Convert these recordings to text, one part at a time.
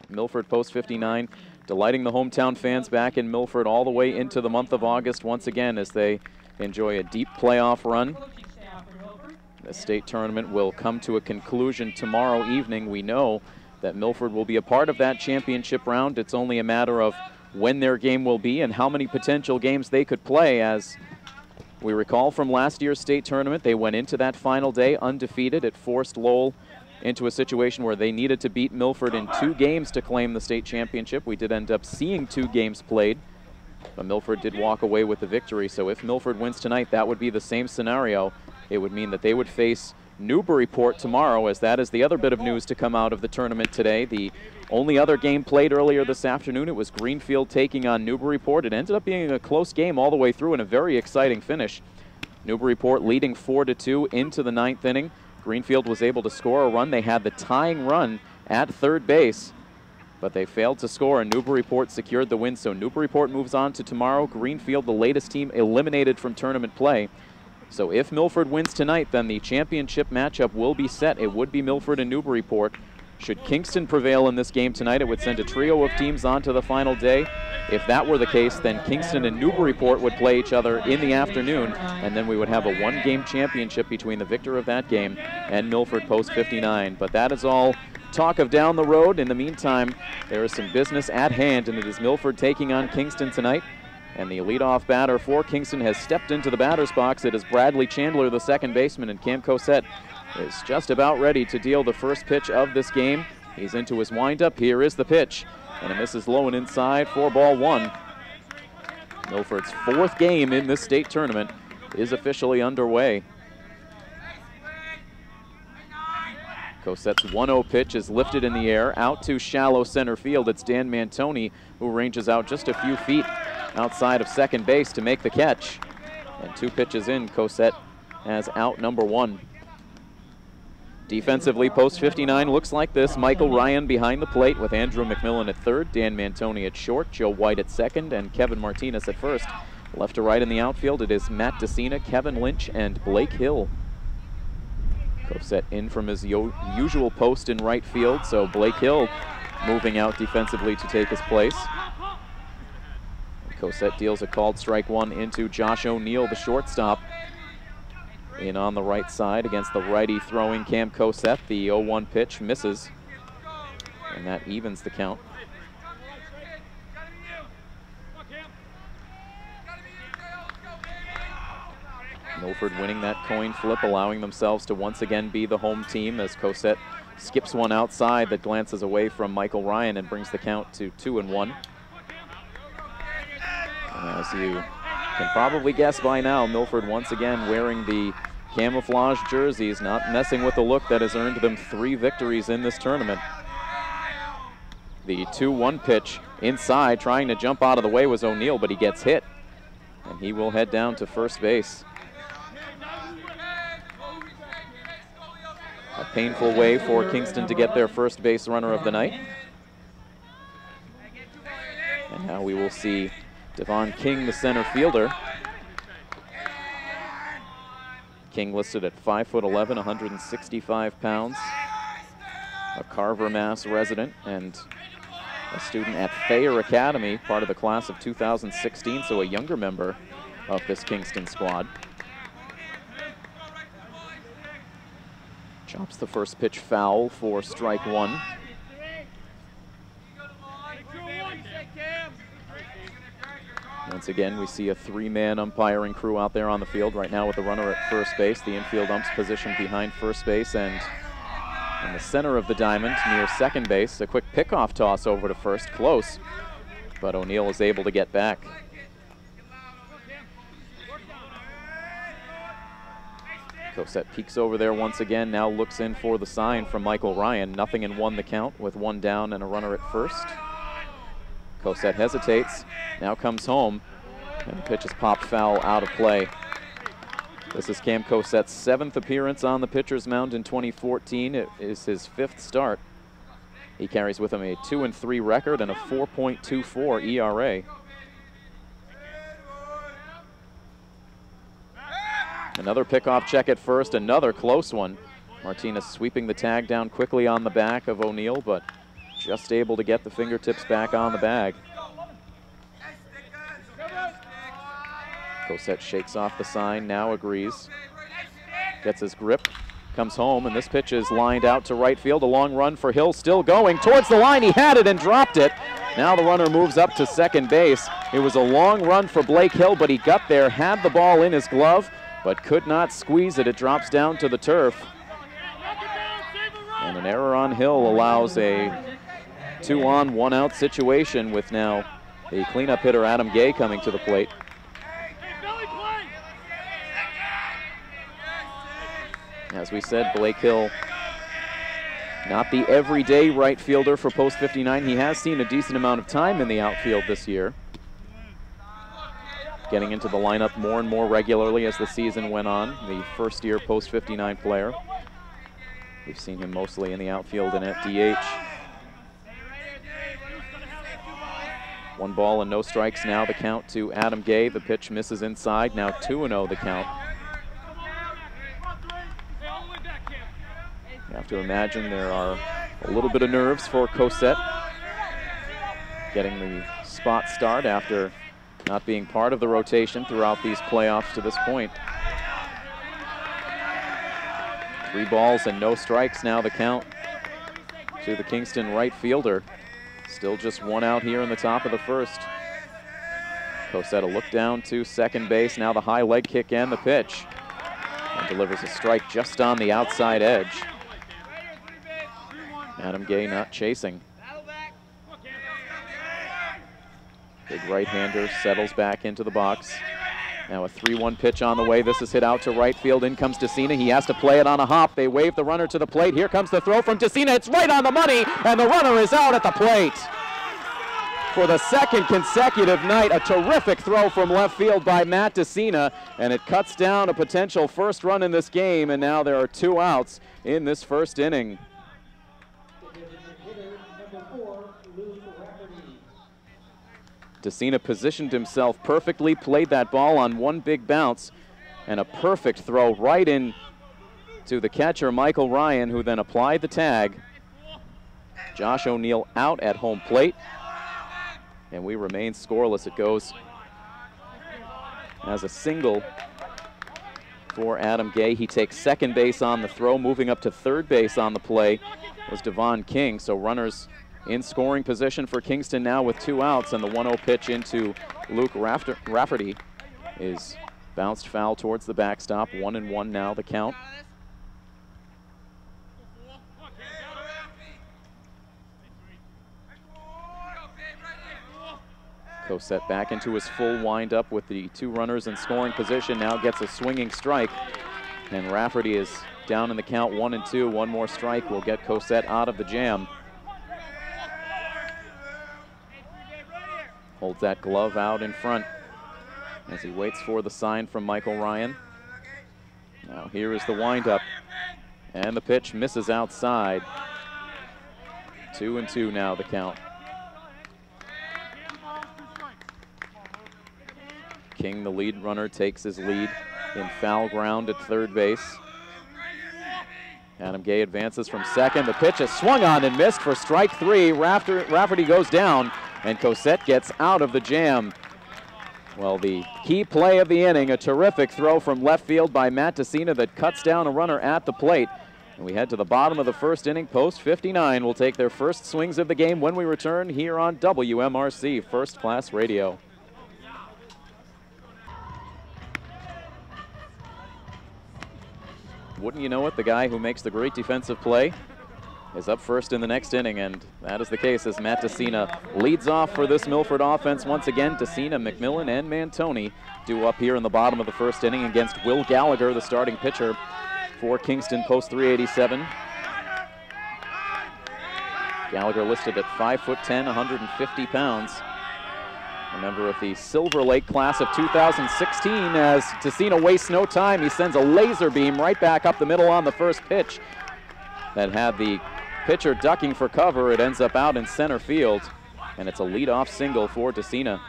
Milford post 59, delighting the hometown fans back in Milford all the way into the month of August once again as they enjoy a deep playoff run. The state tournament will come to a conclusion tomorrow evening. We know that Milford will be a part of that championship round. It's only a matter of when their game will be and how many potential games they could play. As we recall from last year's state tournament, they went into that final day undefeated. It forced Lowell into a situation where they needed to beat Milford in 2 games to claim the state championship. We did end up seeing 2 games played, but Milford did walk away with the victory. So if Milford wins tonight, that would be the same scenario. It would mean that they would face Newburyport tomorrow, as that is the other bit of news to come out of the tournament today. The only other game played earlier this afternoon, it was Greenfield taking on Newburyport. It ended up being a close game all the way through and a very exciting finish. Newburyport leading 4-2 into the 9th inning. Greenfield was able to score a run. They had the tying run at third base, but they failed to score, and Newburyport secured the win. So Newburyport moves on to tomorrow. Greenfield, the latest team eliminated from tournament play. So if Milford wins tonight, then the championship matchup will be set. It would be Milford and Newburyport. Should Kingston prevail in this game tonight, it would send a trio of teams on to the final day. If that were the case, then Kingston and Newburyport would play each other in the afternoon, and then we would have a 1-game championship between the victor of that game and Milford post 59. But that is all talk of down the road. In the meantime, there is some business at hand, and it is Milford taking on Kingston tonight. And the leadoff batter for Kingston has stepped into the batter's box. It is Bradley Chandler, the second baseman, and Cam Cosette is just about ready to deal the first pitch of this game. He's into his windup. Here is the pitch, and it misses low and inside for ball 1. Milford's 4th game in this state tournament is officially underway. Cosette's 1-0 pitch is lifted in the air out to shallow center field. It's Dan Mantoni who ranges out just a few feet outside of second base to make the catch. And 2 pitches in, Cosette has out number 1. Defensively, post 59 looks like this. Michael Ryan behind the plate with Andrew McMillan at third, Dan Mantoni at short, Joe White at second, and Kevin Martinez at first. Left to right in the outfield, it is Matt DeCina, Kevin Lynch, and Blake Hill. Cosette in from his usual post in right field, so Blake Hill moving out defensively to take his place. Cosette deals a called strike 1 into Josh O'Neill, the shortstop. In on the right side against the righty throwing Cam Cosette. The 0-1 pitch misses, and that evens the count. Milford winning that coin flip, allowing themselves to once again be the home team as Cosette skips one outside that glances away from Michael Ryan and brings the count to 2-1. As you can probably guess by now, Milford once again wearing the camouflage jerseys, not messing with the look that has earned them 3 victories in this tournament. The 2-1 pitch inside, trying to jump out of the way was O'Neill, but he gets hit, and he will head down to first base. A painful way for Kingston to get their first base runner of the night. And now we will see Devon King, the center fielder. King listed at 5'11", 165 pounds. A Carver, Mass resident and a student at Thayer Academy, part of the class of 2016, so a younger member of this Kingston squad. Chops the first pitch foul for strike 1. Once again, we see a 3-man umpiring crew out there on the field right now with the runner at first base. The infield ump's positioned behind first base, and in the center of the diamond near second base, a quick pickoff toss over to first, close, but O'Neill is able to get back. Cosette peeks over there once again, now looks in for the sign from Michael Ryan. 0-1 the count with 1 down and a runner at first. Cosette hesitates, now comes home, and the pitch is popped foul out of play. This is Cam Cosette's 7th appearance on the pitcher's mound in 2014. It is his 5th start. He carries with him a 2-3 record and a 4.24 ERA. Another pickoff check at first, another close one. Martinez sweeping the tag down quickly on the back of O'Neill, but just able to get the fingertips back on the bag. Cosette shakes off the sign, now agrees. Gets his grip, comes home, and this pitch is lined out to right field. A long run for Hill, still going towards the line. He had it and dropped it. Now the runner moves up to second base. It was a long run for Blake Hill, but he got there, had the ball in his glove, but could not squeeze it. It drops down to the turf. And an error on Hill allows a 2-on, 1-out situation with now the cleanup hitter Adam Gay coming to the plate. As we said, Blake Hill, not the everyday right fielder for post 59. He has seen a decent amount of time in the outfield this year, getting into the lineup more and more regularly as the season went on. The first year post 59 player. We've seen him mostly in the outfield and at DH. 1 ball and no strikes now the count to Adam Gay. The pitch misses inside, now 2-0 the count. You have to imagine there are a little bit of nerves for Cosette getting the spot start after not being part of the rotation throughout these playoffs to this point. 3 balls and no strikes now the count to the Kingston right fielder. Still just 1 out here in the top of the first. Cosette a look down to second base. Now the high leg kick and the pitch. And delivers a strike just on the outside edge. Adam Gay not chasing. Big right-hander settles back into the box. Now a 3-1 pitch on the way. This is hit out to right field. In comes DeCina. He has to play it on a hop. They wave the runner to the plate. Here comes the throw from DeCina. It's right on the money, and the runner is out at the plate. For the second consecutive night, a terrific throw from left field by Matt DeCina, and it cuts down a potential first run in this game, and now there are 2 outs in this first inning. DeCina positioned himself perfectly, played that ball on 1 big bounce, and a perfect throw right in to the catcher, Michael Ryan, who then applied the tag. Josh O'Neill out at home plate, and we remain scoreless. It goes as a single for Adam Gay. He takes second base on the throw. Moving up to third base on the play was Devon King, so runners in scoring position for Kingston now with 2 outs, and the 1-0 pitch into Luke Rafferty is bounced foul towards the backstop. 1-1 now the count. Cosette back into his full windup with the 2 runners in scoring position. Now gets a swinging strike, and Rafferty is down in the count 1-2. 1 more strike will get Cosette out of the jam. Holds that glove out in front as he waits for the sign from Michael Ryan. Now here is the windup, and the pitch misses outside. 2-2 now the count. King, the lead runner, takes his lead in foul ground at third base. Adam Gay advances from second. The pitch is swung on and missed for strike 3. Rafferty goes down, and Cosette gets out of the jam. Well, the key play of the inning, a terrific throw from left field by Matt DeCina that cuts down a runner at the plate. And we head to the bottom of the first inning. Post 59 will take their first swings of the game when we return here on WMRC First Class Radio. Wouldn't you know it, the guy who makes the great defensive play is up first in the next inning, and that is the case as Matt DeCina leads off for this Milford offense. Once again, DeCina, McMillan, and Mantoni due up here in the bottom of the first inning against Will Gallagher, the starting pitcher for Kingston, post 387. Gallagher listed at 5'10", 150 pounds. A member of the Silver Lake class of 2016. As DeCina wastes no time, he sends a laser beam right back up the middle on the first pitch that had the pitcher ducking for cover. It ends up out in center field, and it's a leadoff single for DeCina.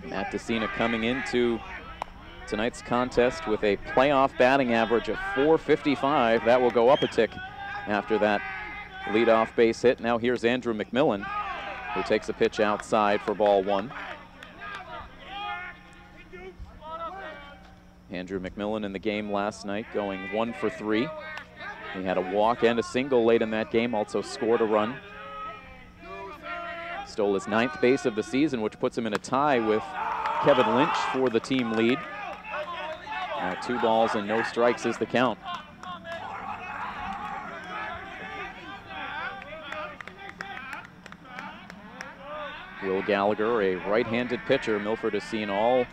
Matt DeCina coming into tonight's contest with a playoff batting average of .455. That will go up a tick after that leadoff base hit. Now here's Andrew McMillan, who takes a pitch outside for ball one. Andrew McMillan in the game last night going 1 for 3. He had a walk and a single late in that game, also scored a run. Stole his 9th base of the season, which puts him in a tie with Kevin Lynch for the team lead. Now 2 balls and no strikes is the count. Will Gallagher, a right-handed pitcher. Milford has seen all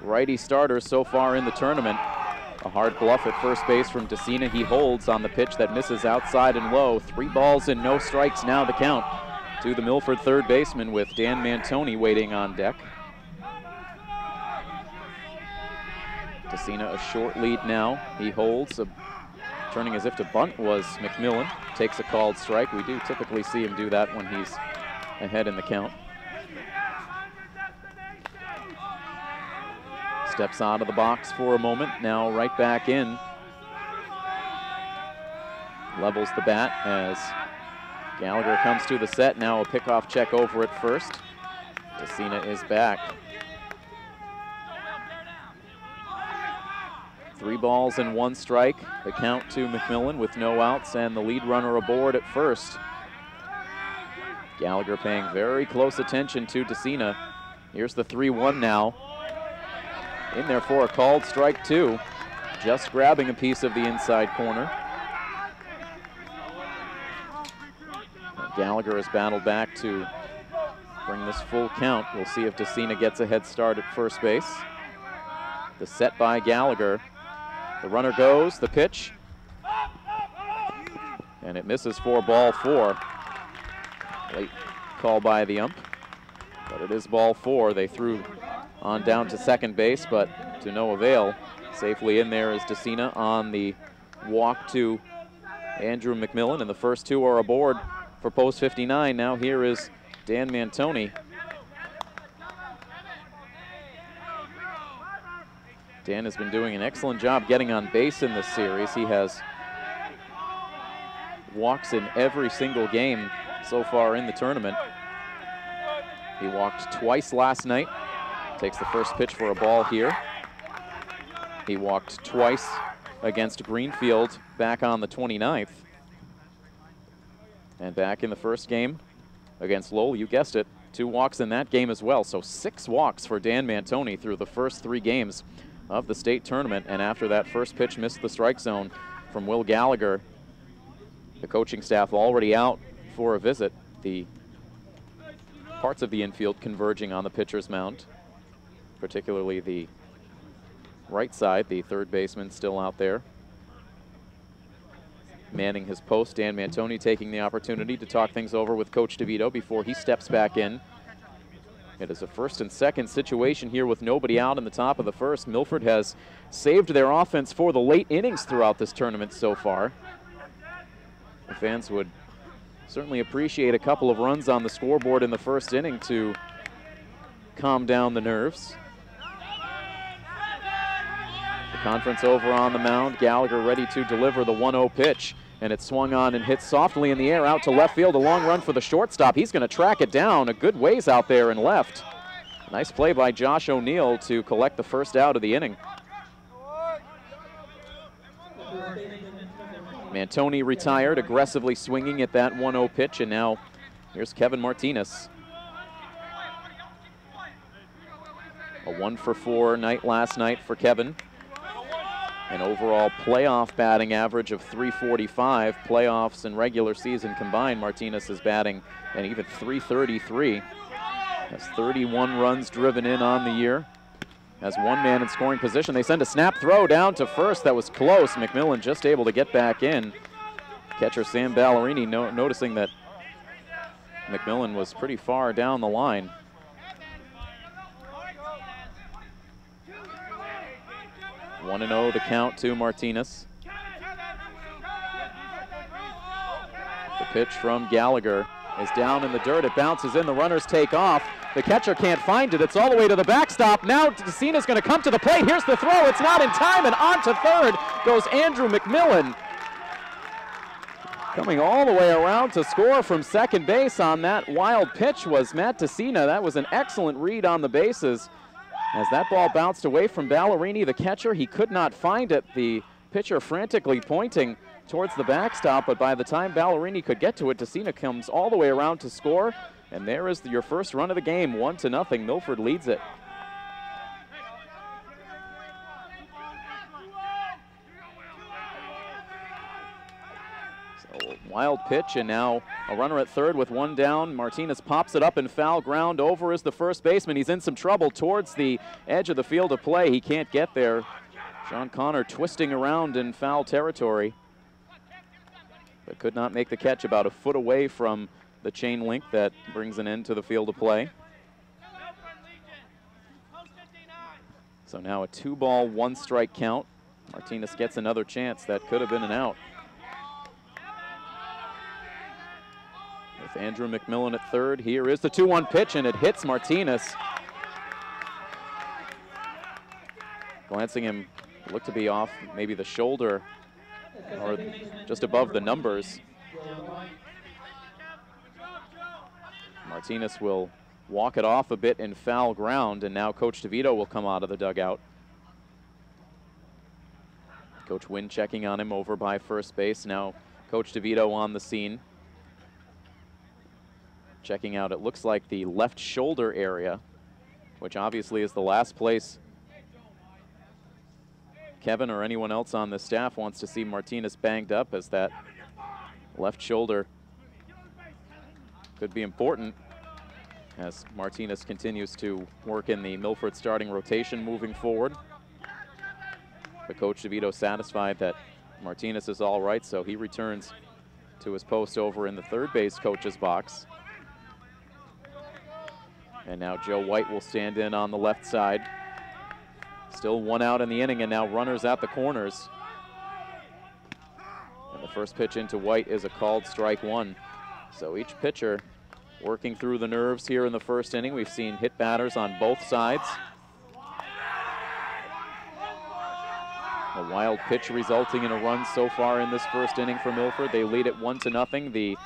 righty starters so far in the tournament. A hard bluff at first base from DeCina. He holds on the pitch that misses outside and low. 3 balls and no strikes now the count to the Milford third baseman, with Dan Mantoni waiting on deck. DeCina a short lead now. He holds, turning as if to bunt was McMillan. Takes a called strike. We do typically see him do that when he's ahead in the count. Steps out of the box for a moment, now right back in. Levels the bat as Gallagher comes to the set. Now a pickoff check over at first. DeCina is back. 3 balls and 1 strike. The count to McMillan with no outs and the lead runner aboard at first. Gallagher paying very close attention to DeCina. Here's the 3-1 now. In there for a called strike 2. Just grabbing a piece of the inside corner. Gallagher has battled back to bring this full count. We'll see if DeCina gets a head start at first base. The set by Gallagher. The runner goes, the pitch. And it misses for ball 4. Late call by the ump, but it is ball 4. They threw on down to second base, but to no avail. Safely in there is DeCina on the walk to Andrew McMillan, and the first 2 are aboard for post 59. Now here is Dan Mantoni. Dan has been doing an excellent job getting on base in this series. He has walks in every single game so far in the tournament. He walked twice last night. Takes the first pitch for a ball here. He walked twice against Greenfield back on the 29th. And back in the first game against Lowell, you guessed it, 2 walks in that game as well. So 6 walks for Dan Mantoni through the first 3 games of the state tournament. And after that first pitch missed the strike zone from Will Gallagher, the coaching staff already out for a visit. The parts of the infield converging on the pitcher's mound, particularly the right side. The third baseman still out there manning his post. Dan Mantoni taking the opportunity to talk things over with Coach DeVito before he steps back in. It is a first and second situation here with nobody out in the top of the first. Milford has saved their offense for the late innings throughout this tournament so far. The fans would certainly appreciate a couple of runs on the scoreboard in the first inning to calm down the nerves. The conference over on the mound. Gallagher ready to deliver the 1-0 pitch, and it swung on and hit softly in the air out to left field. A long run for the shortstop. He's going to track it down a good ways out there and left. Nice play by Josh O'Neill to collect the first out of the inning. Mantoni retired, aggressively swinging at that 1-0 pitch, and now here's Kevin Martinez. A 1 for 4 night last night for Kevin. An overall playoff batting average of .345. Playoffs and regular season combined, Martinez is batting an even .333. Has 31 runs driven in on the year. Has 1 man in scoring position. They send a snap throw down to first. That was close. McMillan just able to get back in. Catcher Sam Ballerini noticing that McMillan was pretty far down the line. One 1-0 to count to Martinez. The pitch from Gallagher. is down in the dirt. It bounces in. The runners take off. The catcher can't find it. It's all the way to the backstop. Now Tessina's going to come to the plate. Here's the throw. It's not in time, and on to third goes Andrew McMillan. Coming all the way around to score from second base on that wild pitch was Matt Tessina. That was an excellent read on the bases. As that ball bounced away from Ballerini, the catcher, he could not find it. The pitcher frantically pointing towards the backstop, but by the time Ballerini could get to it, Tessina comes all the way around to score. And there is your first run of the game, 1-0. Milford leads it. So wild pitch, and now a runner at third with one down. Martinez pops it up in foul ground. Over is the first baseman. He's in some trouble towards the edge of the field of play. He can't get there. Sean Connor twisting around in foul territory, but could not make the catch, about a foot away from the chain link that brings an end to the field of play. So now a 2-ball, 1-strike count. Martinez gets another chance. That could have been an out. With Andrew McMillan at third, here is the 2-1 pitch, and it hits Martinez. Glancing him, looked to be off maybe the shoulder or just above the numbers. Martinez will walk it off a bit in foul ground, and now Coach DeVito will come out of the dugout. Coach Wynn checking on him over by first base. Now Coach DeVito on the scene. Checking out, it looks like the left shoulder area, which obviously is the last place Kevin or anyone else on the staff wants to see Martinez banged up, as that left shoulder could be important as Martinez continues to work in the Milford starting rotation moving forward. But Coach DeVito satisfied that Martinez is all right, so he returns to his post over in the third base coach's box. And now Joe White will stand in on the left side. Still one out in the inning, and now runners at the corners. And the first pitch into White is a called strike one. So each pitcher working through the nerves here in the first inning. We've seen hit batters on both sides. A wild pitch resulting in a run so far in this first inning for Milford. They lead it 1-0. The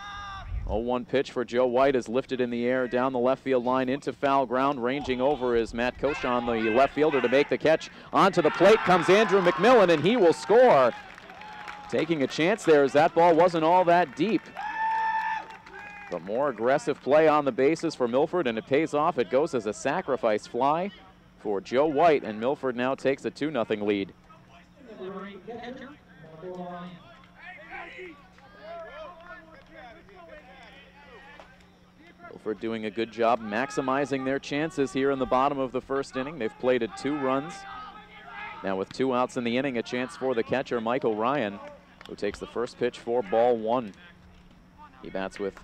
0-1 pitch for Joe White is lifted in the air down the left field line into foul ground. Ranging over is Matt Koshan, the left fielder, to make the catch. Onto the plate comes Andrew McMillan, and he will score. Taking a chance there, as that ball wasn't all that deep. But more aggressive play on the bases for Milford, and it pays off. It goes as a sacrifice fly for Joe White, and Milford now takes a 2-0 lead. Milford doing a good job maximizing their chances here in the bottom of the first inning. They've plated 2 runs. Now with 2 outs in the inning, a chance for the catcher, Michael Ryan, who takes the first pitch for ball 1. He bats with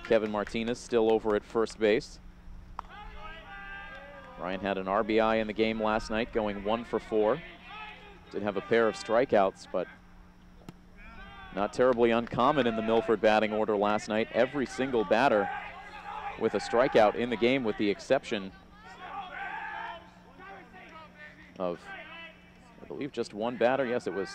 Kevin Martinez still over at first base. Ryan had an RBI in the game last night, going 1 for 4. Did have a pair of strikeouts, but not terribly uncommon in the Milford batting order last night. Every single batter with a strikeout in the game, with the exception of, I believe, just one batter. Yes, it was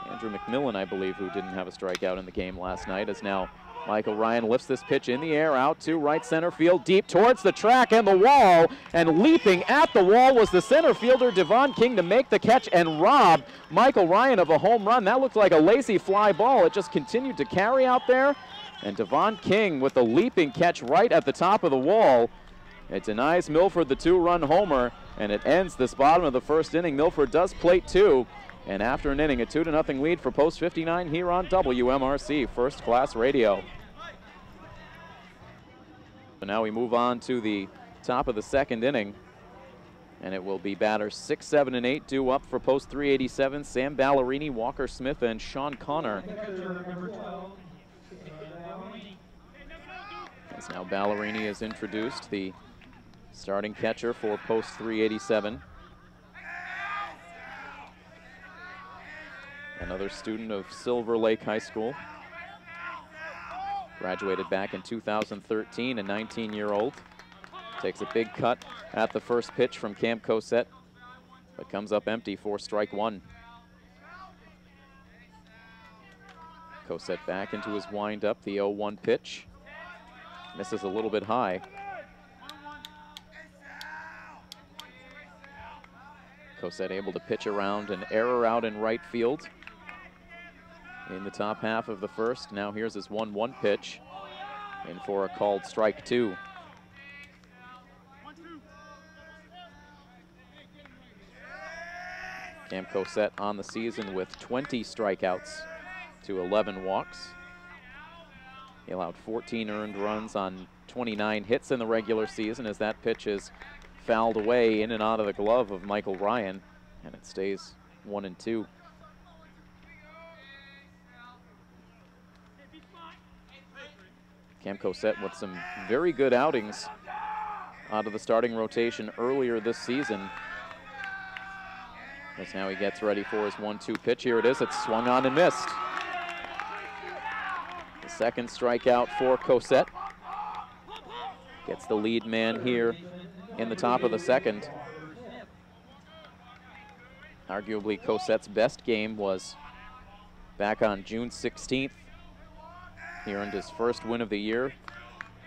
Andrew McMillan, I believe, who didn't have a strikeout in the game last night. As now Michael Ryan lifts this pitch in the air out to right center field, deep towards the track and the wall, and leaping at the wall was the center fielder Devon King to make the catch and rob Michael Ryan of a home run. That looked like a lazy fly ball. It just continued to carry out there, and Devon King with the leaping catch right at the top of the wall. It denies Milford the 2-run homer, and it ends this bottom of the first inning. Milford does plate 2. And after an inning, a 2-0 lead for Post 59 here on WMRC First Class Radio. So now we move on to the top of the second inning. And it will be batters 6, 7, and 8 due up for Post 387. Sam Ballerini, Walker Smith, and Sean Connor. As now Ballerini is introduced, the starting catcher for Post 387. Another student of Silver Lake High School. Graduated back in 2013, a 19-year-old. Takes a big cut at the first pitch from Cam Cosette, but comes up empty for strike one. Cosette back into his windup, the 0-1 pitch. Misses a little bit high. Cosette able to pitch around an error out in right field in the top half of the first. Now here's his 1-1 pitch, in for a called strike two. Cam Cosette on the season with 20 strikeouts to 11 walks. He allowed 14 earned runs on 29 hits in the regular season, as that pitch is fouled away in and out of the glove of Michael Ryan, and it stays 1-2. Cam Cosette with some very good outings out of the starting rotation earlier this season. As now he gets ready for his 1-2 pitch. Here it is. It's swung on and missed. The second strikeout for Cosette. Gets the lead man here in the top of the second. Arguably Cosette's best game was back on June 16th. He earned his first win of the year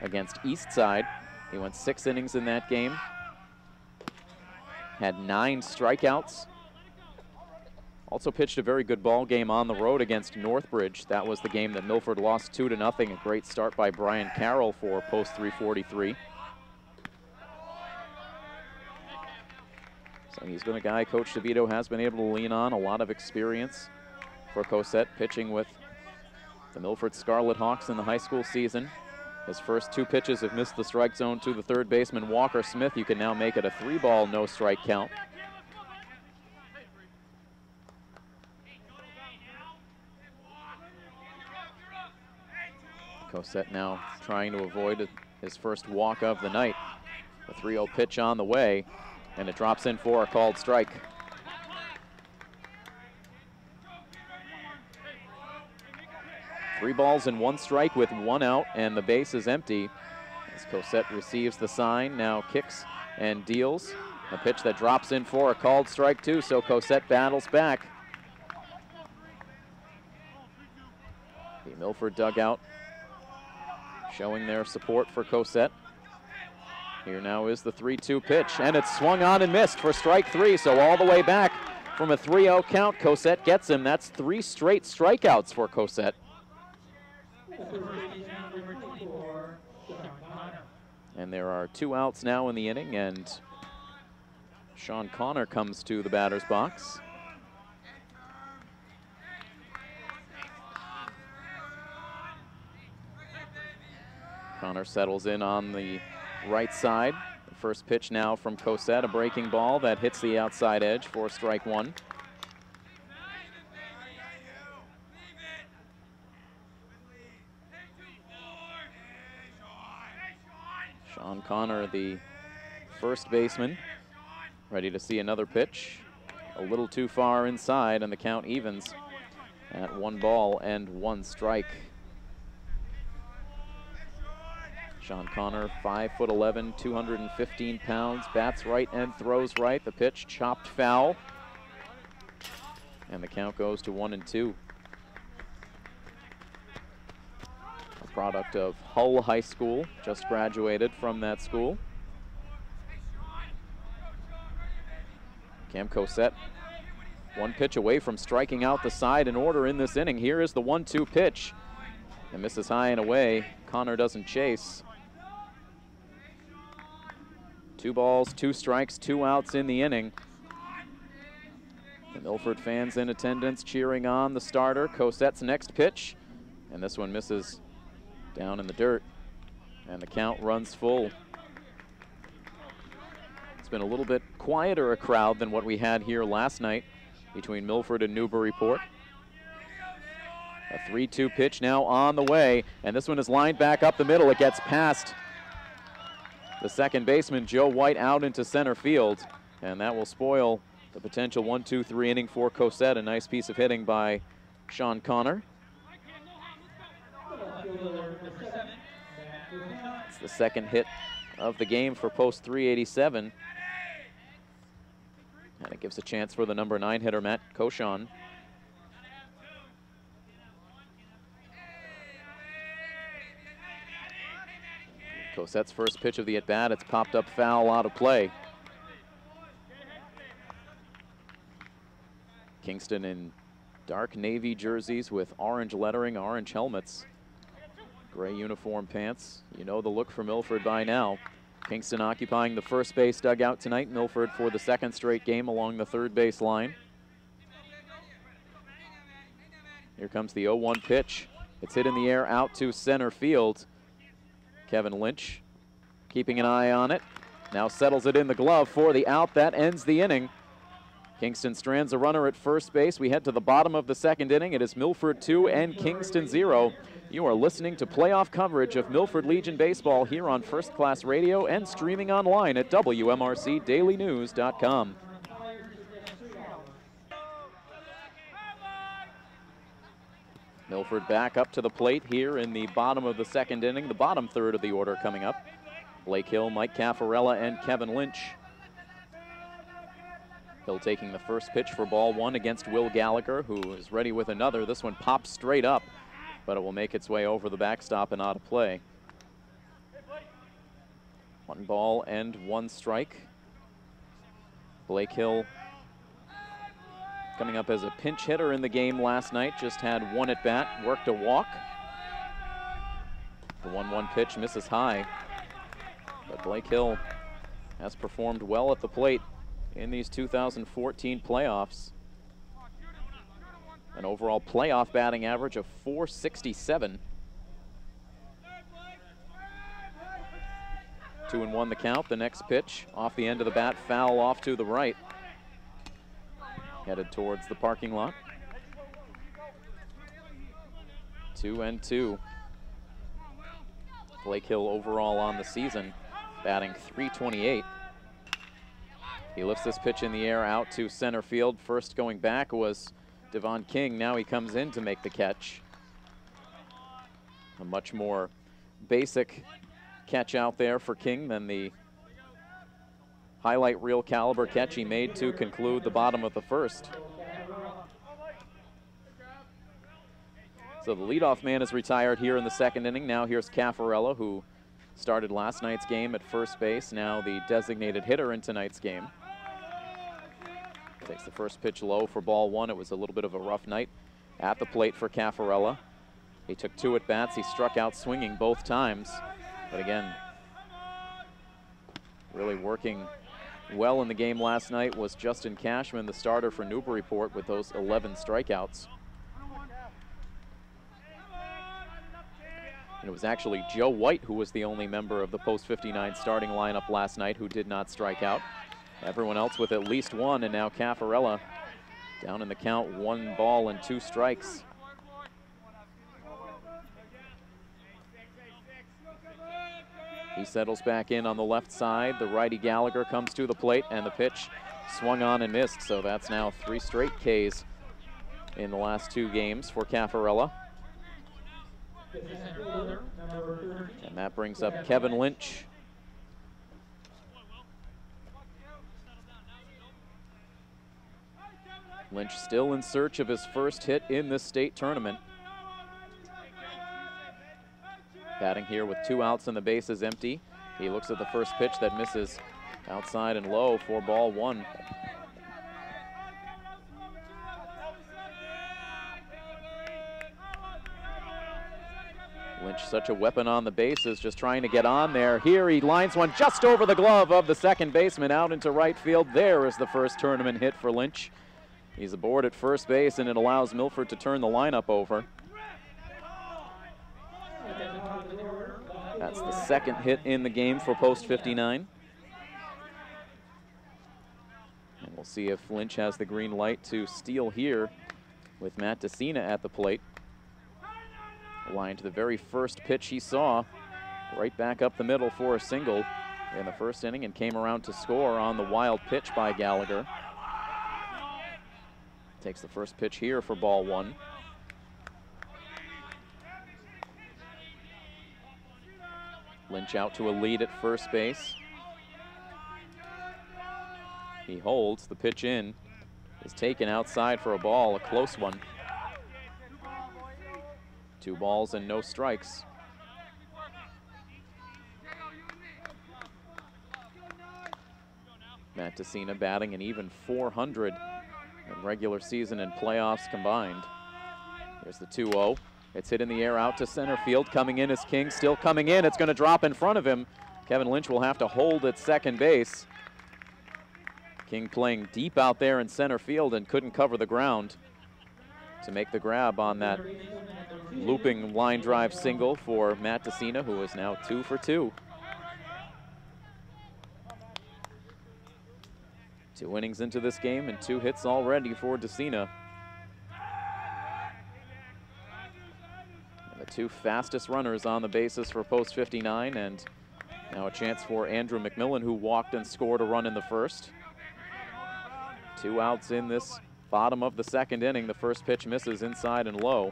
against Eastside. He went 6 innings in that game. Had 9 strikeouts. Also pitched a very good ball game on the road against Northbridge. That was the game that Milford lost 2-0. A great start by Brian Carroll for post 343. So he's been a guy Coach DeVito has been able to lean on. A lot of experience for Cosette, pitching with the Milford Scarlet Hawks in the high school season. His first 2 pitches have missed the strike zone to the third baseman, Walker Smith. You can now make it a 3-ball, no strike count. Cosette now trying to avoid his first walk of the night. The 3-0 pitch on the way, and it drops in for a called strike. Three balls and 1 strike with 1 out, and the base is empty. As Cosette receives the sign, now kicks and deals. A pitch that drops in for a called strike too, so Cosette battles back. The Milford dugout showing their support for Cosette. Here now is the 3-2 pitch, and it's swung on and missed for strike 3, so all the way back from a 3-0 count, Cosette gets him. That's 3 straight strikeouts for Cosette. And there are 2 outs now in the inning, and Sean Connor comes to the batter's box. Connor settles in on the right side. The first pitch now from Cosette, a breaking ball that hits the outside edge for strike 1. Sean Connor, the first baseman, ready to see another pitch. A little too far inside, and the count evens at 1 ball and 1 strike. Sean Connor, 5'11", 215 pounds, bats right and throws right. The pitch chopped foul, and the count goes to 1-2. A product of Hull High School, just graduated from that school. Cam Cosette, 1 pitch away from striking out the side in order in this inning. Here is the 1-2 pitch, and misses high and away. Connor doesn't chase. 2 balls, 2 strikes, 2 outs in the inning. The Milford fans in attendance cheering on the starter. Cosette's next pitch, and this one misses down in the dirt, and the count runs full. It's been a little bit quieter a crowd than what we had here last night between Milford and Newburyport. A 3-2 pitch now on the way, and this one is lined back up the middle. It gets past the second baseman, Joe White, out into center field, and that will spoil the potential 1-2-3 inning for Cosette. A nice piece of hitting by Sean Connor. It's the second hit of the game for post 387. And it gives a chance for the number 9 hitter, Matt Cochon. Cosette's first pitch of the at-bat, it's popped up foul out of play. Kingston in dark navy jerseys with orange lettering, orange helmets, gray uniform pants. You know the look for Milford by now. Kingston occupying the first base dugout tonight. Milford for the second straight game along the third base line. Here comes the 0-1 pitch. It's hit in the air out to center field. Kevin Lynch keeping an eye on it. Now settles it in the glove for the out. That ends the inning. Kingston strands a runner at first base. We head to the bottom of the second inning. It is Milford 2 and Kingston 0. You are listening to playoff coverage of Milford Legion Baseball here on First Class Radio and streaming online at WMRCDailyNews.com. Milford back up to the plate here in the bottom of the second inning, the bottom third of the order coming up. Blake Hill, Mike Caffarella, and Kevin Lynch. Hill taking the first pitch for ball one against Will Gallagher, who is ready with another. This one pops straight up, but it will make its way over the backstop and out of play. 1 ball and 1 strike. Blake Hill coming up as a pinch hitter in the game last night, just had 1 at bat, worked a walk. The 1-1 pitch misses high, but Blake Hill has performed well at the plate in these 2014 playoffs. An overall playoff batting average of .467. 2-1 the count. The next pitch off the end of the bat, foul off to the right. Headed towards the parking lot. 2-2. Blake Hill overall on the season, batting .328. He lifts this pitch in the air out to center field. First going back was Devon King. Now he comes in to make the catch. A much more basic catch out there for King than the highlight reel caliber catch he made to conclude the bottom of the first. So the leadoff man is retired here in the second inning. Now here's Caffarella, who started last night's game at first base, now the designated hitter in tonight's game. Takes the first pitch low for ball one. It was a little bit of a rough night at the plate for Caffarella. He took 2 at bats. He struck out swinging both times. But again, really working well in the game last night was Justin Cashman, the starter for Newburyport, with those 11 strikeouts. And it was actually Joe White who was the only member of the post-59 starting lineup last night who did not strike out. Everyone else with at least 1, and now Caffarella down in the count, 1 ball and 2 strikes. He settles back in on the left side. The righty Gallagher comes to the plate, and the pitch swung on and missed. So that's now 3 straight Ks in the last 2 games for Caffarella. And that brings up Kevin Lynch. Lynch still in search of his first hit in this state tournament. Batting here with 2 outs and the bases empty. He looks at the first pitch that misses outside and low for ball 1. Lynch, such a weapon on the bases, just trying to get on there. Here he lines one just over the glove of the second baseman out into right field. There is the first tournament hit for Lynch. He's aboard at first base, and it allows Milford to turn the lineup over. That's the second hit in the game for post 59. And we'll see if Lynch has the green light to steal here with Matt DeCina at the plate. Line to the very first pitch he saw, right back up the middle for a single in the first inning, and came around to score on the wild pitch by Gallagher. Takes the first pitch here for ball 1. Lynch out to a lead at first base. He holds, the pitch in is taken outside for a ball, a close one. 2 balls and no strikes. Matt Tessina batting an even .400 in regular season and playoffs combined. Here's the 2-0. It's hit in the air out to center field. Coming in is King, still coming in. It's going to drop in front of him. Kevin Lynch will have to hold at second base. King playing deep out there in center field and couldn't cover the ground to make the grab on that looping line drive single for Matt Tessina, who is now 2 for 2. 2 innings into this game and 2 hits already for Tessina. And the 2 fastest runners on the bases for post 59, and now a chance for Andrew McMillan, who walked and scored a run in the first. 2 outs in this bottom of the second inning. The first pitch misses inside and low.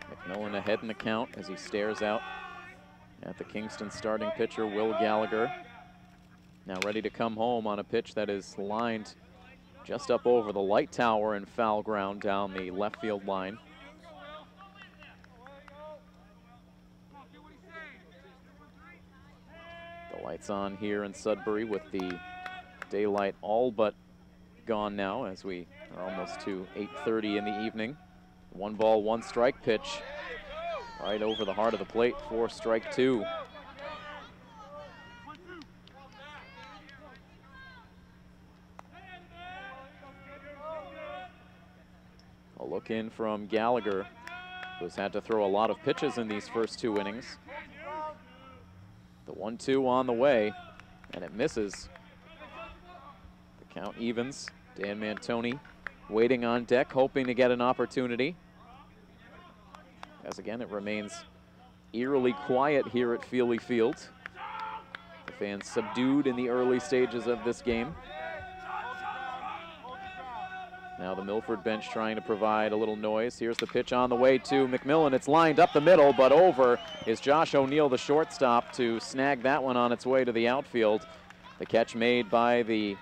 McMillan ahead in the count as he stares out at the Kingston starting pitcher, Will Gallagher. Now ready to come home on a pitch that is lined just up over the light tower and foul ground down the left field line. The lights on here in Sudbury with the daylight all but gone now as we are almost to 8:30 in the evening. 1 ball, 1 strike pitch right over the heart of the plate for strike 2. A look in from Gallagher, who's had to throw a lot of pitches in these first 2 innings. The 1-2 on the way, and it misses. The count evens. Dan Mantoni waiting on deck, hoping to get an opportunity. As again, it remains eerily quiet here at Feely Field. The fans subdued in the early stages of this game. Now the Milford bench trying to provide a little noise. Here's the pitch on the way to McMillan. It's lined up the middle, but over is Josh O'Neill, the shortstop, to snag that one on its way to the outfield. The catch made by the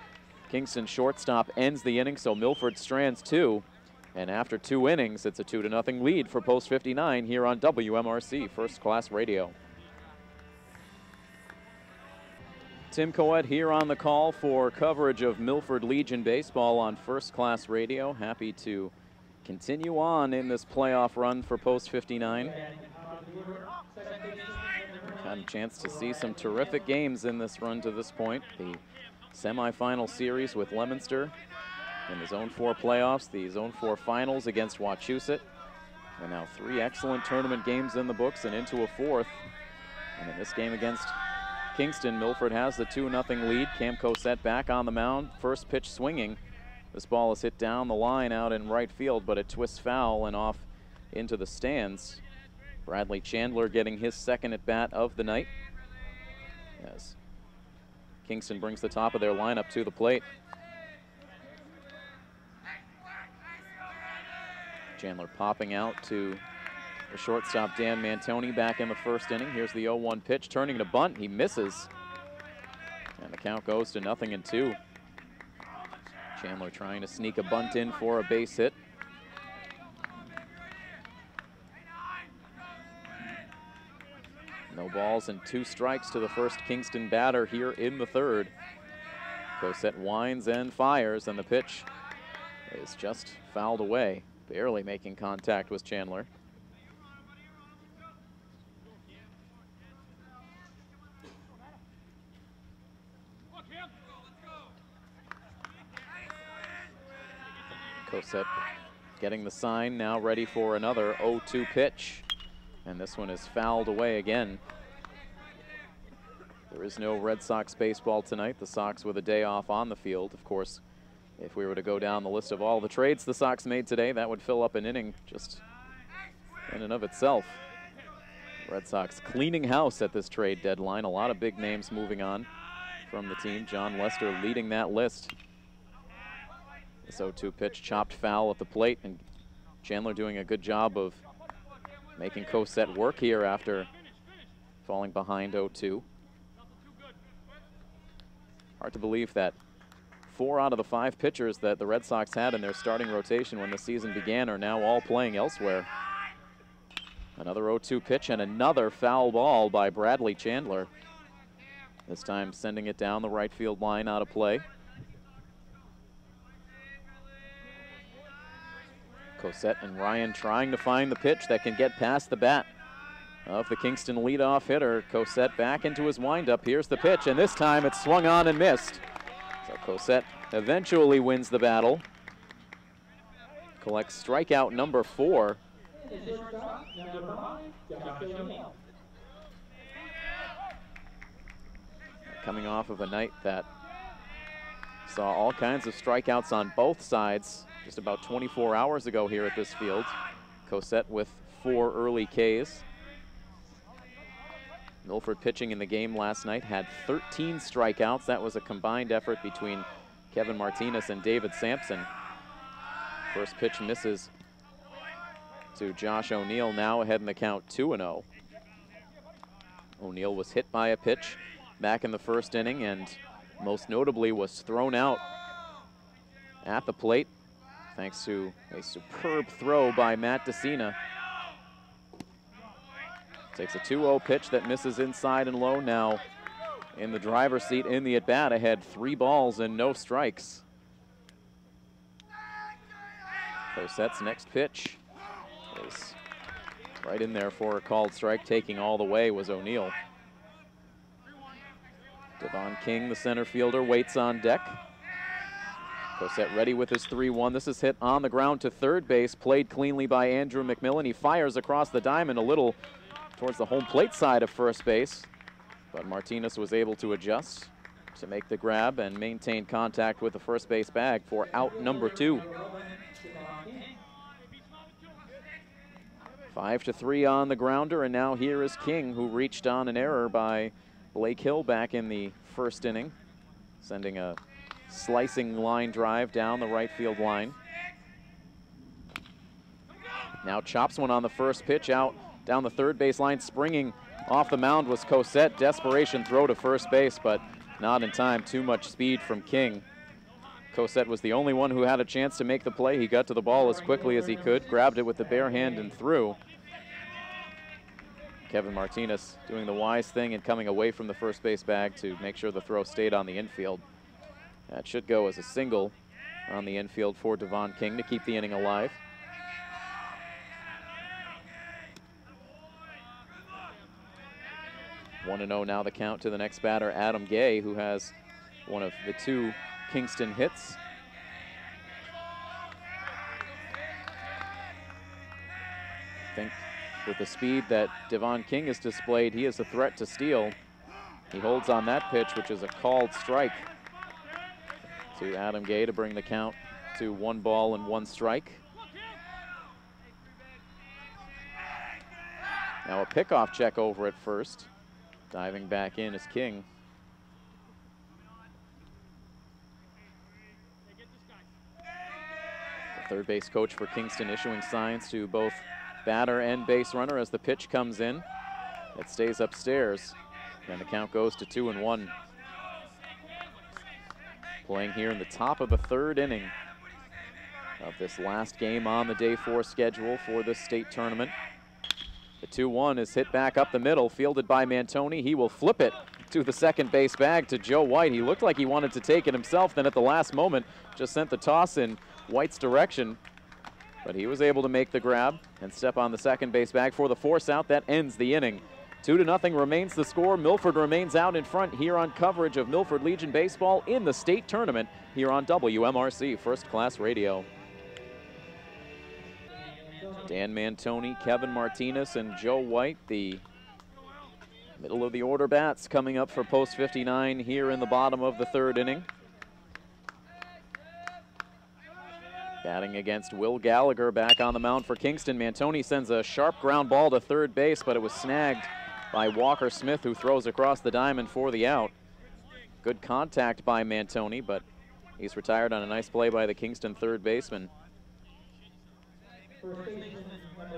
Kingston shortstop ends the inning, so Milford strands 2. And after 2 innings, it's a 2-0 lead for Post 59 here on WMRC First Class Radio. Tim Coed here on the call for coverage of Milford Legion baseball on First Class Radio. Happy to continue on in this playoff run for Post 59. Had a chance to see some terrific games in this run to this point. The semifinal series with Leominster in the Zone 4 playoffs, the Zone 4 finals against Wachusett, and now 3 excellent tournament games in the books and into a 4th. And in this game against Kingston, Milford has the 2-0 lead. Cam Cosette back on the mound, first pitch swinging. This ball is hit down the line out in right field, but it twists foul and off into the stands. Bradley Chandler getting his second at bat of the night as Kingston brings the top of their lineup to the plate. Chandler popping out to the shortstop Dan Mantoni back in the first inning. Here's the 0-1 pitch, turning to bunt. He misses. And the count goes to 0-2. Chandler trying to sneak a bunt in for a base hit. No balls and 2 strikes to the first Kingston batter here in the 3rd. Cosette winds and fires, and the pitch is just fouled away, barely making contact with Chandler. Cosette getting the sign, now ready for another 0-2 pitch. And this one is fouled away again. There is no Red Sox baseball tonight. The Sox with a day off on the field. Of course, if we were to go down the list of all the trades the Sox made today, that would fill up an inning just in and of itself. Red Sox cleaning house at this trade deadline. A lot of big names moving on from the team. John Lester leading that list This 0-2 pitch chopped foul at the plate, and Chandler doing a good job of making Cosette work here after falling behind 0-2. Hard to believe that 4 out of the 5 pitchers that the Red Sox had in their starting rotation when the season began are now all playing elsewhere. Another 0-2 pitch and another foul ball by Bradley Chandler. This time sending it down the right field line out of play. Cosette and Ryan trying to find the pitch that can get past the bat of the Kingston leadoff hitter. Cosette back into his windup. Here's the pitch, and this time it's swung on and missed. So Cosette eventually wins the battle. Collects strikeout number 4. Coming off of a night that saw all kinds of strikeouts on both sides just about 24 hours ago here at this field. Cosette with 4 early Ks. Milford pitching in the game last night had 13 strikeouts. That was a combined effort between Kevin Martinez and David Sampson. First pitch misses to Josh O'Neill, now ahead in the count 2-0. O'Neill was hit by a pitch back in the first inning and most notably was thrown out at the plate thanks to a superb throw by Matt DeCina. Takes a 2-0 pitch that misses inside and low. Now in the driver's seat in the at-bat, ahead 3 balls and no strikes. Cosette's next pitch is right in there for a called strike. Taking all the way was O'Neill. Devon King, the center fielder, waits on deck. Cosette ready with his 3-1. This is hit on the ground to third base, played cleanly by Andrew McMillan. He fires across the diamond a little towards the home plate side of first base, but Martinez was able to adjust to make the grab and maintain contact with the first base bag for out number 2. 5-3 on the grounder, and now here is King, who reached on an error by Blake Hill back in the first inning, sending a slicing line drive down the right field line. Now chops one on the first pitch out down the third base line. Springing off the mound was Cosette. Desperation throw to first base, but not in time. Too much speed from King. Cosette was the only one who had a chance to make the play. He got to the ball as quickly as he could, grabbed it with the bare hand and threw. Kevin Martinez doing the wise thing and coming away from the first base bag to make sure the throw stayed on the infield. That should go as a single on the infield for Devon King to keep the inning alive. One 1-0 now the count to the next batter, Adam Gay, who has one of the 2 Kingston hits. I think with the speed that Devon King has displayed, he is a threat to steal. He holds on that pitch, which is a called strike to Adam Gay to bring the count to 1 ball and 1 strike. Now a pickoff check over at first. Diving back in is King. The third base coach for Kingston issuing signs to both batter and base runner as the pitch comes in. It stays upstairs, and the count goes to 2-1. Playing here in the top of the 3rd inning of this last game on the day 4 schedule for this state tournament. The 2-1 is hit back up the middle, fielded by Mantoni. He will flip it to the second base bag to Joe White. He looked like he wanted to take it himself, then at the last moment just sent the toss in White's direction. But he was able to make the grab and step on the second base bag for the force out. That ends the inning. 2-0 remains the score. Milford remains out in front here on coverage of Milford Legion baseball in the state tournament here on WMRC First Class Radio. Dan Mantoni, Kevin Martinez, and Joe White, the middle of the order bats coming up for post 59 here in the bottom of the 3rd inning. Batting against Will Gallagher back on the mound for Kingston. Mantoni sends a sharp ground ball to third base, but it was snagged by Walker Smith, who throws across the diamond for the out. Good contact by Mantoni, but He's retired on a nice play by the Kingston third baseman.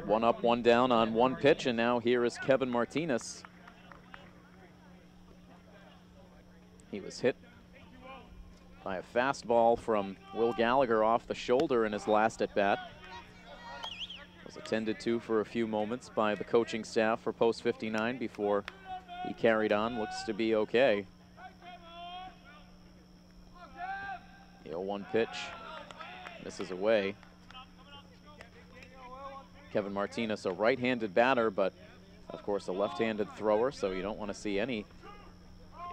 1 up, 1 down on 1 pitch, and now here is Kevin Martinez. He was hit by a fastball from Will Gallagher off the shoulder in his last at-bat. Was attended to for a few moments by the coaching staff for post 59 before he carried on. Looks to be okay. The 0-1 pitch misses away. Kevin Martinez, a right-handed batter, but of course a left-handed thrower, so you don't want to see any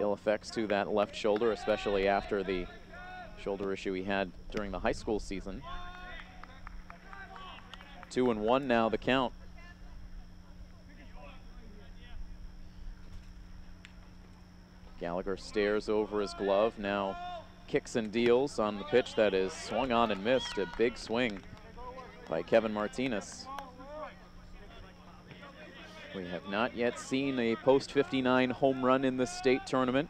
ill effects to that left shoulder, especially after the shoulder issue he had during the high school season. 2-1 now the count. Gallagher stares over his glove, now kicks and deals on the pitch that is swung on and missed. A big swing by Kevin Martinez. We have not yet seen a post 59 home run in this state tournament.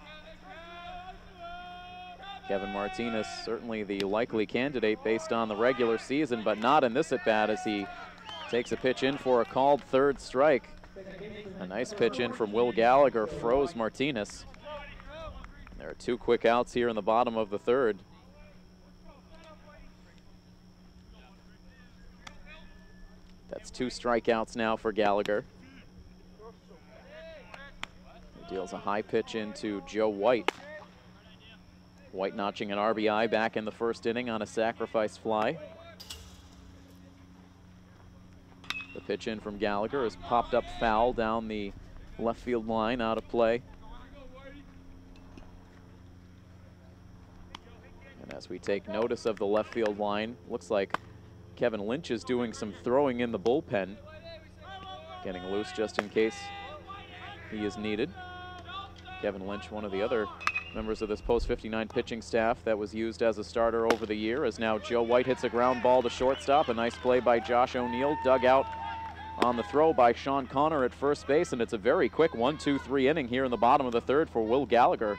Kevin Martinez certainly the likely candidate based on the regular season, but not in this at-bat as he takes a pitch in for a called third strike. A nice pitch in from Will Gallagher froze Martinez. There are 2 quick outs here in the bottom of the third. That's 2 strikeouts now for Gallagher. He deals a high pitch into Joe White. White notching an RBI back in the first inning on a sacrifice fly. The pitch in from Gallagher is popped up foul down the left field line, out of play. And as we take notice of the left field line, looks like Kevin Lynch is doing some throwing in the bullpen, getting loose just in case he is needed. Kevin Lynch, one of the other members of this post 59 pitching staff that was used as a starter over the year, as now Joe White hits a ground ball to shortstop. A nice play by Josh O'Neill, dug out on the throw by Sean Connor at first base, and it's a very quick 1-2-3 inning here in the bottom of the third for Will Gallagher.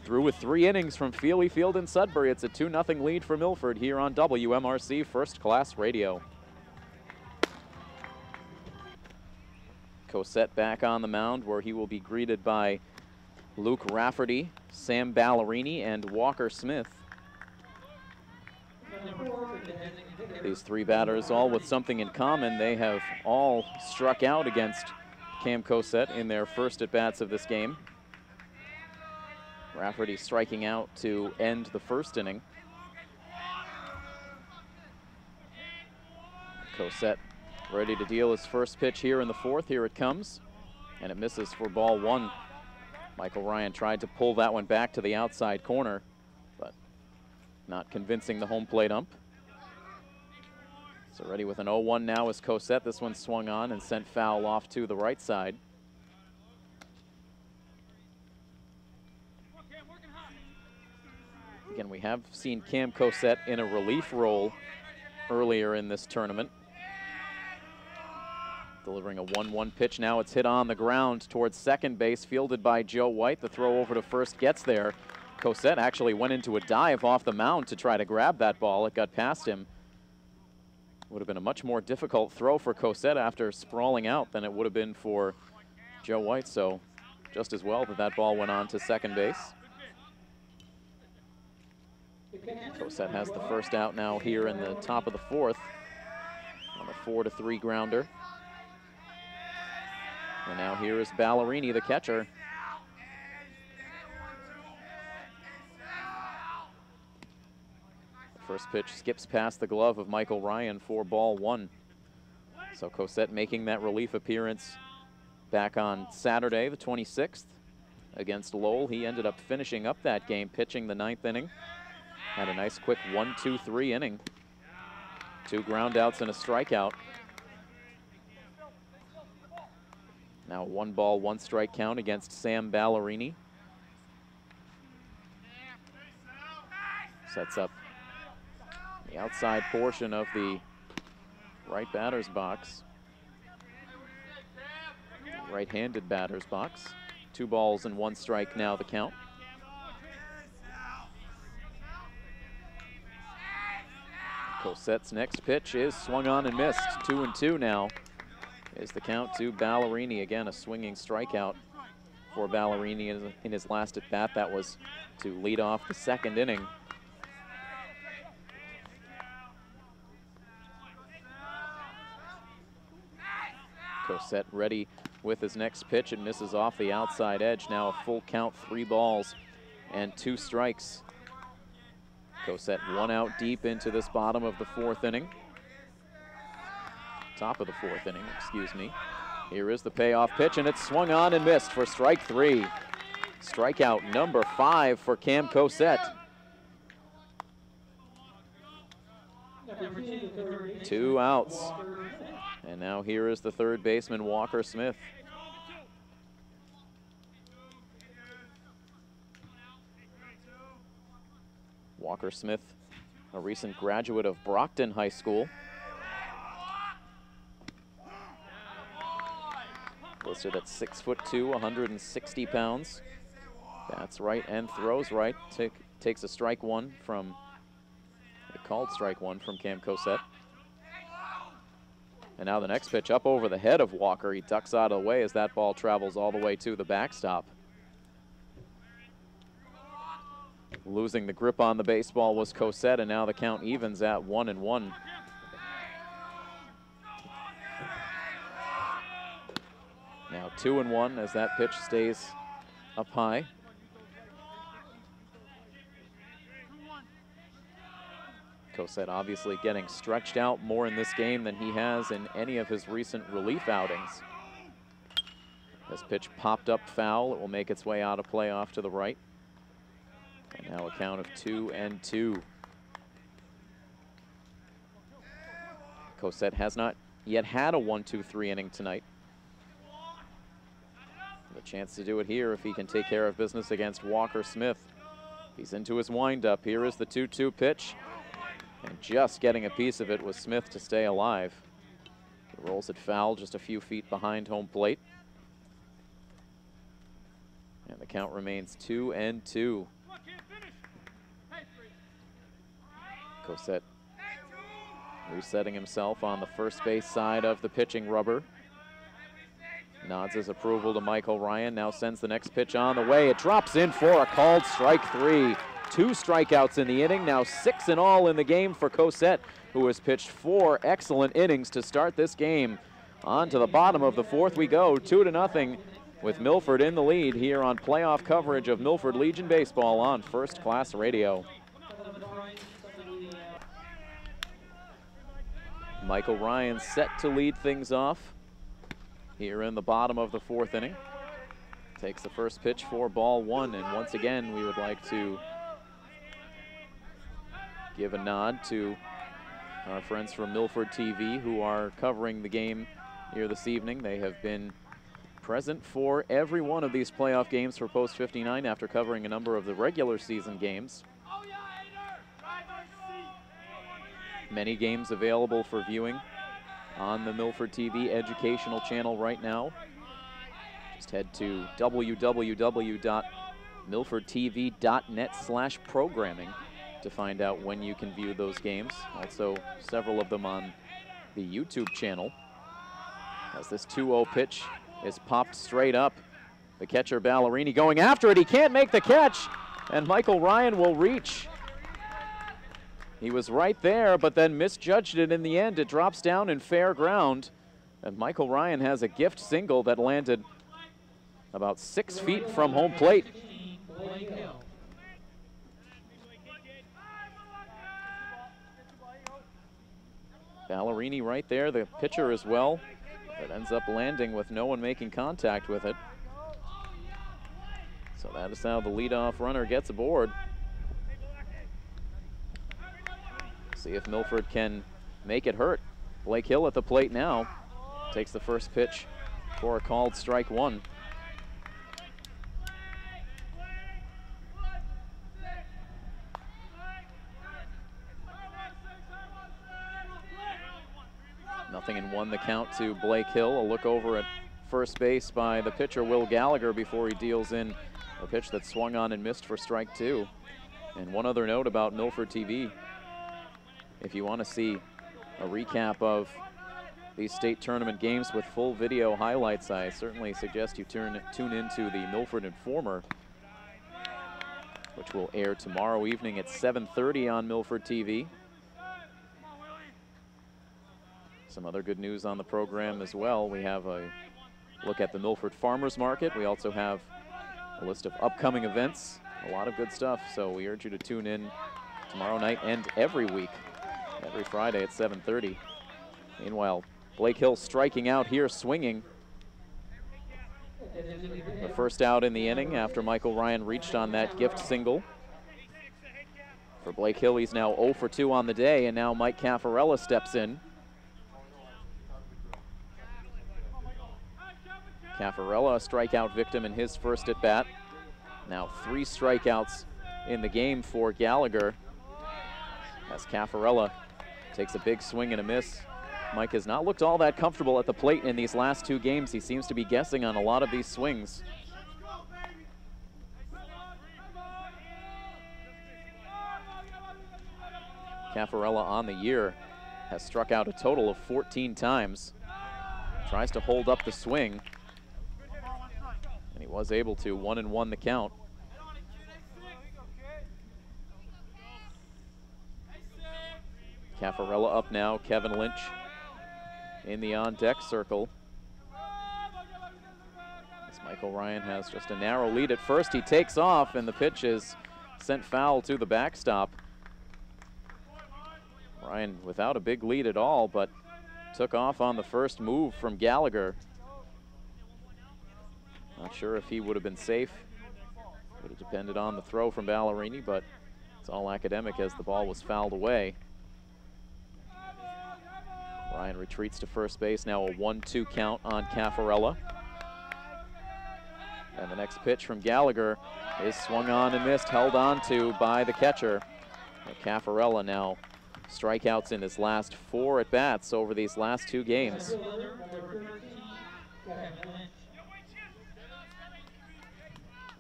Through with 3 innings from Feely Field in Sudbury. It's a 2-0 lead for Milford here on WMRC First Class Radio. Cosette back on the mound, where he will be greeted by Luke Rafferty, Sam Ballerini, and Walker Smith. These 3 batters all with something in common. They have all struck out against Cam Cosette in their first at-bats of this game. Rafferty striking out to end the first inning. Cosette ready to deal his first pitch here in the fourth. Here it comes, and it misses for ball 1. Michael Ryan tried to pull that one back to the outside corner, but not convincing the home plate ump. So ready with an 0-1 now is Cosette. This one swung on and sent foul off to the right side. Again, we have seen Cam Cosette in a relief role earlier in this tournament. Delivering a 1-1 pitch now. It's hit on the ground towards second base, fielded by Joe White. The throw over to first gets there. Cosette actually went into a dive off the mound to try to grab that ball. It got past him. Would have been a much more difficult throw for Cosette after sprawling out than it would have been for Joe White. So just as well that that ball went on to second base. Cosette has the first out now here in the top of the fourth on a 4-3 grounder. And now here is Ballerini, the catcher. First pitch skips past the glove of Michael Ryan for ball 1. So Cosette making that relief appearance back on Saturday, the 26th, against Lowell. He ended up finishing up that game, pitching the 9th inning. Had a nice quick 1-2-3 inning. 2 ground outs and a strikeout. Now 1 ball, 1 strike count against Sam Ballerini. Sets up the outside portion of the right batter's box. Right-handed batter's box. 2 balls and 1 strike now the count. Cosette's next pitch is swung on and missed. 2-2 now is the count to Ballerini. Again, a swinging strikeout for Ballerini in his last at bat. That was to lead off the second inning. Cosette ready with his next pitch. It misses off the outside edge. Now a full count, 3 balls and 2 strikes. Cosette 1 out deep into this bottom of the 4th inning. Top of the 4th inning, excuse me. Here is the payoff pitch, and it's swung on and missed for strike 3. Strikeout number 5 for Cam Cosette. 2 outs. And now here is the third baseman, Walker Smith. Walker Smith, a recent graduate of Brockton High School. Listed at 6'2", 160 pounds. Bats right and throws right. Takes a strike one from, called strike one from Cam Cosette. And now the next pitch up over the head of Walker. He ducks out of the way as that ball travels all the way to the backstop. Losing the grip on the baseball was Cosette, and now the count evens at 1-1. Now 2-1 as that pitch stays up high. Cosette obviously getting stretched out more in this game than he has in any of his recent relief outings. This pitch popped up foul. It will make its way out of play off to the right. And now a count of 2-2. Cosette has not yet had a 1-2-3 inning tonight. The chance to do it here if he can take care of business against Walker Smith. He's into his windup. Here is the 2-2 pitch. And just getting a piece of it was Smith to stay alive. He rolls it foul just a few feet behind home plate. And the count remains 2-2. Cosette resetting himself on the first base side of the pitching rubber. Nods his approval to Michael Ryan, now sends the next pitch on the way. It drops in for a called strike 3. 2 strikeouts in the inning, now 6 in all in the game for Cosette, who has pitched 4 excellent innings to start this game. On to the bottom of the 4th we go, 2-0 with Milford in the lead here on playoff coverage of Milford Legion Baseball on First Class Radio. Michael Ryan set to lead things off here in the bottom of the 4th inning. Takes the first pitch for ball 1, and once again we would like to give a nod to our friends from Milford TV who are covering the game here this evening. They have been present for every one of these playoff games for Post 59 after covering a number of the regular season games. Many games available for viewing on the Milford TV educational channel right now. Just head to www.milfordtv.net/programming to find out when you can view those games. Also, several of them on the YouTube channel. As this 2-0 pitch is popped straight up, the catcher Ballerini going after it. He can't make the catch, and Michael Ryan will reach. He was right there, but then misjudged it in the end. It drops down in fair ground, and Michael Ryan has a gift single that landed about 6 feet from home plate. Ballerini right there, the pitcher as well. It ends up landing with no one making contact with it. So that is how the leadoff runner gets aboard. See if Milford can make it hurt. Blake Hill at the plate now. Takes the first pitch for a called strike 1. Nothing in 1 the count to Blake Hill. A look over at first base by the pitcher Will Gallagher before he deals in a pitch that swung on and missed for strike 2. And one other note about Milford TV. If you want to see a recap of these state tournament games with full video highlights, I certainly suggest you tune into the Milford Informer, which will air tomorrow evening at 7:30 on Milford TV. Some other good news on the program as well. We have a look at the Milford Farmers Market. We also have a list of upcoming events, a lot of good stuff. So we urge you to tune in tomorrow night and every week, every Friday at 7:30. Meanwhile, Blake Hill striking out here, swinging. The first out in the inning after Michael Ryan reached on that gift single. For Blake Hill, he's now 0 for 2 on the day, and now Mike Caffarella steps in. Caffarella, a strikeout victim in his first at bat. Now 3 strikeouts in the game for Gallagher, as Caffarella takes a big swing and a miss. Mike has not looked all that comfortable at the plate in these last 2 games. He seems to be guessing on a lot of these swings. Caffarella on the year has struck out a total of 14 times. Tries to hold up the swing, and he was able to. 1-1 the count. Caffarella up now. Kevin Lynch in the on-deck circle. As Michael Ryan has just a narrow lead at first. He takes off, and the pitch is sent foul to the backstop. Ryan without a big lead at all, but took off on the first move from Gallagher. Not sure if he would have been safe. Would have depended on the throw from Ballerini, but it's all academic as the ball was fouled away. Ryan retreats to first base, now a 1-2 count on Caffarella. And the next pitch from Gallagher is swung on and missed, held on to by the catcher. And Caffarella now strikeouts in his last 4 at-bats over these last 2 games.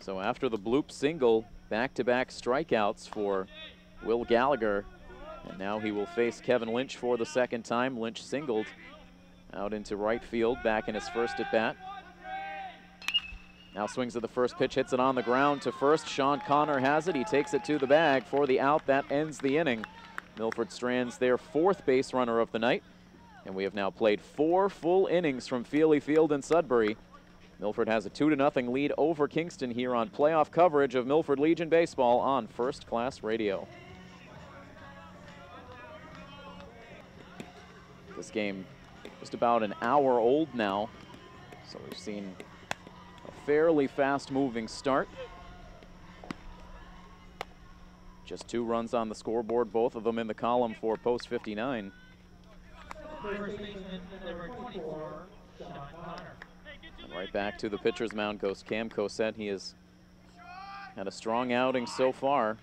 So after the bloop single, back-to-back strikeouts for Will Gallagher. And now he will face Kevin Lynch for the second time. Lynch singled out into right field, back in his first at-bat. Now swings at the first pitch, hits it on the ground to first. Sean Connor has it. He takes it to the bag for the out. That ends the inning. Milford strands their 4th base runner of the night. And we have now played 4 full innings from Feely Field in Sudbury. Milford has a 2-0 lead over Kingston here on playoff coverage of Milford Legion Baseball on First Class Radio. This game just about an hour old now, so we've seen a fairly fast-moving start. Just 2 runs on the scoreboard, both of them in the column for post 59. And right back to the pitcher's mound goes Cam Cosette. He has had a strong outing so far.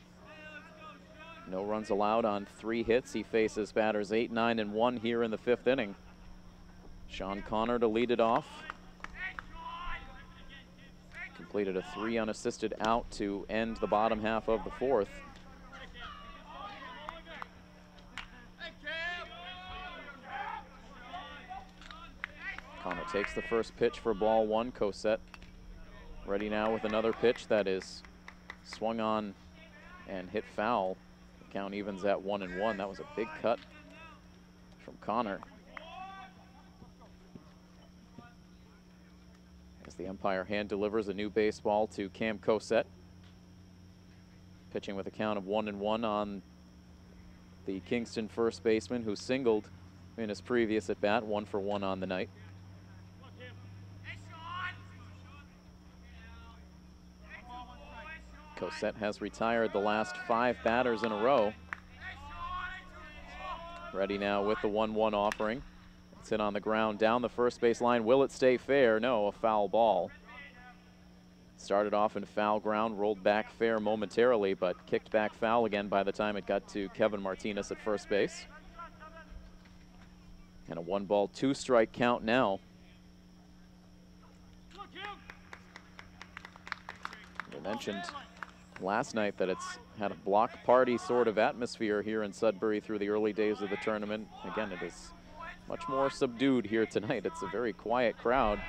No runs allowed on 3 hits. He faces batters 8, 9, and 1 here in the 5th inning. Sean Connor to lead it off. Completed a 3 unassisted out to end the bottom half of the 4th. Connor takes the first pitch for ball 1. Cosette ready now with another pitch that is swung on and hit foul. Count evens at 1-1. That was a big cut from Connor. As the umpire hand delivers a new baseball to Cam Cosette. Pitching with a count of 1-1 on the Kingston first baseman, who singled in his previous at bat, 1 for 1 on the night. Cosette has retired the last 5 batters in a row. Ready now with the 1-1 offering. It's hit on the ground down the first base line. Will it stay fair? No, a foul ball. Started off in foul ground, rolled back fair momentarily, but kicked back foul again by the time it got to Kevin Martinez at first base. And a 1-ball, 2-strike count now. We mentioned last night that it's had a block party sort of atmosphere here in Sudbury through the early days of the tournament. Again, it is much more subdued here tonight. It's a very quiet crowd.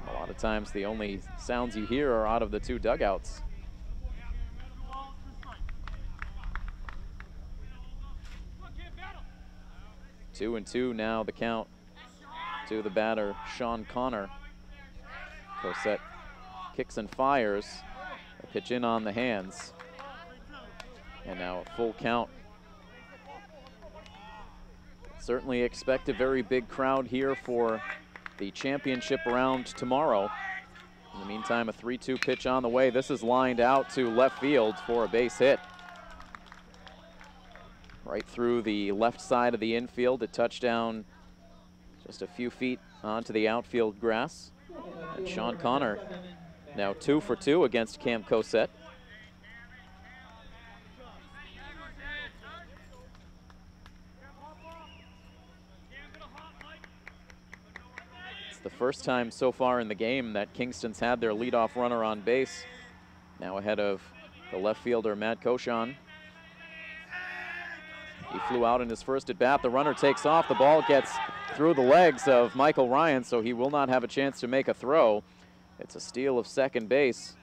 A lot of times the only sounds you hear are out of the two dugouts. Two and two now, the count to the batter, Sean Connor. Cosette kicks and fires. A pitch in on the hands. And now a full count. Certainly expect a very big crowd here for the championship round tomorrow. In the meantime, a 3-2 pitch on the way. This is lined out to left field for a base hit. Right through the left side of the infield, a touchdown just a few feet onto the outfield grass. And Sean Connor now 2 for 2 against Cam Cosette. It's the first time so far in the game that Kingston's had their leadoff runner on base. Now ahead of the left fielder, Matt Koshan. He flew out in his first at bat. The runner takes off. The ball gets through the legs of Michael Ryan, so he will not have a chance to make a throw. It's a steal of second base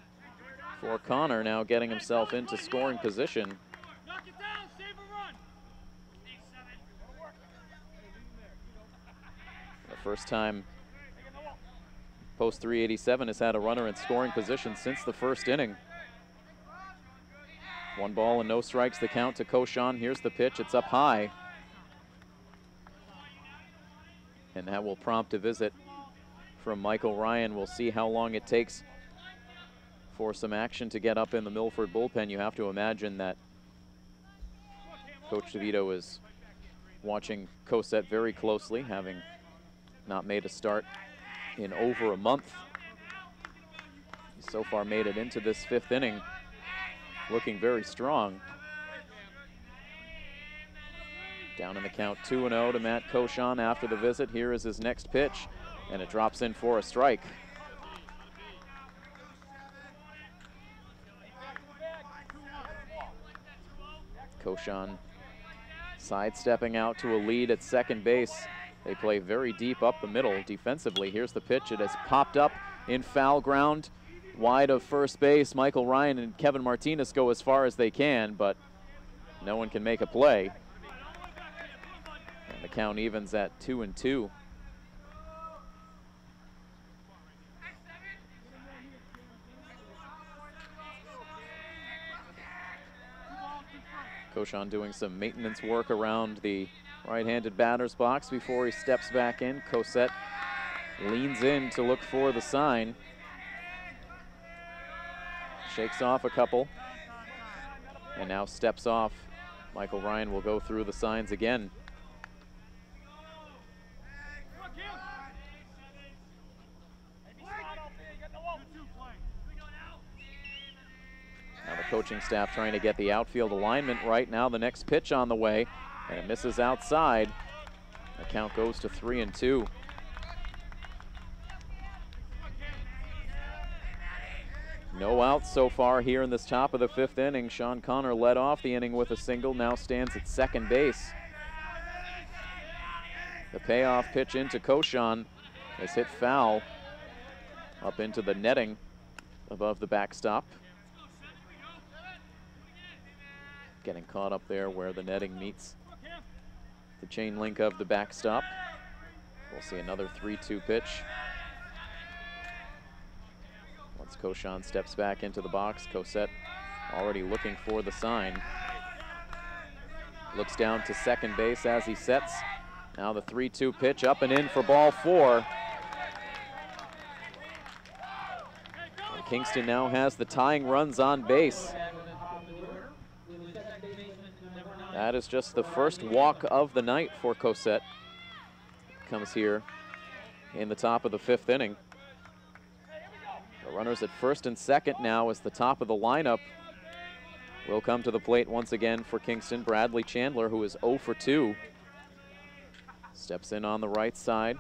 for Connor, now getting himself into scoring position. The first time post 387 has had a runner in scoring position since the first inning. 1 ball and no strikes, the count to Koshan. Here's the pitch, it's up high. And that will prompt a visit from Michael Ryan. We'll see how long it takes for some action to get up in the Milford bullpen. You have to imagine that Coach DeVito is watching Cosette very closely, having not made a start in over a month. He's so far made it into this 5th inning, looking very strong. Down in the count, 2-0 to Matt Koshan after the visit. Here is his next pitch, and it drops in for a strike. Koshan sidestepping out to a lead at second base. They play very deep up the middle defensively. Here's the pitch. It has popped up in foul ground, wide of first base. Michael Ryan and Kevin Martinez go as far as they can, but no one can make a play. And the count evens at 2-2. Koshan doing some maintenance work around the right-handed batter's box before he steps back in. Cosette leans in to look for the sign. Shakes off a couple and now steps off. Michael Ryan will go through the signs again. Now the coaching staff trying to get the outfield alignment right. Now the next pitch on the way, and it misses outside. The count goes to 3-2. No outs so far here in this top of the 5th inning. Sean Connor led off the inning with a single, now stands at second base. The payoff pitch into Koshan is hit foul up into the netting above the backstop. Getting caught up there where the netting meets the chain link of the backstop. We'll see another 3-2 pitch. Once Koshan steps back into the box, Cosette already looking for the sign. Looks down to second base as he sets. Now the 3-2 pitch up and in for ball 4. And Kingston now has the tying runs on base. That is just the first walk of the night for Cosette. Comes here in the top of the 5th inning. The runners at first and second now as the top of the lineup will come to the plate once again for Kingston. Bradley Chandler, who is 0 for 2. Steps in on the right side.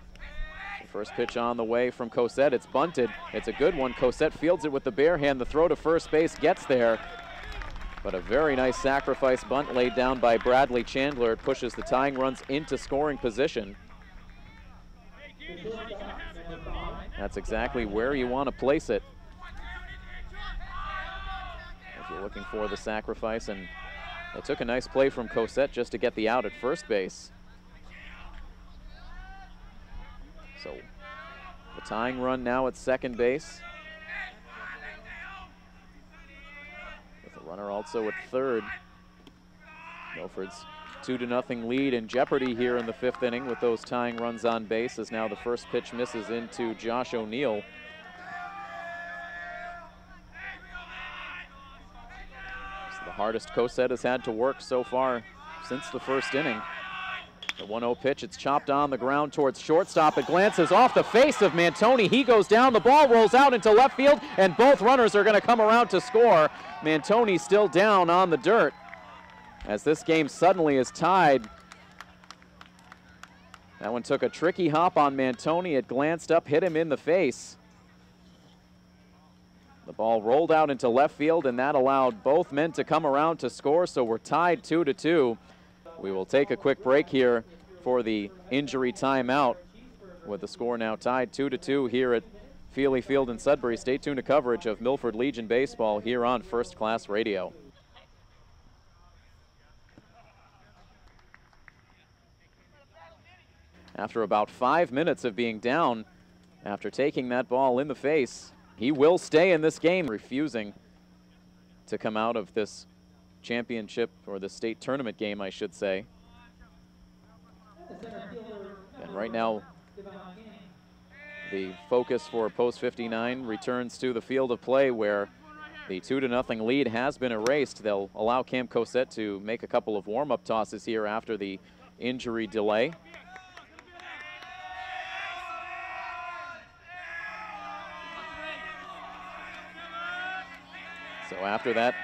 The first pitch on the way from Cosette. It's bunted. It's a good one. Cosette fields it with the bare hand. The throw to first base gets there. But a very nice sacrifice bunt laid down by Bradley Chandler. It pushes the tying runs into scoring position. That's exactly where you want to place it if you're looking for the sacrifice, and it took a nice play from Cosette just to get the out at first base. So the tying run now at second base, with a runner also at third. Milford's 2-0 lead in jeopardy here in the fifth inning with those tying runs on base, as now the first pitch misses into Josh O'Neill. It's the hardest Cosette has had to work so far since the first inning. The 1-0 pitch, it's chopped on the ground towards shortstop. It glances off the face of Mantoni. He goes down, the ball rolls out into left field, and both runners are going to come around to score. Mantoni still down on the dirt, as this game suddenly is tied. That one took a tricky hop on Mantoni. It glanced up, hit him in the face. The ball rolled out into left field, and that allowed both men to come around to score, so we're tied 2-2. We will take a quick break here for the injury timeout, with the score now tied 2-2 here at Feely Field in Sudbury. Stay tuned to coverage of Milford Legion baseball here on First Class Radio. After about 5 minutes of being down after taking that ball in the face, he will stay in this game, refusing to come out of this championship, or the state tournament game, I should say. And right now, the focus for Post 59 returns to the field of play, where the 2-0 lead has been erased. They'll allow Cam Cosette to make a couple of warm-up tosses here after the injury delay. So after that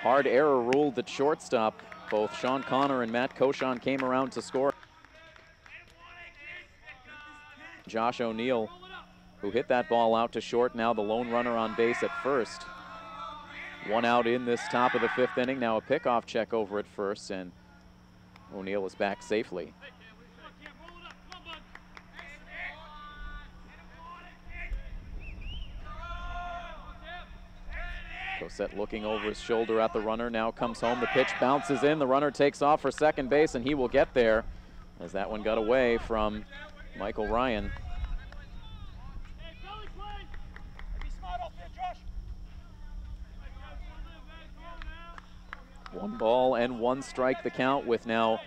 hard error ruled at shortstop, both Sean Connor and Matt Cochon came around to score. Josh O'Neill, who hit that ball out to short, now the lone runner on base at first. One out in this top of the fifth inning. Now a pickoff check over at first, and O'Neill is back safely. Cosette looking over his shoulder at the runner, now comes home, the pitch bounces in, the runner takes off for second base, and he will get there, as that one got away from Michael Ryan. One ball and one strike the count, with now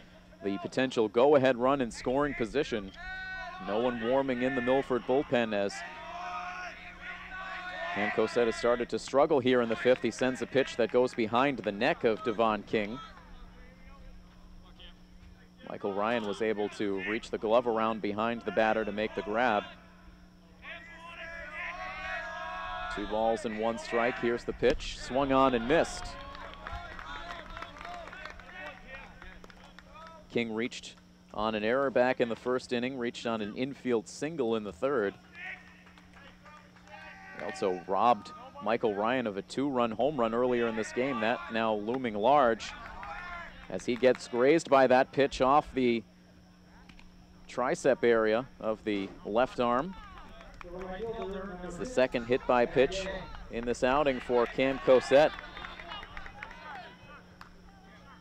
the potential go-ahead run in scoring position. No one warming in the Milford bullpen, as Cam Cosette has started to struggle here in the fifth. He sends a pitch that goes behind the neck of Devon King. Michael Ryan was able to reach the glove around behind the batter to make the grab. 2 balls and 1 strike. Here's the pitch, swung on and missed. King reached on an error back in the first inning, reached on an infield single in the third. He also robbed Michael Ryan of a 2-run home run earlier in this game. That now looming large, as he gets grazed by that pitch off the tricep area of the left arm. It's the second hit by pitch in this outing for Cam Cosette.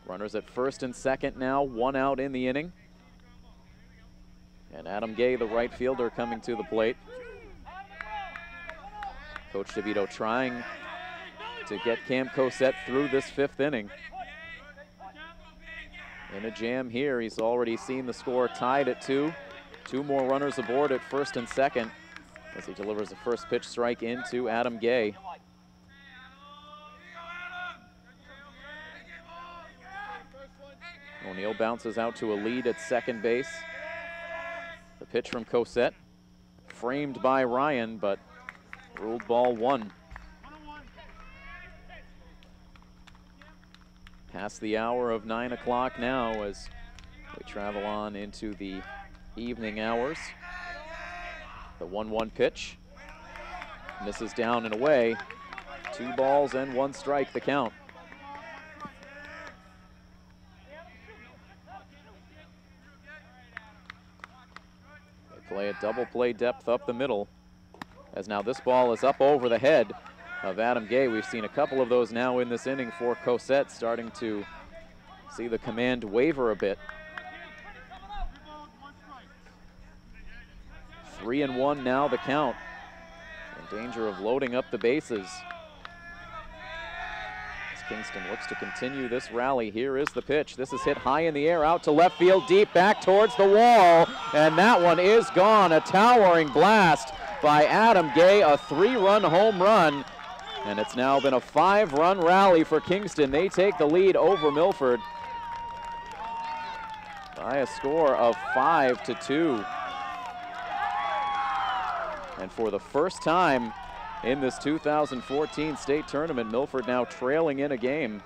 Runners at first and second now, 1 out in the inning. And Adam Gay, the right fielder, coming to the plate. Coach DeVito trying to get Cam Cosette through this fifth inning. In a jam here, he's already seen the score tied at 2. 2 more runners aboard at first and second, as he delivers a first pitch strike into Adam Gay. O'Neill bounces out to a lead at second base. The pitch from Cosette, framed by Ryan, but ruled ball 1. Past the hour of 9 o'clock now, as we travel on into the evening hours. The 1-1 pitch misses down and away. 2 balls and 1 strike the count. play a double play depth up the middle. As now this ball is up over the head of Adam Gay. We've seen a couple of those now in this inning for Cosette, starting to see the command waver a bit. 3-1 now the count. In danger of loading up the bases. As Kingston looks to continue this rally, here is the pitch. This is hit high in the air, out to left field, deep back towards the wall, and that one is gone. A towering blast by Adam Gay, a 3-run home run, and it's now been a 5-run rally for Kingston. They take the lead over Milford by a score of 5-2. And for the first time in this 2014 state tournament, Milford now trailing in a game.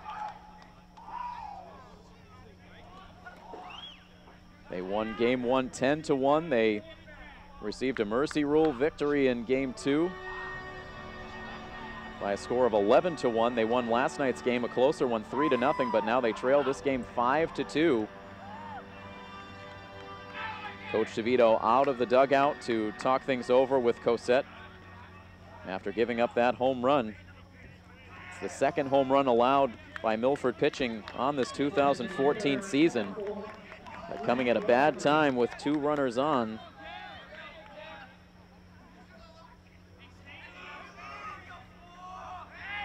They won game 1 10-1. They received a mercy rule victory in game 2 by a score of 11-1. They won last night's game, a closer one, 3-0, but now they trail this game 5-2. Coach DeVito out of the dugout to talk things over with Cosette after giving up that home run. It's the second home run allowed by Milford pitching on this 2014 season. But coming at a bad time with 2 runners on.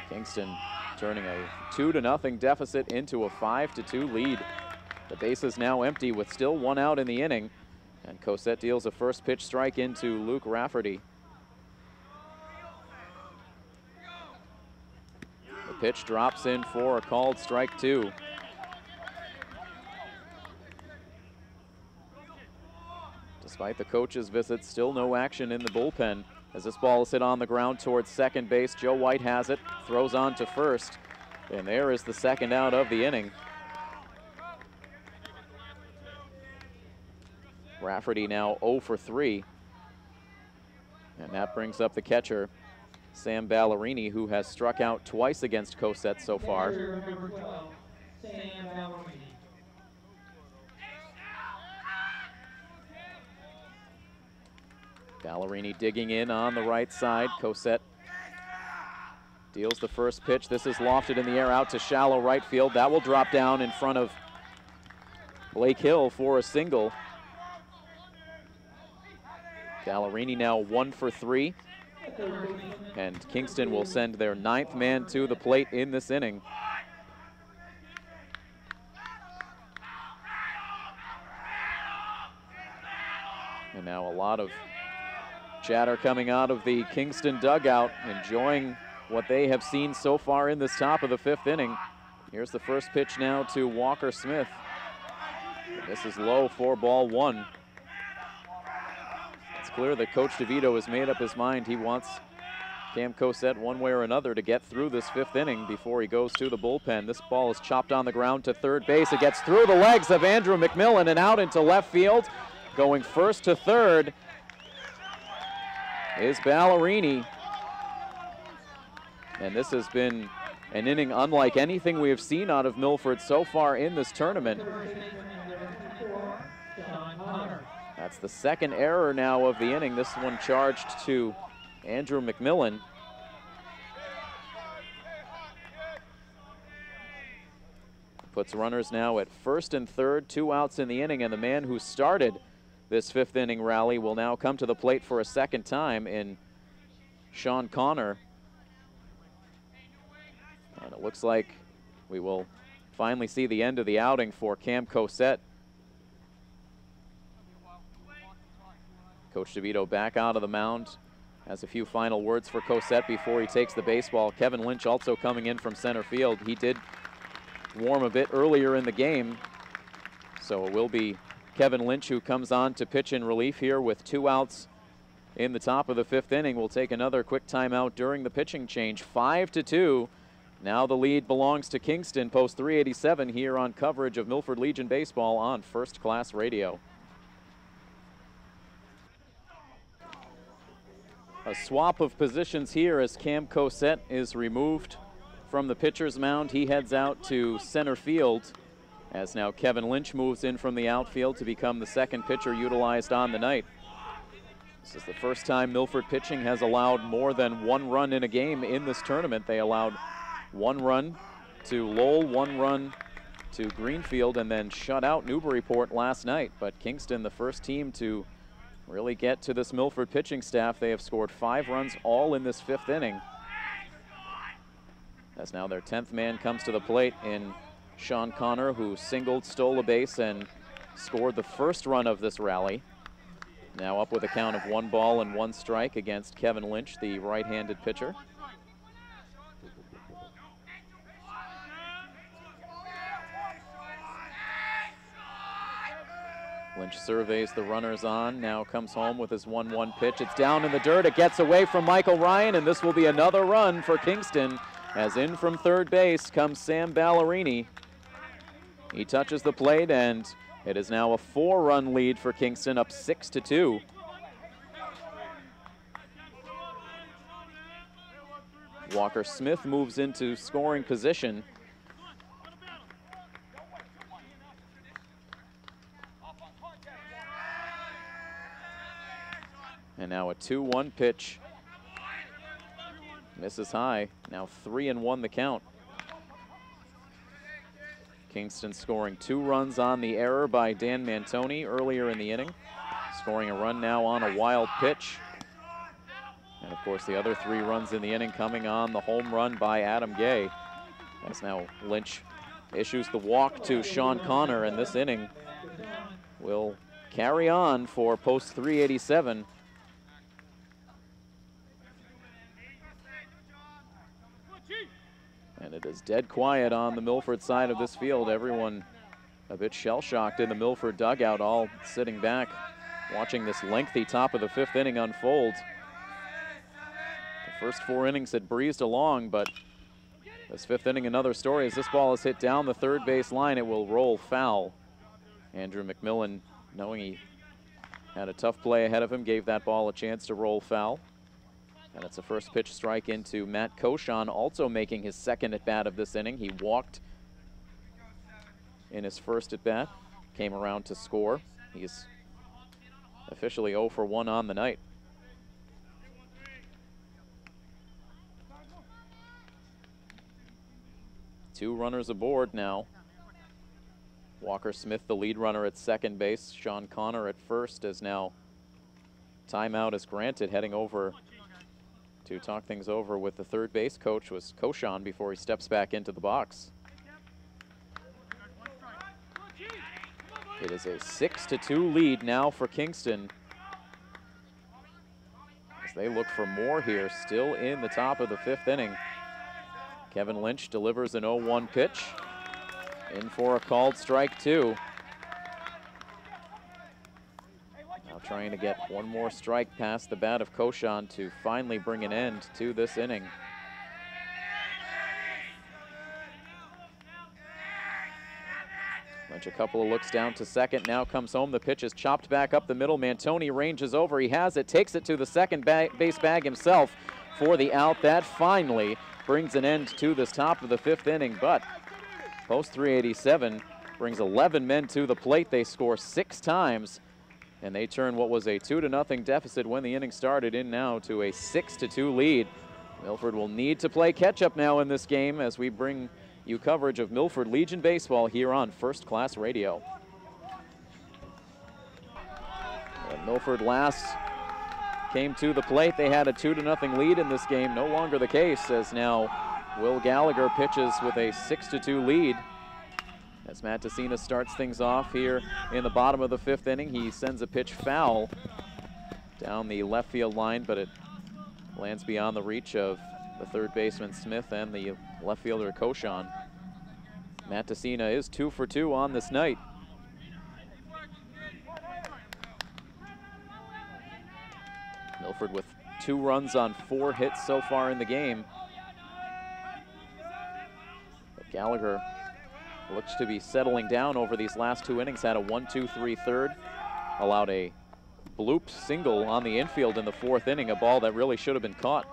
Kingston turning a 2-0 deficit into a 5-2 lead. The base is now empty with still 1 out in the inning. And Cosette deals a first pitch strike into Luke Rafferty. The pitch drops in for a called strike 2. Despite the coach's visit, still no action in the bullpen. As this ball is hit on the ground towards second base, Joe White has it, throws on to first. And there is the second out of the inning. Rafferty now 0 for 3. And that brings up the catcher, Sam Ballerini, who has struck out twice against Cosette so far. Ballerini digging in on the right side. Cosette deals the first pitch. This is lofted in the air out to shallow right field. That will drop down in front of Blake Hill for a single. Ballerini now 1 for 3. And Kingston will send their 9th man to the plate in this inning. And now a lot of chatter coming out of the Kingston dugout, enjoying what they have seen so far in this top of the 5th inning. Here's the first pitch now to Walker Smith. This is low for ball 1. It's clear that Coach DeVito has made up his mind. He wants Cam Cosette one way or another to get through this 5th inning before he goes to the bullpen. This ball is chopped on the ground to third base. It gets through the legs of Andrew McMillan and out into left field. Going first to third is Ballerini. And this has been an inning unlike anything we have seen out of Milford so far in this tournament. That's the second error now of the inning. This one charged to Andrew McMillan. Puts runners now at first and third, 2 outs in the inning, and the man who started this 5th inning rally will now come to the plate for a second time in Sean Connor. And it looks like we will finally see the end of the outing for Cam Cosette. Coach DeVito back out of the mound, has a few final words for Cosette before he takes the baseball. Kevin Lynch also coming in from center field. He did warm a bit earlier in the game, so it will be Kevin Lynch who comes on to pitch in relief here with 2 outs in the top of the 5th inning. We'll take another quick timeout during the pitching change. 5-2. Now the lead belongs to Kingston. Post 387 here on coverage of Milford Legion baseball on First Class Radio. A swap of positions here as Cam Cosette is removed from the pitcher's mound. He heads out to center field as now Kevin Lynch moves in from the outfield to become the second pitcher utilized on the night. This is the first time Milford pitching has allowed more than 1 run in a game in this tournament. They allowed 1 run to Lowell, 1 run to Greenfield, and then shut out Newburyport last night. But Kingston, the first team to really get to this Milford pitching staff. They have scored 5 runs all in this 5th inning. As now their 10th man comes to the plate in Sean Connor, who singled, stole a base, and scored the first run of this rally. Now up with a count of 1 ball and 1 strike against Kevin Lynch, the right-handed pitcher. Lynch surveys the runners on, now comes home with his 1-1 pitch. It's down in the dirt, it gets away from Michael Ryan, and this will be another run for Kingston, as in from third base comes Sam Ballerini. He touches the plate, and it is now a 4-run lead for Kingston, up 6-2. Walker Smith moves into scoring position. And now a 2-1 pitch. Misses high. Now 3-1 the count. Kingston scoring 2 runs on the error by Dan Mantoni earlier in the inning. Scoring a run now on a wild pitch. And of course the other 3 runs in the inning coming on the home run by Adam Gay. As now Lynch issues the walk to Sean Connor, and this inning will carry on for post 387. And it is dead quiet on the Milford side of this field. Everyone a bit shell-shocked in the Milford dugout, all sitting back, watching this lengthy top of the 5th inning unfold. The first 4 innings had breezed along, but this 5th inning, another story. As this ball is hit down the third base line, it will roll foul. Andrew McMillan, knowing he had a tough play ahead of him, gave that ball a chance to roll foul. And it's a first pitch strike into Matt Koshon, also making his 2nd at-bat of this inning. He walked in his first at-bat, came around to score. He's officially 0 for 1 on the night. Two runners aboard now. Walker Smith, the lead runner at second base. Sean Connor at first, as now timeout is granted. Heading over to talk things over with the third base coach was Koshon before he steps back into the box. It is a 6-2 lead now for Kingston, as they look for more here, still in the top of the 5th inning. Kevin Lynch delivers an 0-1 pitch, in for a called strike 2. Now trying to get one more strike past the bat of Koshon to finally bring an end to this inning. Lynch a couple of looks down to second, now comes home. The pitch is chopped back up the middle. Mantoni ranges over, he has it, takes it to the second base bag himself for the out. That finally brings an end to this top of the 5th inning, but post 387 brings 11 men to the plate. They score 6 times, and they turn what was a 2-0 deficit when the inning started in now to a 6-2 lead. Milford will need to play catch-up now in this game as we bring you coverage of Milford Legion baseball here on First Class Radio. When Milford last came to the plate, they had a 2-0 lead in this game. No longer the case, as now Will Gallagher pitches with a 6-2 lead. As Matt Tessina starts things off here in the bottom of the 5th inning, he sends a pitch foul down the left field line, but it lands beyond the reach of the third baseman Smith and the left fielder Koshon. Matt Tessina is 2 for 2 on this night. Milford with 2 runs on 4 hits so far in the game. But Gallagher looks to be settling down over these last 2 innings. Had a 1-2-3 third, allowed a bloop single on the infield in the 4th inning, a ball that really should have been caught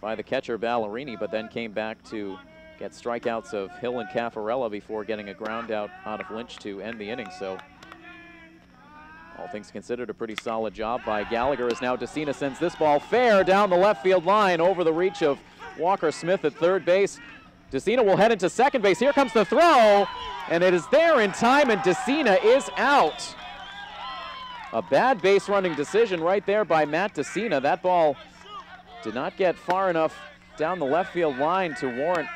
by the catcher Ballerini, but then came back to get strikeouts of Hill and Caffarella before getting a ground out of Lynch to end the inning. So All things considered, a pretty solid job by Gallagher, as now DeCina sends this ball fair down the left field line over the reach of Walker Smith at third base. DeCina will head into second base. Here comes the throw, and it is there in time, and DeCina is out. A bad base running decision right there by Matt DeCina. That ball did not get far enough down the left field line to warrant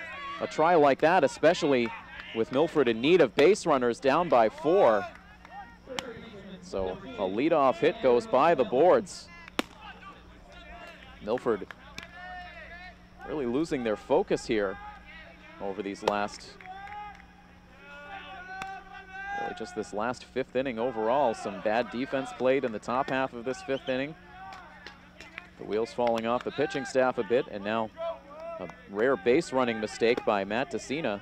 a try like that, especially with Milford in need of base runners, down by 4. So a leadoff hit goes by the boards. Milford really losing their focus here over these last, really just this last 5th inning overall. Some bad defense played in the top half of this 5th inning. The wheels falling off the pitching staff a bit, and now a rare base running mistake by Matt DeCina.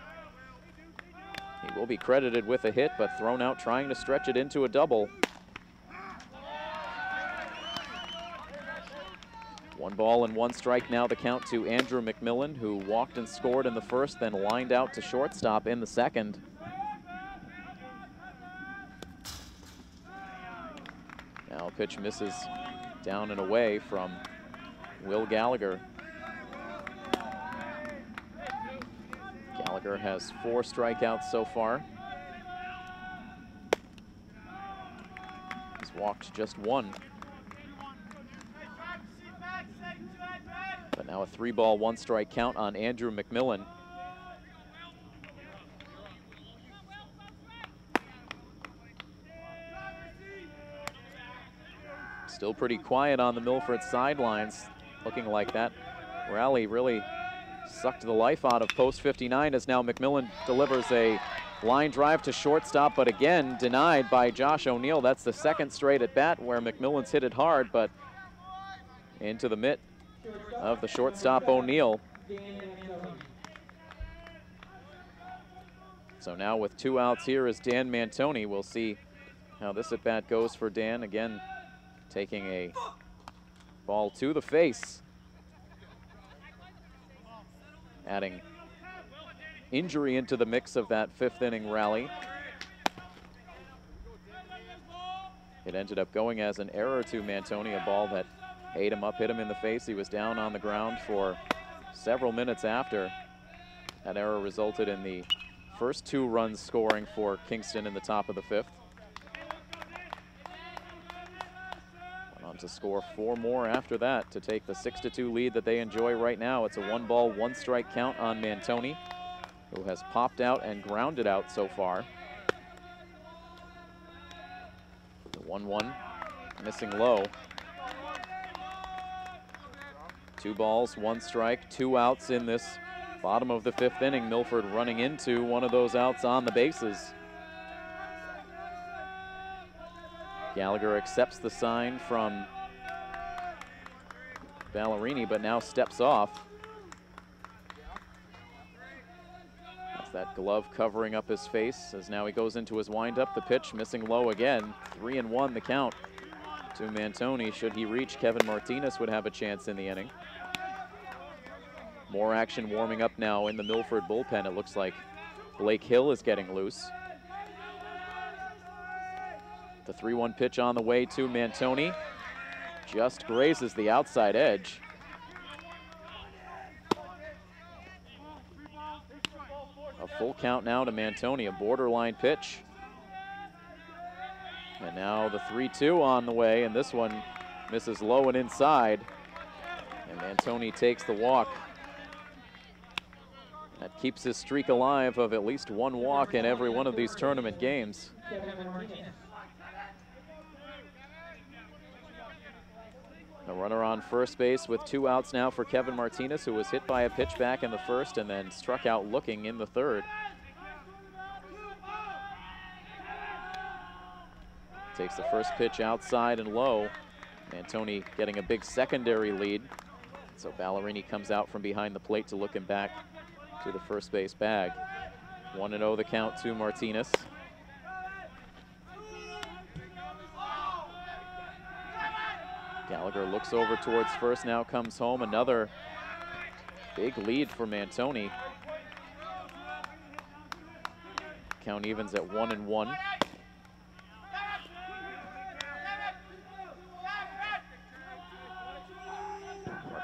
He will be credited with a hit, but thrown out trying to stretch it into a double. 1 ball and 1 strike now the count to Andrew McMillan, who walked and scored in the first, then lined out to shortstop in the second. Now pitch misses down and away from Will Gallagher. Gallagher has 4 strikeouts so far. He's walked just 1. But now a 3-ball, 1-strike count on Andrew McMillan. Still pretty quiet on the Milford sidelines. Looking like that rally really sucked the life out of post 59, as now McMillan delivers a line drive to shortstop, but again denied by Josh O'Neill. That's the 2nd straight at bat where McMillan's hit it hard, but into the mitt of the shortstop O'Neill. So now with 2 outs here is Dan Mantoni. We'll see how this at bat goes for Dan. Again, taking a ball to the face, adding injury into the mix of that 5th inning rally. It ended up going as an error to Mantoni, a ball that ate him up, hit him in the face. He was down on the ground for several minutes after. That error resulted in the first 2 runs scoring for Kingston in the top of the 5th. Went on to score 4 more after that to take the 6-2 lead that they enjoy right now. It's a 1-ball, 1-strike count on Mantoni, who has popped out and grounded out so far. The 1-1 missing low. 2 balls, 1 strike, 2 outs in this bottom of the 5th inning. Milford running into one of those outs on the bases. Gallagher accepts the sign from Ballerini, but now steps off. That's that glove covering up his face, as now he goes into his windup. The pitch missing low again. 3-1 the count to Mantoni. Should he reach, Kevin Martinez would have a chance in the inning. More action warming up now in the Milford bullpen. It looks like Blake Hill is getting loose. The 3-1 pitch on the way to Mantoni. Just grazes the outside edge. A full count now to Mantoni, a borderline pitch. And now the 3-2 on the way, and this one misses low and inside. And Mantoni takes the walk. That keeps his streak alive of at least 1 walk in every one of these tournament games. A runner on first base with 2 outs now for Kevin Martinez, who was hit by a pitch back in the first and then struck out looking in the third. Takes the first pitch outside and low. Mantoni getting a big secondary lead. So Ballerini comes out from behind the plate to look him back to the first base bag. 1-0 the count to Martinez. Gallagher looks over towards first, now comes home. Another big lead for Mantoni. Count evens at 1-1.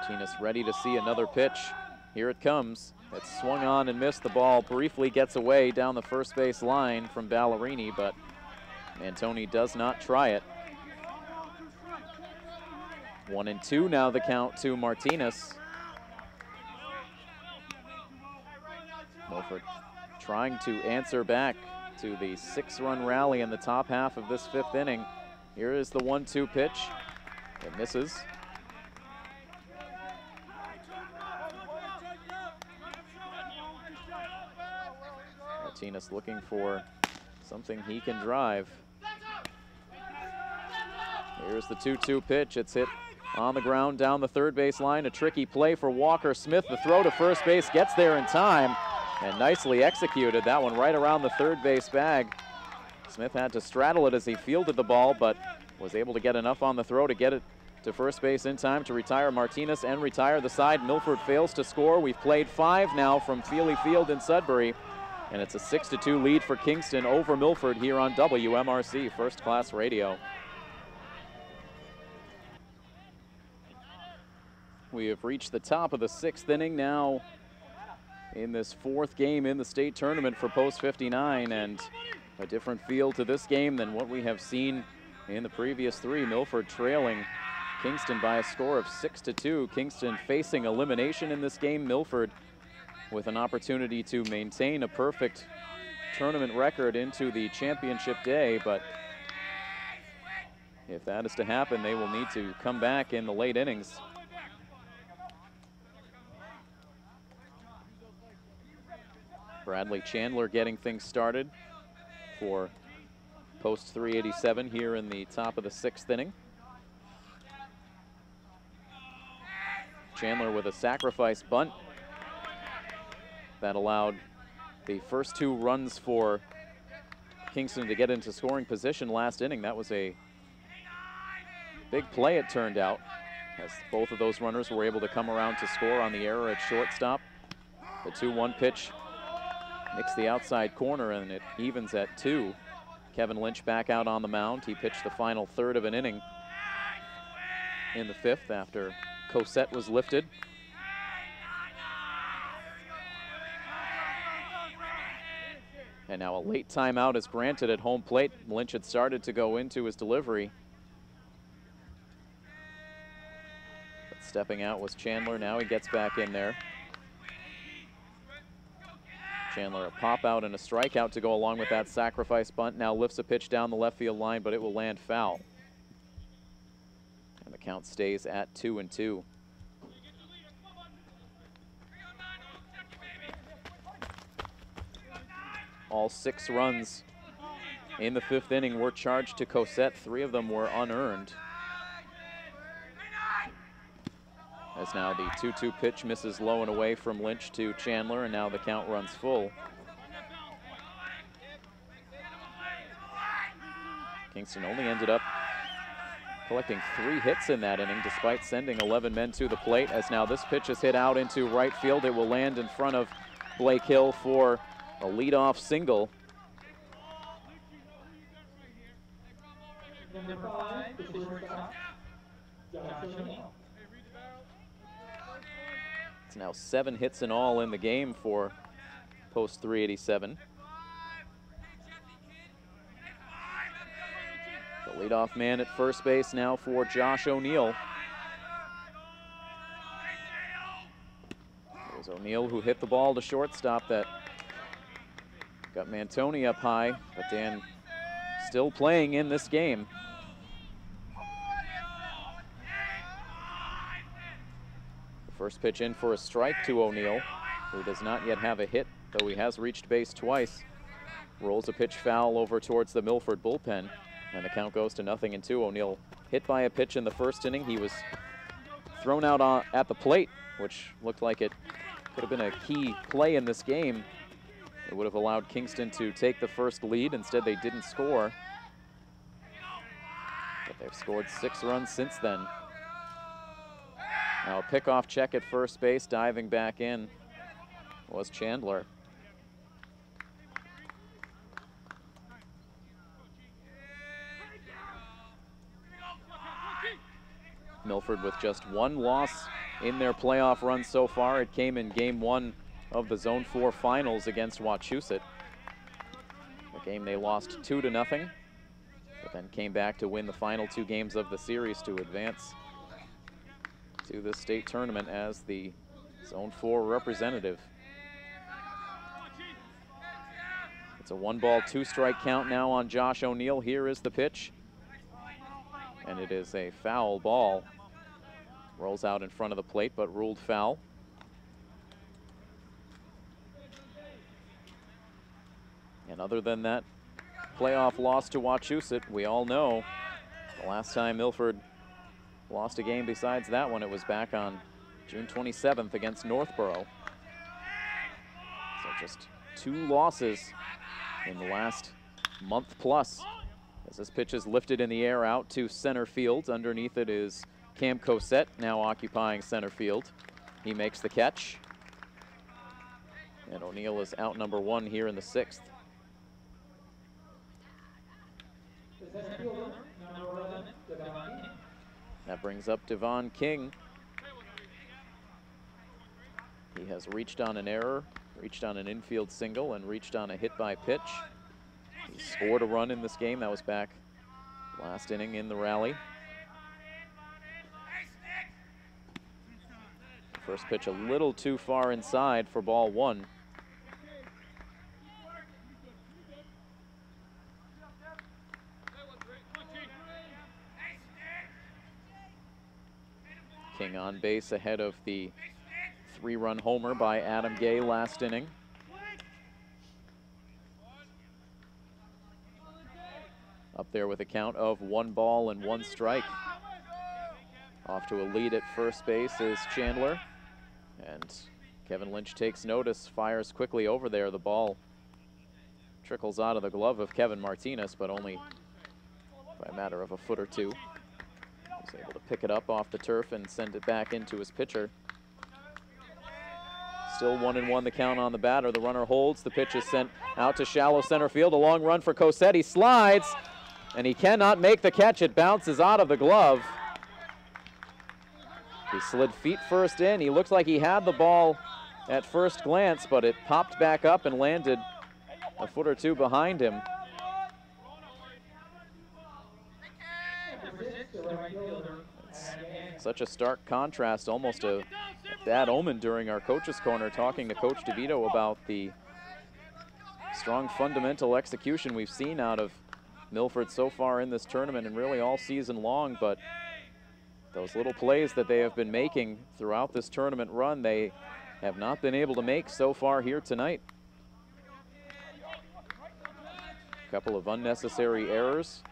Martinez ready to see another pitch. Here it comes. It's swung on and missed. The ball briefly gets away down the first base line from Ballerini, but Mantoni does not try it. 1-2 now the count to Martinez. Milford trying to answer back to the 6-run rally in the top half of this 5th inning. Here is the 1-2 pitch. It misses. Martinez looking for something he can drive. Here's the 2-2 pitch. It's hit on the ground down the third base line. A tricky play for Walker Smith. The throw to first base gets there in time and nicely executed. That one right around the third base bag. Smith had to straddle it as he fielded the ball, but was able to get enough on the throw to get it to first base in time to retire Martinez and retire the side. Milford fails to score. We've played 5 now from Feely Field in Sudbury, and it's a 6-2 lead for Kingston over Milford here on WMRC First Class Radio. We have reached the top of the 6th inning now in this 4th game in the state tournament for Post 59, and a different feel to this game than what we have seen in the previous 3. Milford trailing Kingston by a score of 6-2. Kingston facing elimination in this game. Milford with an opportunity to maintain a perfect tournament record into the championship day, but if that is to happen, they will need to come back in the late innings. Bradley Chandler getting things started for Post 387 here in the top of the 6th inning. Chandler with a sacrifice bunt that allowed the first 2 runs for Kingston to get into scoring position last inning. That was a big play, it turned out, as both of those runners were able to come around to score on the error at shortstop. The 2-1 pitch nicks the outside corner, and it evens at 2. Kevin Lynch back out on the mound. He pitched the final third of an inning in the 5th after Cosette was lifted. And now a late timeout is granted at home plate. Lynch had started to go into his delivery, but stepping out was Chandler. Now he gets back in there. Chandler a pop out and a strikeout to go along with that sacrifice bunt. Now lifts a pitch down the left field line, but it will land foul. And the count stays at 2-2. All 6 runs in the 5th inning were charged to Cosette. 3 of them were unearned. As now the 2-2 pitch misses low and away from Lynch to Chandler, and now the count runs full. Kingston only ended up collecting 3 hits in that inning despite sending 11 men to the plate, as now this pitch is hit out into right field. It will land in front of Blake Hill for a leadoff single. Number 5, the shortstop, Josh O'Neill. It's now 7 hits in all in the game for Post 387. The leadoff man at first base now for Josh O'Neill. It was O'Neill who hit the ball to shortstop that got Mantoni up high, but Dan still playing in this game. First pitch in for a strike to O'Neill, who does not yet have a hit, though he has reached base twice. Rolls a pitch foul over towards the Milford bullpen, and the count goes to 0-2. O'Neill hit by a pitch in the 1st inning. He was thrown out at the plate, which looked like it could have been a key play in this game. It would have allowed Kingston to take the first lead. Instead, they didn't score. But they've scored 6 runs since then. Now a pickoff check at first base, diving back in was Chandler. Milford with just 1 loss in their playoff run so far. It came in game 1 of the Zone 4 finals against Wachusett. A game they lost 2-0, but then came back to win the final 2 games of the series to advance to the state tournament as the Zone 4 representative. It's a 1-ball, 2-strike count now on Josh O'Neill. Here is the pitch, and it is a foul ball. Rolls out in front of the plate, but ruled foul. And other than that playoff loss to Wachusett, we all know the last time Milford lost a game besides that one, it was back on June 27th against Northborough. So just 2 losses in the last month plus. As this pitch is lifted in the air out to center field. Underneath it is Cam Cosette, now occupying center field. He makes the catch. And O'Neill is out number 1 here in the 6th. That brings up Devon King. He has reached on an error, reached on an infield single, and reached on a hit by pitch. He scored a run in this game. That was back last inning in the rally. First pitch a little too far inside for ball 1. King on base ahead of the 3-run homer by Adam Gay last inning. Up there with a count of 1 ball and 1 strike. Off to a lead at first base is Chandler. And Kevin Lynch takes notice, fires quickly over there. The ball trickles out of the glove of Kevin Martinez, but only by a matter of a foot or 2. He's able to pick it up off the turf and send it back into his pitcher. Still 1-1 the count on the batter. The runner holds. The pitch is sent out to shallow center field. A long run for Cosette. He slides, and he cannot make the catch. It bounces out of the glove. He slid feet first in. He looked like he had the ball at first glance, but it popped back up and landed a foot or 2 behind him. It's such a stark contrast, almost a bad omen during our coach's corner, talking to Coach DeVito about the strong fundamental execution we've seen out of Milford so far in this tournament and really all season long. But those little plays that they have been making throughout this tournament run, they have not been able to make so far here tonight. A couple of unnecessary errors.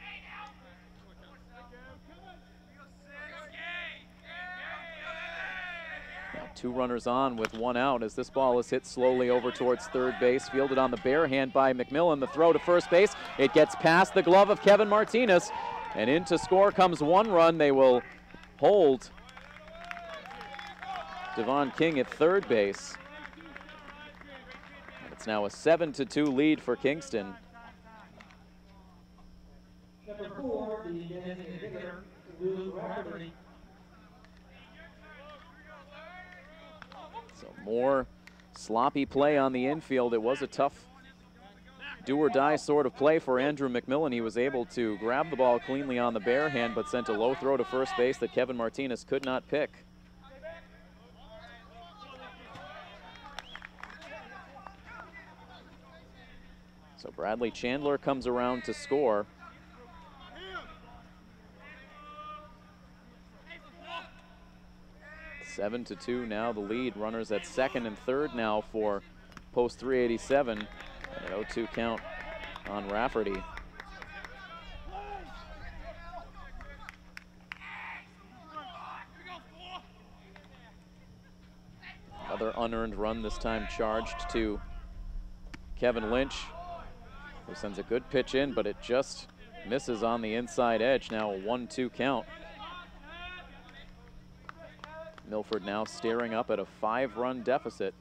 Now 2 runners on with 1 out as this ball is hit slowly over towards third base. Fielded on the bare hand by McMillan. The throw to first base. It gets past the glove of Kevin Martinez. And in to score comes 1 run. They will hold Devon King at third base. And it's now a 7-2 lead for Kingston. Number 4, the designated hitter, Lou Rafferty. So more sloppy play on the infield. It was a tough do-or-die sort of play for Andrew McMillan. He was able to grab the ball cleanly on the bare hand, but sent a low throw to first base that Kevin Martinez could not pick. So Bradley Chandler comes around to score. Seven to 2 now the lead. Runners at second and third now for post 387. And an 0-2 count on Rafferty. Another unearned run, this time charged to Kevin Lynch, who sends a good pitch in, but it just misses on the inside edge. Now a 1-2 count. Milford now staring up at a 5-run deficit.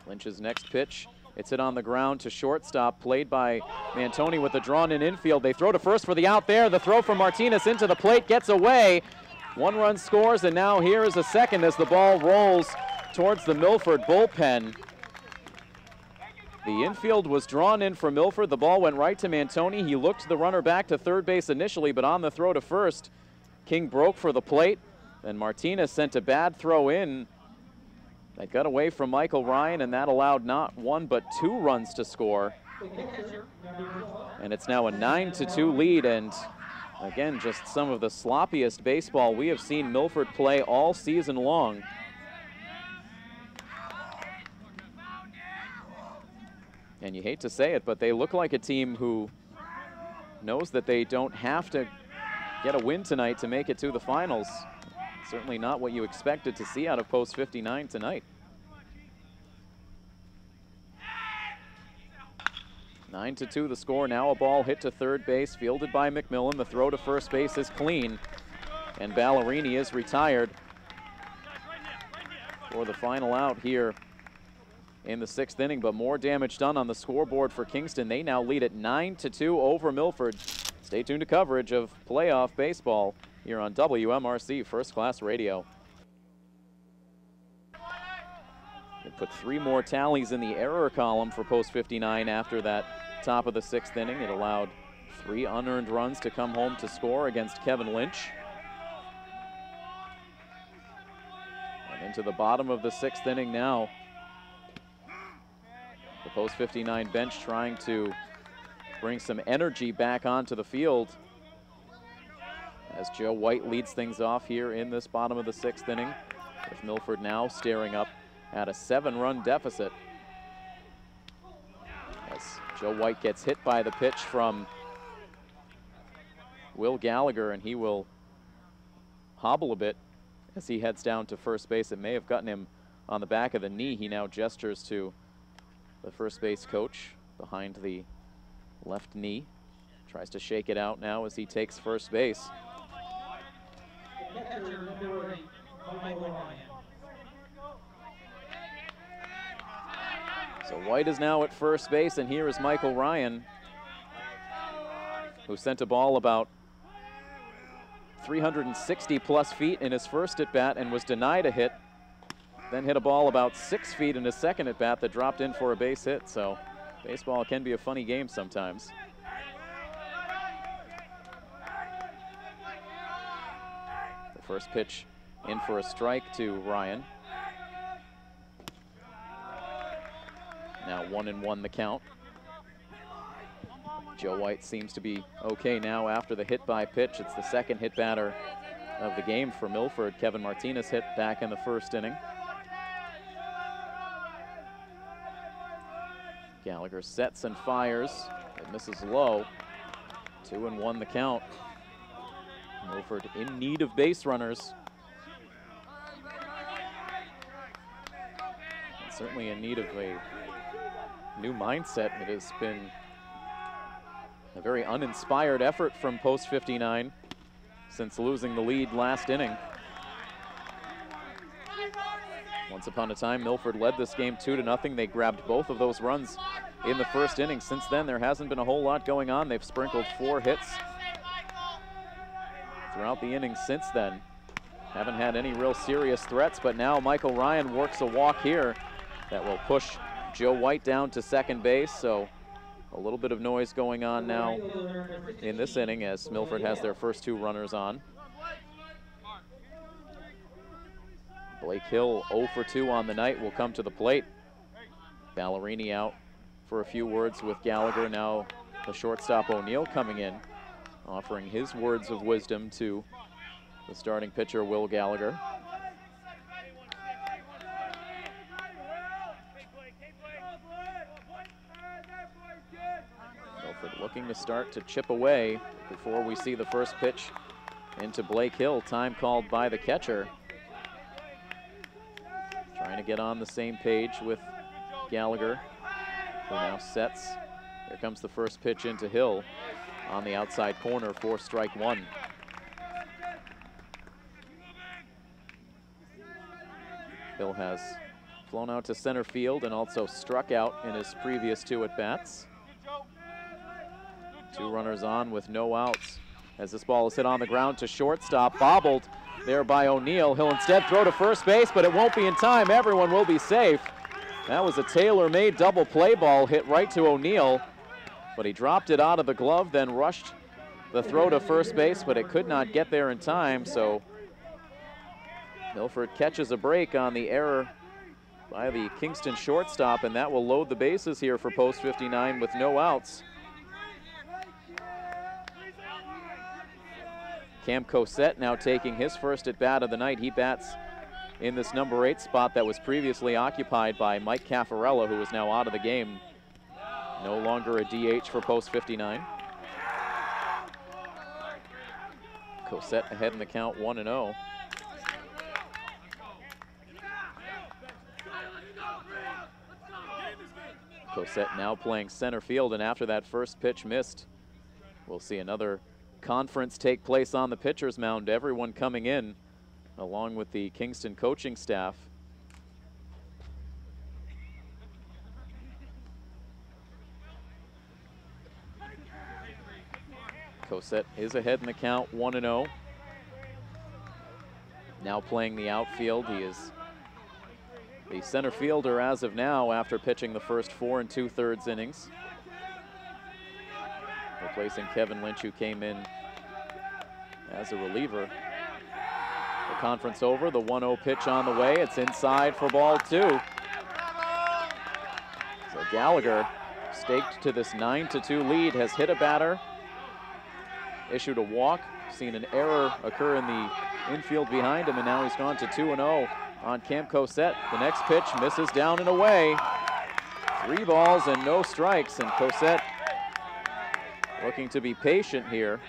Lynch's next pitch It's hit on the ground to shortstop, played by Mantoni with the drawn-in infield. They throw to first for the out there. The throw from Martinez into the plate gets away. 1 run scores, and now here is a second as the ball rolls towards the Milford bullpen. The infield was drawn in for Milford. The ball went right to Mantoni. He looked the runner back to third base initially, but on the throw to first, King broke for the plate. Then Martinez sent a bad throw in. That got away from Michael Ryan, and that allowed not 1 but 2 runs to score. And it's now a 9-2 lead, and again, just some of the sloppiest baseball we have seen Milford play all season long. And you hate to say it, but they look like a team who knows that they don't have to get a win tonight to make it to the finals. Certainly not what you expected to see out of Post 59 tonight. 9-2 the score. Now a ball hit to third base, fielded by McMillan. The throw to first base is clean, and Ballerini is retired for the final out here in the 6th inning, but more damage done on the scoreboard for Kingston. They now lead at 9-2 over Milford. Stay tuned to coverage of playoff baseball here on WMRC First Class Radio. They put 3 more tallies in the error column for Post 59 after that top of the 6th inning. It allowed 3 unearned runs to come home to score against Kevin Lynch. And into the bottom of the 6th inning now. The Post 59 bench trying to bring some energy back onto the field as Joe White leads things off here in this bottom of the 6th inning, with Milford now staring up at a 7-run deficit. As Joe White gets hit by the pitch from Will Gallagher, and he will hobble a bit as he heads down to first base. It may have gotten him on the back of the knee. He now gestures to the first base coach behind the left knee. Tries to shake it out now as he takes first base. So White is now at first base, and here is Michael Ryan, who sent a ball about 360 plus feet in his first at bat and was denied a hit. Then hit a ball about 6 feet in his second at bat that dropped in for a base hit. So baseball can be a funny game sometimes. The first pitch in for a strike to Ryan. Now 1-1 the count. Joe White seems to be okay now after the hit by pitch. It's the second hit batter of the game for Milford. Kevin Martinez hit back in the first inning. Gallagher sets and fires. It misses low. 2-1 the count. Milford in need of base runners. And certainly in need of a new mindset. It has been a very uninspired effort from Post 59 since losing the lead last inning. Once upon a time, Milford led this game 2-0. They grabbed both of those runs in the first inning. Since then, there hasn't been a whole lot going on. They've sprinkled 4 hits throughout the innings since then. Haven't had any real serious threats, but now Michael Ryan works a walk here that will push Joe White down to second base. So a little bit of noise going on now in this inning as Milford has their first 2 runners on. Blake Hill 0 for 2 on the night will come to the plate. Ballerini out for a few words with Gallagher. Now the shortstop O'Neill coming in, offering his words of wisdom to the starting pitcher Will Gallagher. Milford looking to start to chip away before we see the first pitch into Blake Hill. Time called by the catcher. Trying to get on the same page with Gallagher, who now sets. Here comes the first pitch into Hill on the outside corner for strike 1. Hill has flown out to center field and also struck out in his previous 2 at-bats. 2 runners on with no outs as this ball is hit on the ground to shortstop, bobbled there by O'Neill. He'll instead throw to first base, but it won't be in time. Everyone will be safe. That was a tailor-made double play ball hit right to O'Neill, but he dropped it out of the glove, then rushed the throw to first base, but it could not get there in time, so Milford catches a break on the error by the Kingston shortstop, and that will load the bases here for post 59 with no outs. Cam Cosette now taking his first at bat of the night. He bats in this number 8 spot that was previously occupied by Mike Caffarella, who is now out of the game. No longer a DH for post 59. Cosette ahead in the count 1-0. Cosette now playing center field, and after that first pitch missed, we'll see another conference take place on the pitcher's mound. Everyone coming in along with the Kingston coaching staff. Cosette is ahead in the count 1-0. Now playing the outfield. He is the center fielder as of now after pitching the first 4 2/3 innings. Replacing Kevin Lynch, who came in as a reliever. The conference over, the 1-0 pitch on the way. It's inside for ball 2. So Gallagher, staked to this 9-2 lead, has hit a batter, issued a walk, seen an error occur in the infield behind him, and now he's gone to 2-0 on Cam Cosette. The next pitch misses down and away. 3 balls and no strikes, and Cosette looking to be patient here.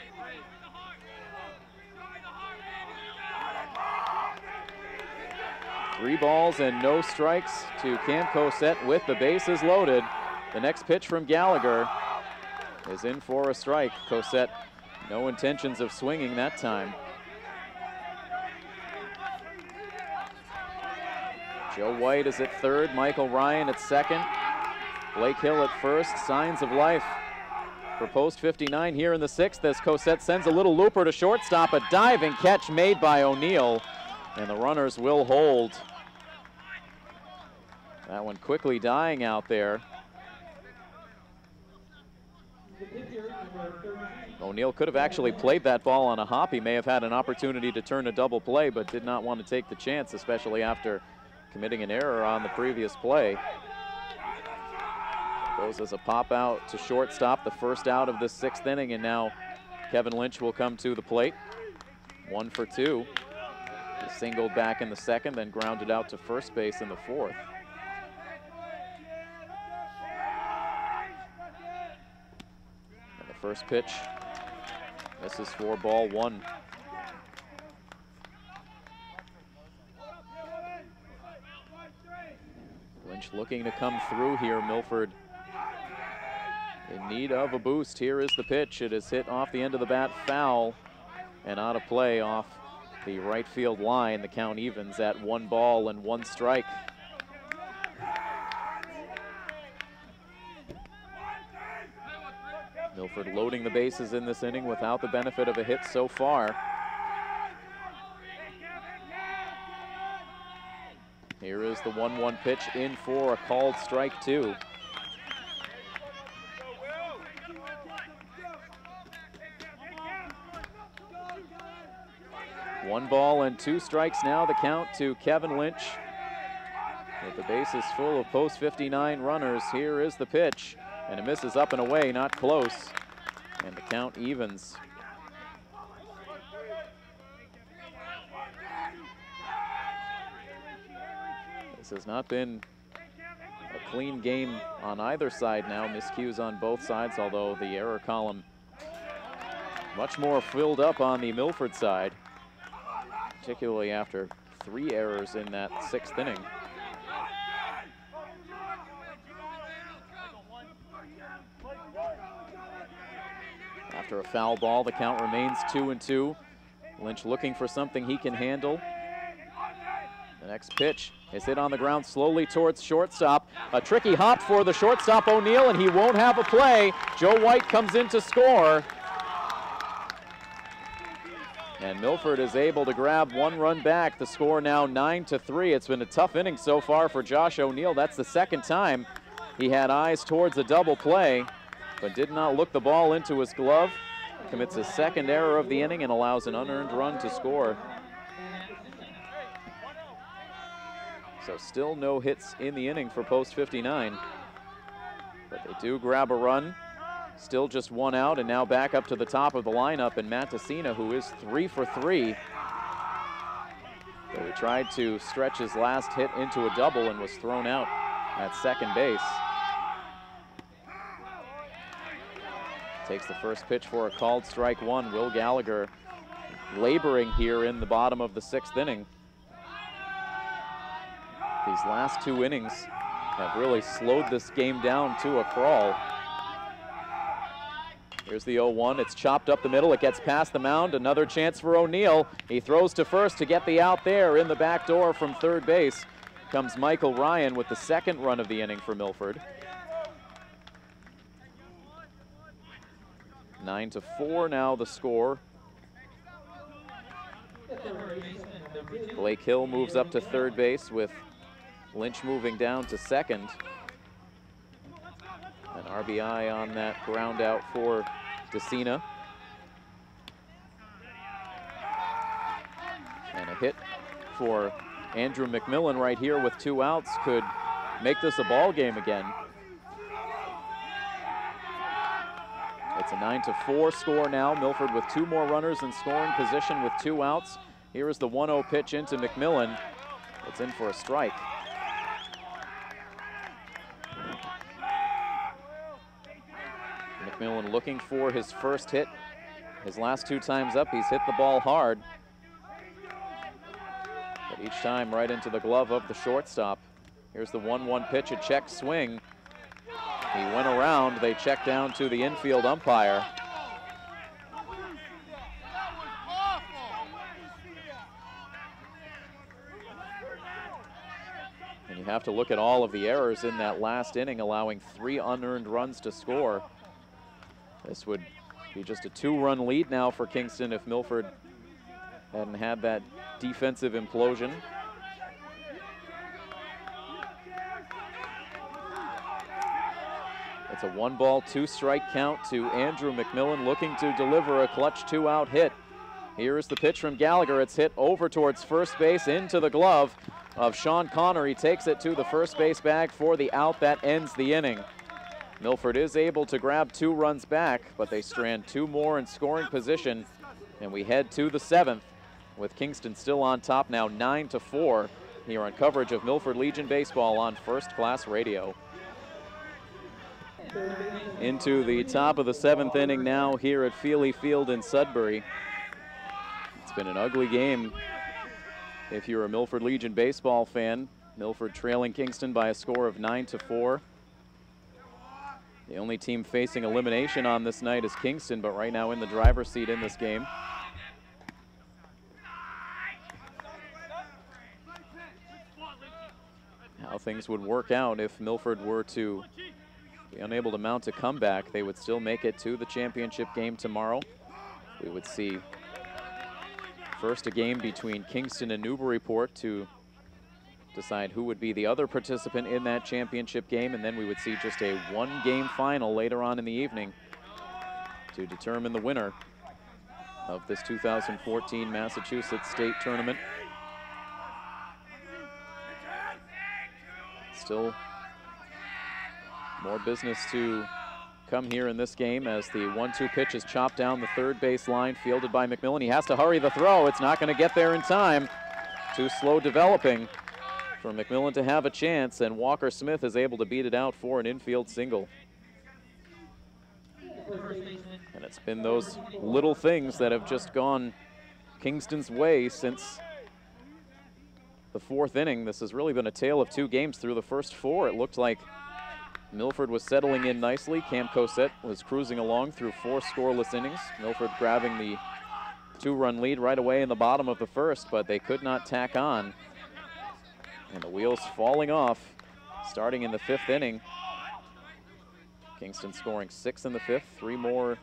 Three balls and no strikes to Cam Cosette with the bases loaded. The next pitch from Gallagher is in for a strike. Cosette, no intentions of swinging that time. Joe White is at third, Michael Ryan at second, Blake Hill at first. Signs of life for post 59 here in the 6th as Cosette sends a little looper to shortstop. A diving catch made by O'Neill, and the runners will hold. That one quickly dying out there. O'Neill could have actually played that ball on a hop. He may have had an opportunity to turn a double play, but did not want to take the chance, especially after committing an error on the previous play. Goes as a pop out to shortstop, the first out of the 6th inning, and now Kevin Lynch will come to the plate. 1 for 2. He singled back in the 2nd, then grounded out to first base in the 4th. And the first pitch misses for ball 1. Lynch looking to come through here. Milford in need of a boost. Here is the pitch. It is hit off the end of the bat, foul, and out of play off the right field line. The count evens at 1 ball and 1 strike. Milford loading the bases in this inning without the benefit of a hit so far. Here is the 1-1 pitch in for a called strike 2. One ball and 2 strikes now, the count to Kevin Lynch. With the bases full of post 59 runners, here is the pitch. And it misses up and away, not close. And the count evens. This has not been a clean game on either side now. Miscues on both sides, although the error column much more filled up on the Milford side, particularly after 3 errors in that 6th inning. After a foul ball, the count remains 2-2. Lynch looking for something he can handle. The next pitch is hit on the ground slowly towards shortstop. A tricky hop for the shortstop O'Neill, and he won't have a play. Joe White comes in to score. And Milford is able to grab one run back. The score now 9-3. It's been a tough inning so far for Josh O'Neill. That's the second time he had eyes towards a double play, but did not look the ball into his glove. Commits his second error of the inning and allows an unearned run to score. So still no hits in the inning for post 59. But they do grab a run. Still just one out, and now back up to the top of the lineup, and Matt Tessina, who is 3 for 3. So he tried to stretch his last hit into a double and was thrown out at second base. Takes the first pitch for a called strike one. Will Gallagher laboring here in the bottom of the 6th inning. These last 2 innings have really slowed this game down to a crawl. Here's the 0-1. It's chopped up the middle. It gets past the mound. Another chance for O'Neill. He throws to first to get the out there. In the back door from third base comes Michael Ryan with the second run of the inning for Milford. 9-4 now the score. Blake Hill moves up to third base with Lynch moving down to second. An RBI on that ground out for Tessina. And a hit for Andrew McMillan right here with 2 outs could make this a ball game again. It's a 9-4 score now. Milford with 2 more runners in scoring position with 2 outs. Here is the 1-0 pitch into McMillan. It's in for a strike. McMillan looking for his first hit. His last 2 times up, he's hit the ball hard. But each time right into the glove of the shortstop. Here's the 1-1 pitch, a check swing. He went around, they check down to the infield umpire. And you have to look at all of the errors in that last inning, allowing 3 unearned runs to score. This would be just a 2-run lead now for Kingston if Milford hadn't had that defensive implosion. It's a 1-ball, 2-strike count to Andrew McMillan, looking to deliver a clutch 2-out hit. Here's the pitch from Gallagher. It's hit over towards first base into the glove of Sean Connor. He takes it to the first base bag for the out that ends the inning. Milford is able to grab 2 runs back, but they strand 2 more in scoring position, and we head to the 7th with Kingston still on top now 9-4 here on coverage of Milford Legion Baseball on First Class Radio. Into the top of the 7th inning now here at Feely Field in Sudbury. It's been an ugly game if you're a Milford Legion Baseball fan. Milford trailing Kingston by a score of 9-4. The only team facing elimination on this night is Kingston, but right now in the driver's seat in this game. How things would work out if Milford were to be unable to mount a comeback. They would still make it to the championship game tomorrow. We would see first a game between Kingston and Newburyport to decide who would be the other participant in that championship game, and then we would see just a 1-game final later on in the evening to determine the winner of this 2014 Massachusetts State Tournament. Still more business to come here in this game as the 1-2 pitch is chopped down the third base line, fielded by McMillan. He has to hurry the throw. It's not going to get there in time. Too slow developing for McMillan to have a chance, and Walker Smith is able to beat it out for an infield single. And it's been those little things that have just gone Kingston's way since the 4th inning. This has really been a tale of 2 games through the first 4. It looked like Milford was settling in nicely. Cam Cosette was cruising along through 4 scoreless innings. Milford grabbing the 2-run lead right away in the bottom of the 1st, but they could not tack on And the wheels falling off, starting in the 5th inning. Kingston scoring 6 in the 5th, 3 more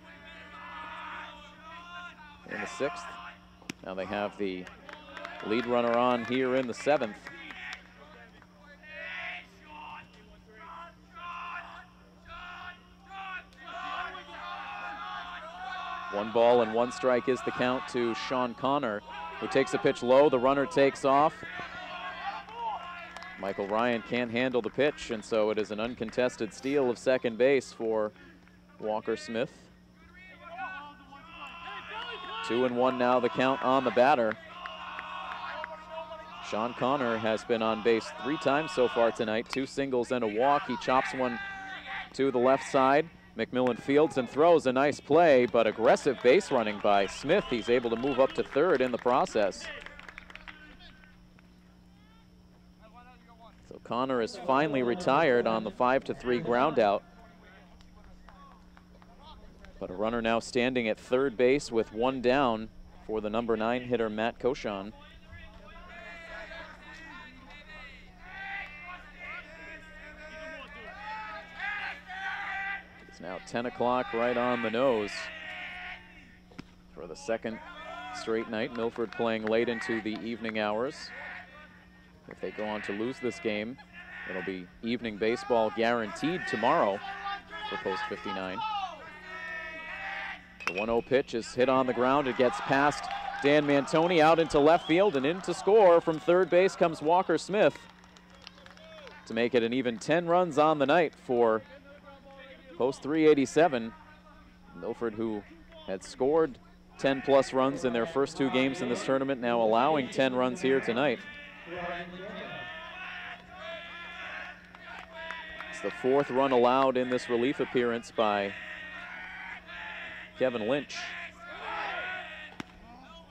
in the 6th. Now they have the lead runner on here in the 7th. One ball and 1 strike is the count to Sean Connor, who takes a pitch low. The runner takes off. Michael Ryan can't handle the pitch, and so it is an uncontested steal of second base for Walker Smith. 2-1 now, the count on the batter. Sean Connor has been on base 3 times so far tonight, 2 singles and a walk. He chops one to the left side. McMillan fields and throws, a nice play, but aggressive base running by Smith. He's able to move up to 3rd in the process. So Connor is finally retired on the 5-3 ground out. But a runner now standing at 3rd base with 1 down for the number 9 hitter, Matt Cochon. It's now 10 o'clock, right on the nose. For the 2nd straight night, Milford playing late into the evening hours. If they go on to lose this game, it'll be evening baseball guaranteed tomorrow for Post 59. The 1-0 pitch is hit on the ground. It gets past Dan Mantoni out into left field, and in to score from 3rd base comes Walker Smith to make it an even 10 runs on the night for Post 387. Milford, who had scored 10+ runs in their first 2 games in this tournament, now allowing 10 runs here tonight. It's the 4th run allowed in this relief appearance by Kevin Lynch.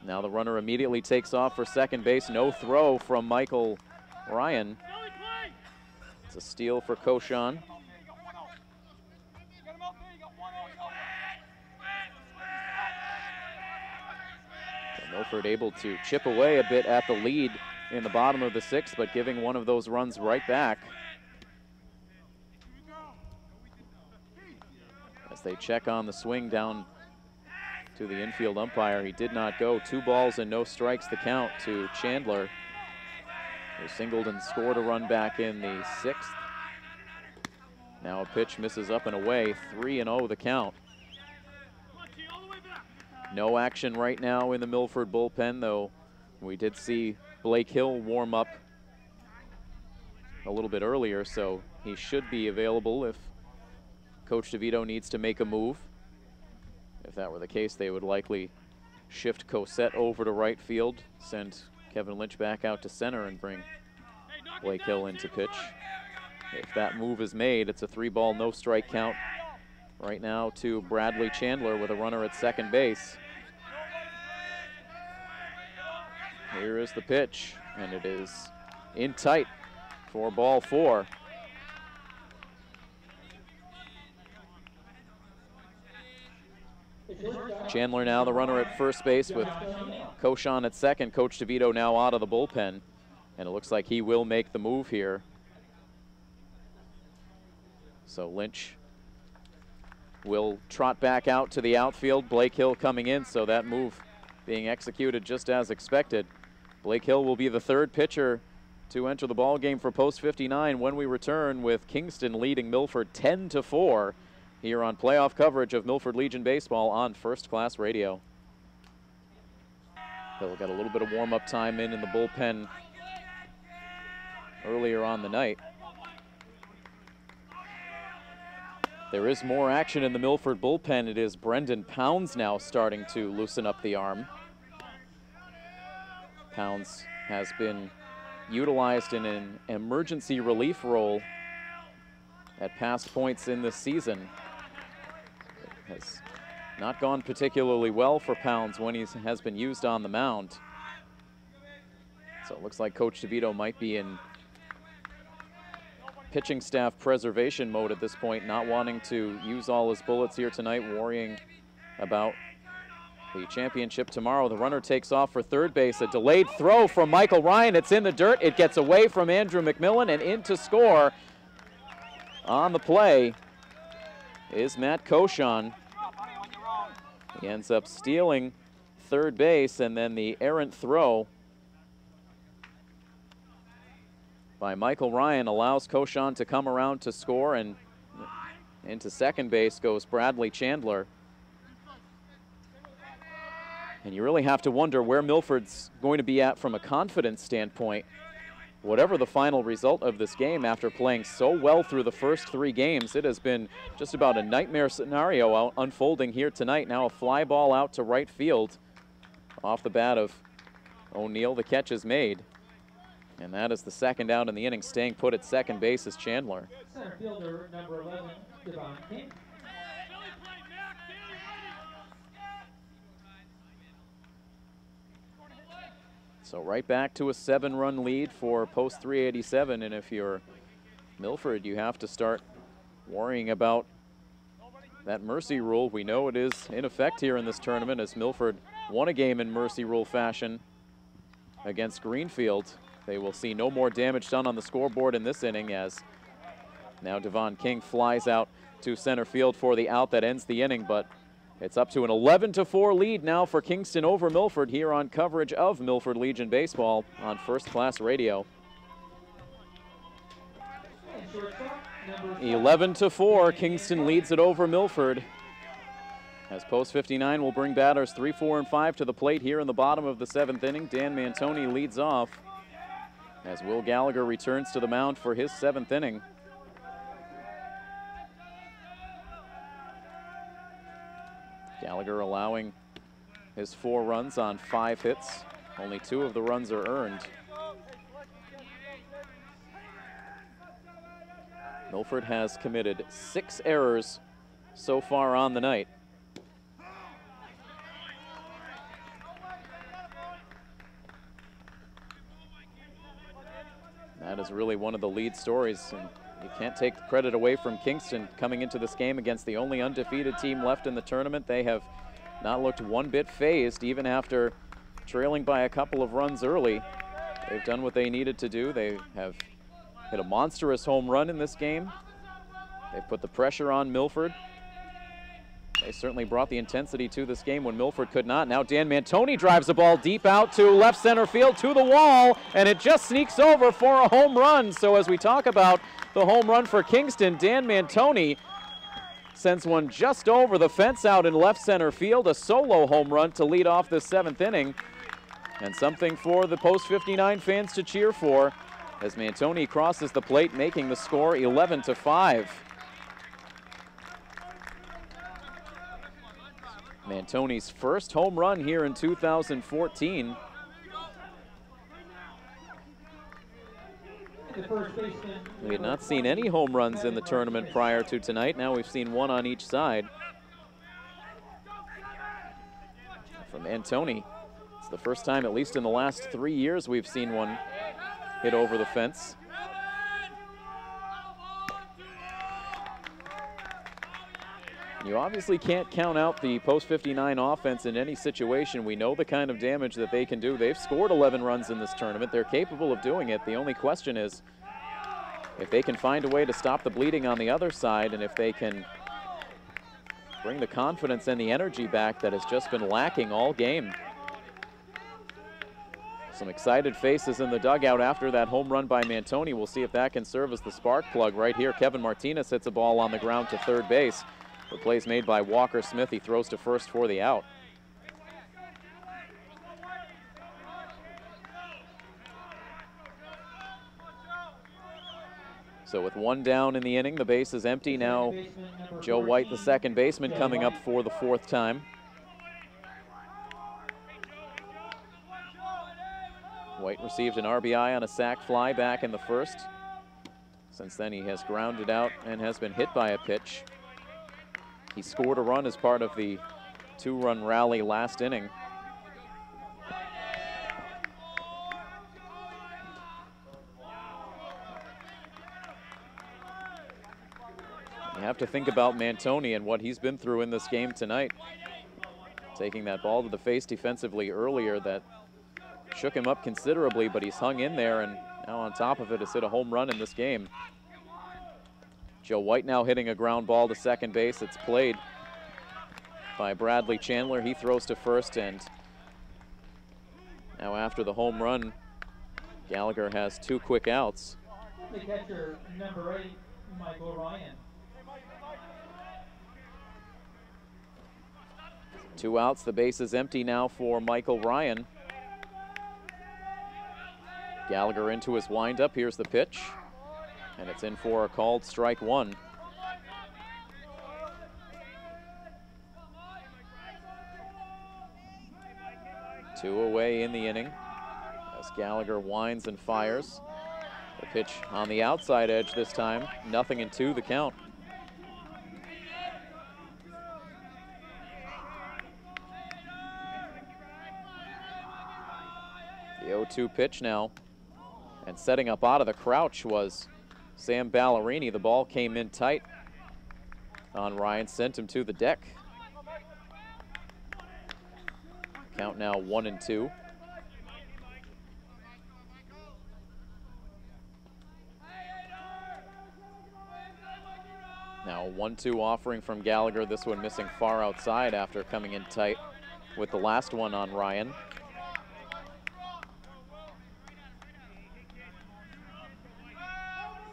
Now the runner immediately takes off for second base. No throw from Michael Ryan. It's a steal for Cochon. Milford able to chip away a bit at the lead in the bottom of the 6th, but giving one of those runs right back. As they check on the swing down to the infield umpire, he did not go. 2 balls and no strikes the count to Chandler, who singled and scored a run back in the 6th. Now a pitch misses up and away, 3-0 the count. No action right now in the Milford bullpen, though we did see Blake Hill warm up a little bit earlier, so he should be available if Coach DeVito needs to make a move. If that were the case, they would likely shift Cosette over to right field, send Kevin Lynch back out to center, and bring Blake Hill into pitch. If that move is made, it's a 3-ball, no strike count right now to Bradley Chandler with a runner at second base. Here is the pitch, and it is in tight for ball 4. Chandler now the runner at first base with Cochon at second. Coach DeVito now out of the bullpen, and it looks like he will make the move here. So Lynch will trot back out to the outfield. Blake Hill coming in, so that move being executed just as expected. Blake Hill will be the 3rd pitcher to enter the ball game for Post 59 when we return, with Kingston leading Milford 10-4 here on playoff coverage of Milford Legion Baseball on First Class Radio. Hill got a little bit of warm-up time in the bullpen earlier on the night. There is more action in the Milford bullpen. It is Brendan Pounds now starting to loosen up the arm. Pounds has been utilized in an emergency relief role at past points in this season. It has not gone particularly well for Pounds when he has been used on the mound. So it looks like Coach DeVito might be in pitching staff preservation mode at this point, not wanting to use all his bullets here tonight, worrying about the championship tomorrow. The runner takes off for third base. A delayed throw from Michael Ryan. It's in the dirt. It gets away from Andrew McMillan, and in to score on the play is Matt Koshon. He ends up stealing third base, and then the errant throw by Michael Ryan allows Koshon to come around to score, and into second base goes Bradley Chandler. And you really have to wonder where Milford's going to be at from a confidence standpoint. Whatever the final result of this game, after playing so well through the first 3 games, it has been just about a nightmare scenario unfolding here tonight. Now a fly ball out to right field off the bat of O'Neill. The catch is made. And that is the second out in the inning. Staying put at second base is Chandler. Center fielder, number 11, Devon King. So right back to a 7-run lead for post 387, and if you're Milford, you have to start worrying about that mercy rule. We know it is in effect here in this tournament, as Milford won a game in mercy rule fashion against Greenfield. They will see no more damage done on the scoreboard in this inning, as now Devon King flies out to center field for the out that ends the inning, but it's up to an 11-4 lead now for Kingston over Milford here on coverage of Milford Legion Baseball on First Class Radio. 11-4, Kingston leads it over Milford, as post 59 will bring batters 3, 4, and 5 to the plate here in the bottom of the 7th inning. Dan Mantoni leads off as Will Gallagher returns to the mound for his 7th inning. Gallagher allowing his 4 runs on 5 hits. Only 2 of the runs are earned. Milford has committed 6 errors so far on the night. That is really one of the lead stories, and you can't take credit away from Kingston coming into this game against the only undefeated team left in the tournament. They have not looked one bit phased, even after trailing by a couple of runs early. They've done what they needed to do. They have hit a monstrous home run in this game. They've put the pressure on Milford. They certainly brought the intensity to this game when Milford could not. Now Dan Mantoni drives the ball deep out to left center field to the wall, and it just sneaks over for a home run. So as we talk about the home run for Kingston, Dan Mantoni sends one just over the fence out in left center field, a solo home run to lead off this 7th inning, and something for the post 59 fans to cheer for as Mantoni crosses the plate, making the score 11-5. Mantoni's first home run here in 2014. We had not seen any home runs in the tournament prior to tonight. Now we've seen 1 on each side. From Mantoni, it's the first time, at least in the last 3 years, we've seen one hit over the fence. You obviously can't count out the post 59 offense in any situation. We know the kind of damage that they can do. They've scored 11 runs in this tournament. They're capable of doing it. The only question is if they can find a way to stop the bleeding on the other side, and if they can bring the confidence and the energy back that has just been lacking all game. Some excited faces in the dugout after that home run by Mantoni. We'll see if that can serve as the spark plug right here. Kevin Martinez hits a ball on the ground to third base. The play's made by Walker Smith. He throws to first for the out. So with 1 down in the inning, the base is empty. Now Joe White, the second baseman, coming up for the 4th time. White received an RBI on a sac fly back in the 1st. Since then, he has grounded out and has been hit by a pitch. He scored a run as part of the 2-run rally last inning. You have to think about Mantoni and what he's been through in this game tonight. taking that ball to the face defensively earlier that shook him up considerably, but he's hung in there, and now on top of it has hit a home run in this game. Joe White now hitting a ground ball to second base. It's played by Bradley Chandler. He throws to first, and now after the home run, Gallagher has 2 quick outs. The catcher, number 8, Michael Ryan. 2 outs, the base is empty now for Michael Ryan. Gallagher into his windup. Here's the pitch, and it's in for a called strike 1. Two away in the inning as Gallagher winds and fires. The pitch on the outside edge this time. 0-2 the count. The 0-2 pitch now. And setting up out of the crouch was Sam Ballerini. The ball came in tight on Ryan, sent him to the deck. Count now 1-2. Now a 1-2 offering from Gallagher. This one missing far outside after coming in tight with the last one on Ryan.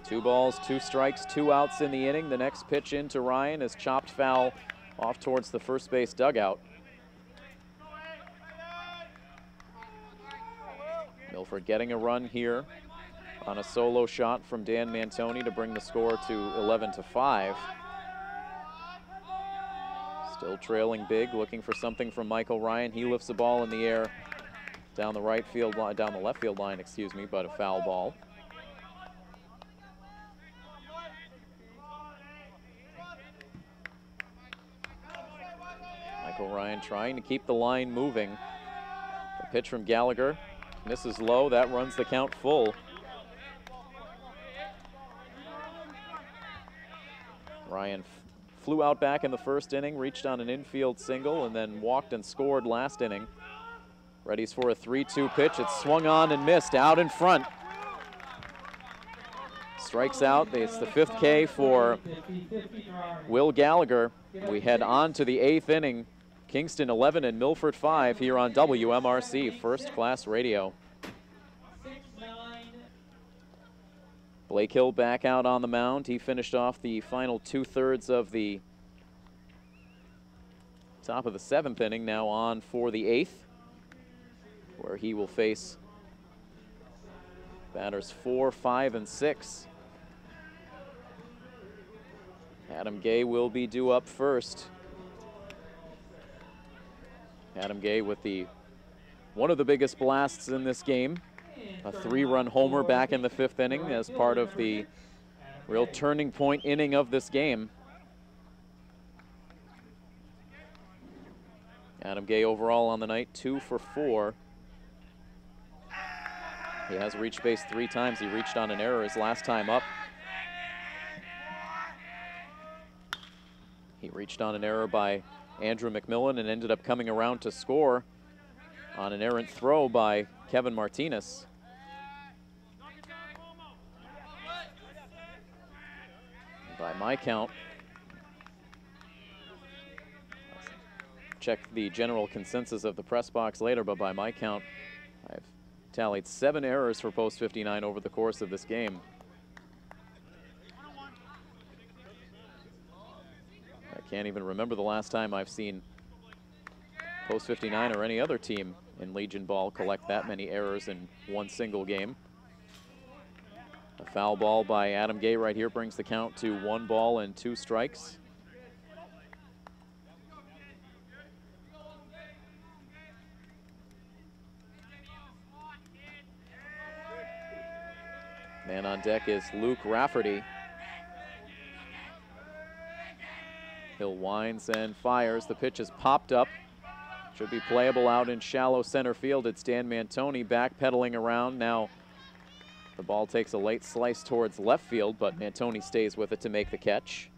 Two balls, 2 strikes, 2 outs in the inning. The next pitch into Ryan is chopped foul off towards the first base dugout. Milford getting a run here on a solo shot from Dan Mantoni to bring the score to 11-5. Still trailing big, looking for something from Michael Ryan. He lifts the ball in the air down the right field line, down the left field line, excuse me, but a foul ball. Michael Ryan trying to keep the line moving. The pitch from Gallagher misses low. That runs the count full. Ryan flew out back in the first inning, reached on an infield single, and then walked and scored last inning. Readies for a 3-2 pitch. It's swung on and missed out in front. Strikes out. It's the 5th K for Will Gallagher. We head on to the 8th inning. Kingston 11 and Milford 5 here on WMRC First Class Radio. Blake Hill back out on the mound. He finished off the final 2/3 of the top of the 7th inning. Now on for the 8th, where he will face batters 4, 5, and 6. Adam Gay will be due up first. Adam Gay with one of the biggest blasts in this game. A 3-run homer back in the 5th inning as part of the real turning point inning of this game. Adam Gay overall on the night, 2 for 4. He has reached base 3 times. He reached on an error his last time up. He reached on an error by Andrew McMillan and ended up coming around to score on an errant throw by Kevin Martinez. By my count, check the general consensus of the press box later, but by my count, I've tallied 7 errors for Post 59 over the course of this game. I can't even remember the last time I've seen Post 59 or any other team in Legion Ball collect that many errors in one single game. A foul ball by Adam Gay right here brings the count to 1 ball and 2 strikes. Man on deck is Luke Rafferty. Hill winds and fires. The pitch is popped up. Should be playable out in shallow center field. It's Dan Mantoni backpedaling around. Now the ball takes a late slice towards left field, but Mantoni stays with it to make the catch.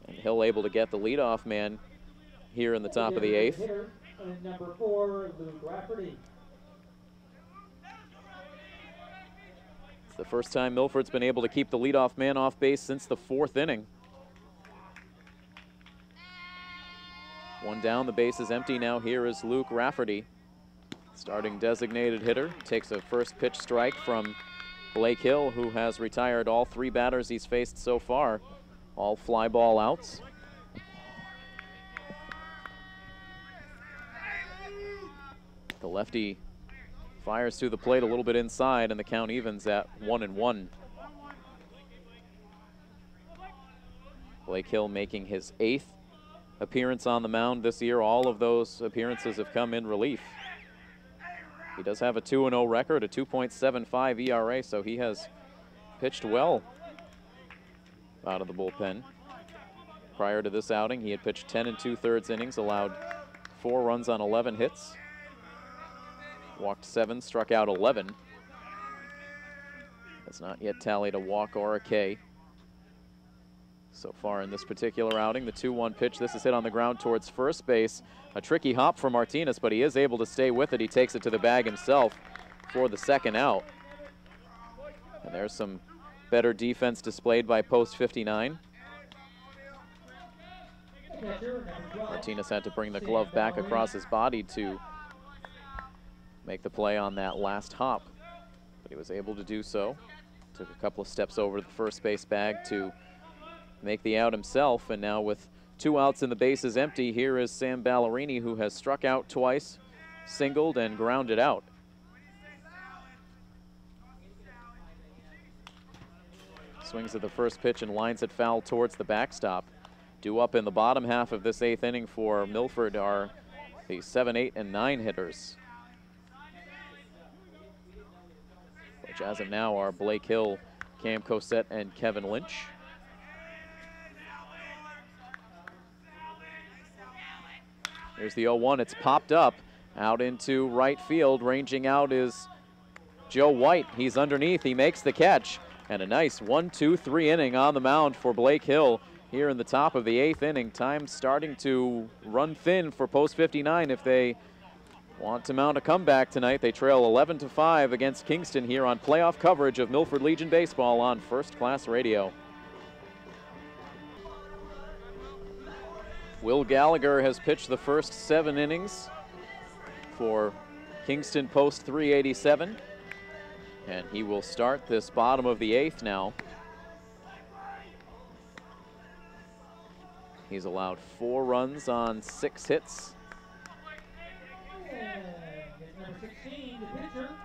And Hill able to get the leadoff man here in the top of the 8th. Hitter, number 4, Luke Rafferty. It's the first time Milford's been able to keep the leadoff man off base since the 4th inning. One down, the base is empty now. Here is Luke Rafferty, starting designated hitter. Takes a first pitch strike from Blake Hill, who has retired all 3 batters he's faced so far. All fly ball outs. The lefty fires to the plate a little bit inside, and the count evens at 1-1. Blake Hill making his 8th appearance on the mound this year. All of those appearances have come in relief. He does have a 2-0 record, a 2.75 ERA, so he has pitched well out of the bullpen. Prior to this outing, he had pitched 10 2/3 innings, allowed 4 runs on 11 hits, walked 7, struck out 11. Has not yet tallied a walk or a K so far in this particular outing. The 2-1 pitch, this is hit on the ground towards first base. A tricky hop for Martinez, but he is able to stay with it. He takes it to the bag himself for the 2nd out. And there's some better defense displayed by post 59. Martinez had to bring the glove back across his body to make the play on that last hop, but he was able to do so. Took a couple of steps over to the first base bag to make the out himself, and now with 2 outs and the bases empty, here is Sam Ballerini, who has struck out twice, singled, and grounded out. Swings at the first pitch and lines it foul towards the backstop. Due up in the bottom half of this 8th inning for Milford are the 7, 8, and 9 hitters, which as of now are Blake Hill, Cam Cosette, and Kevin Lynch. Here's the 0-1, it's popped up, out into right field. Ranging out is Joe White. He's underneath, he makes the catch, and a nice 1-2-3 inning on the mound for Blake Hill here in the top of the 8th inning. Time starting to run thin for post 59 if they want to mount a comeback tonight. They trail 11-5 against Kingston here on playoff coverage of Milford Legion Baseball on First Class Radio. Will Gallagher has pitched the first 7 innings for Kingston post 387, and he will start this bottom of the 8th now. He's allowed 4 runs on 6 hits.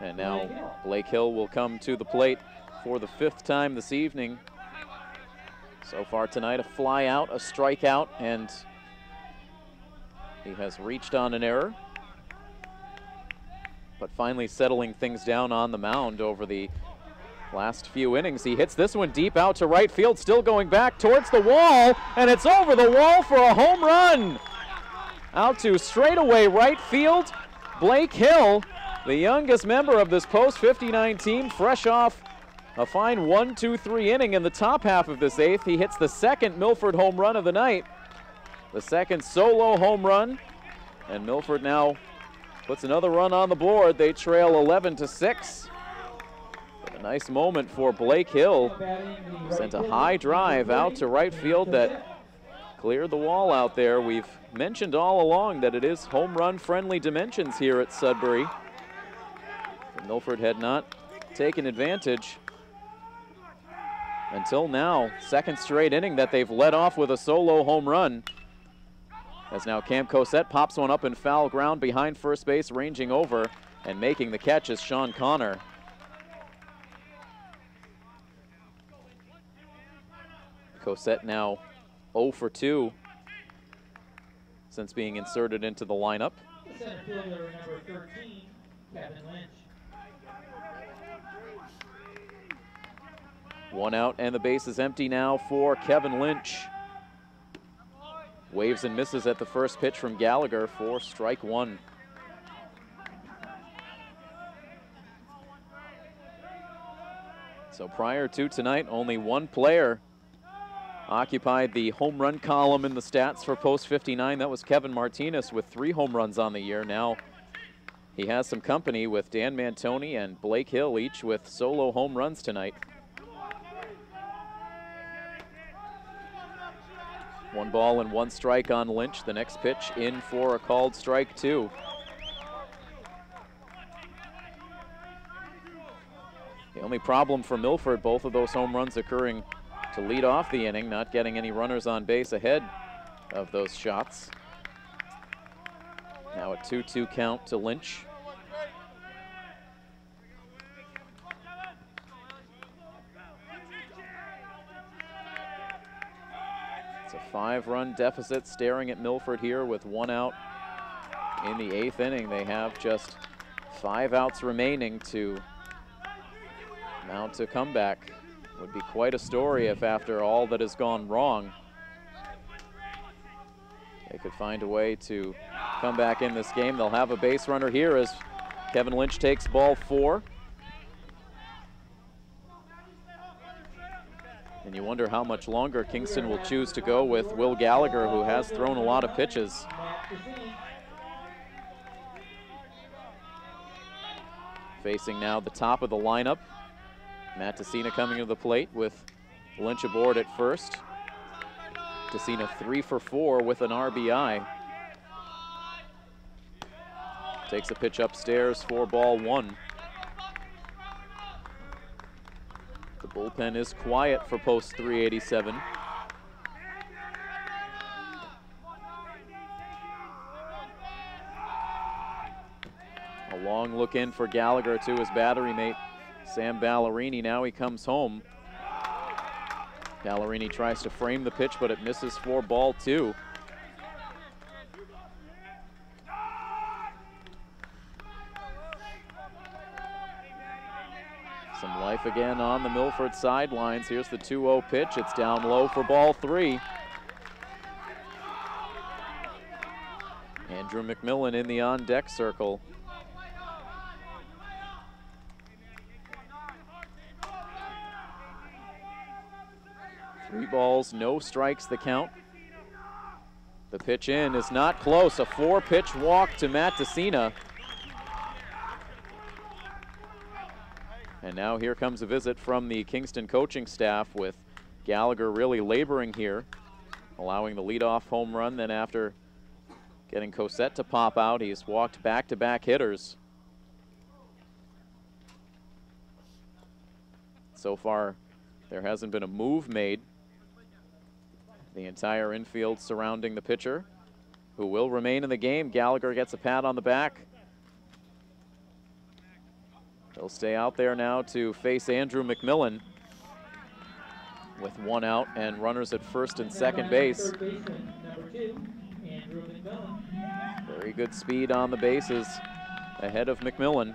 And now Blake Hill will come to the plate for the 5th time this evening. So far tonight, a fly out, a strikeout, and he has reached on an error, but finally settling things down on the mound over the last few innings. He hits this one deep out to right field, still going back towards the wall, and it's over the wall for a home run. Out to straightaway right field, Blake Hill, the youngest member of this post 59 team, fresh off a fine 1-2-3 inning in the top half of this 8th. He hits the 2nd Milford home run of the night, the 2nd solo home run, and Milford now puts another run on the board. They trail 11-6. A nice moment for Blake Hill. Sent a high drive out to right field that cleared the wall out there. We've mentioned all along that it is home run friendly dimensions here at Sudbury. And Milford had not taken advantage until now. 2nd straight inning that they've led off with a solo home run. As now Cam Cosette pops one up in foul ground behind first base. Ranging over and making the catch is Sean Connor. Cosette now 0 for 2 since being inserted into the lineup. The center fielder, number 13, Kevin Lynch. 1 out and the base is empty now for Kevin Lynch. Waves and misses at the first pitch from Gallagher for strike 1. So prior to tonight, only 1 player occupied the home run column in the stats for Post 59. That was Kevin Martinez with 3 home runs on the year. Now he has some company with Dan Mantoni and Blake Hill, each with solo home runs tonight. 1 ball and 1 strike on Lynch. The next pitch in for a called strike 2. The only problem for Milford, both of those home runs occurring to lead off the inning, not getting any runners on base ahead of those shots. Now a 2-2 count to Lynch. It's a 5-run deficit staring at Milford here with 1 out in the 8th inning. They have just 5 outs remaining to mount a comeback. Would be quite a story if after all that has gone wrong, they could find a way to come back in this game. They'll have a base runner here as Kevin Lynch takes ball 4. And you wonder how much longer Kingston will choose to go with Will Gallagher, who has thrown a lot of pitches. Facing now the top of the lineup. Matt Tessina coming to the plate with Lynch aboard at first. Tessina 3 for 4 with an RBI. Takes a pitch upstairs for ball 1. The bullpen is quiet for Post 387. A long look in for Gallagher to his battery mate, Sam Ballerini. Now he comes home. Ballerini tries to frame the pitch, but it misses for ball 2. Some life again on the Milford sidelines. Here's the 2-0 pitch. It's down low for ball 3. Andrew McMillan in the on-deck circle. Three balls, no strikes the count. The pitch in is not close. A 4-pitch walk to Matt Tessina. And now here comes a visit from the Kingston coaching staff with Gallagher really laboring here, allowing the leadoff home run. Then after getting Cosette to pop out, he's walked back-to-back hitters. So far, there hasn't been a move made. The entire infield surrounding the pitcher, who will remain in the game. Gallagher gets a pat on the back. He'll stay out there now to face Andrew McMillan with 1 out and runners at first and second base. Very good speed on the bases ahead of McMillan.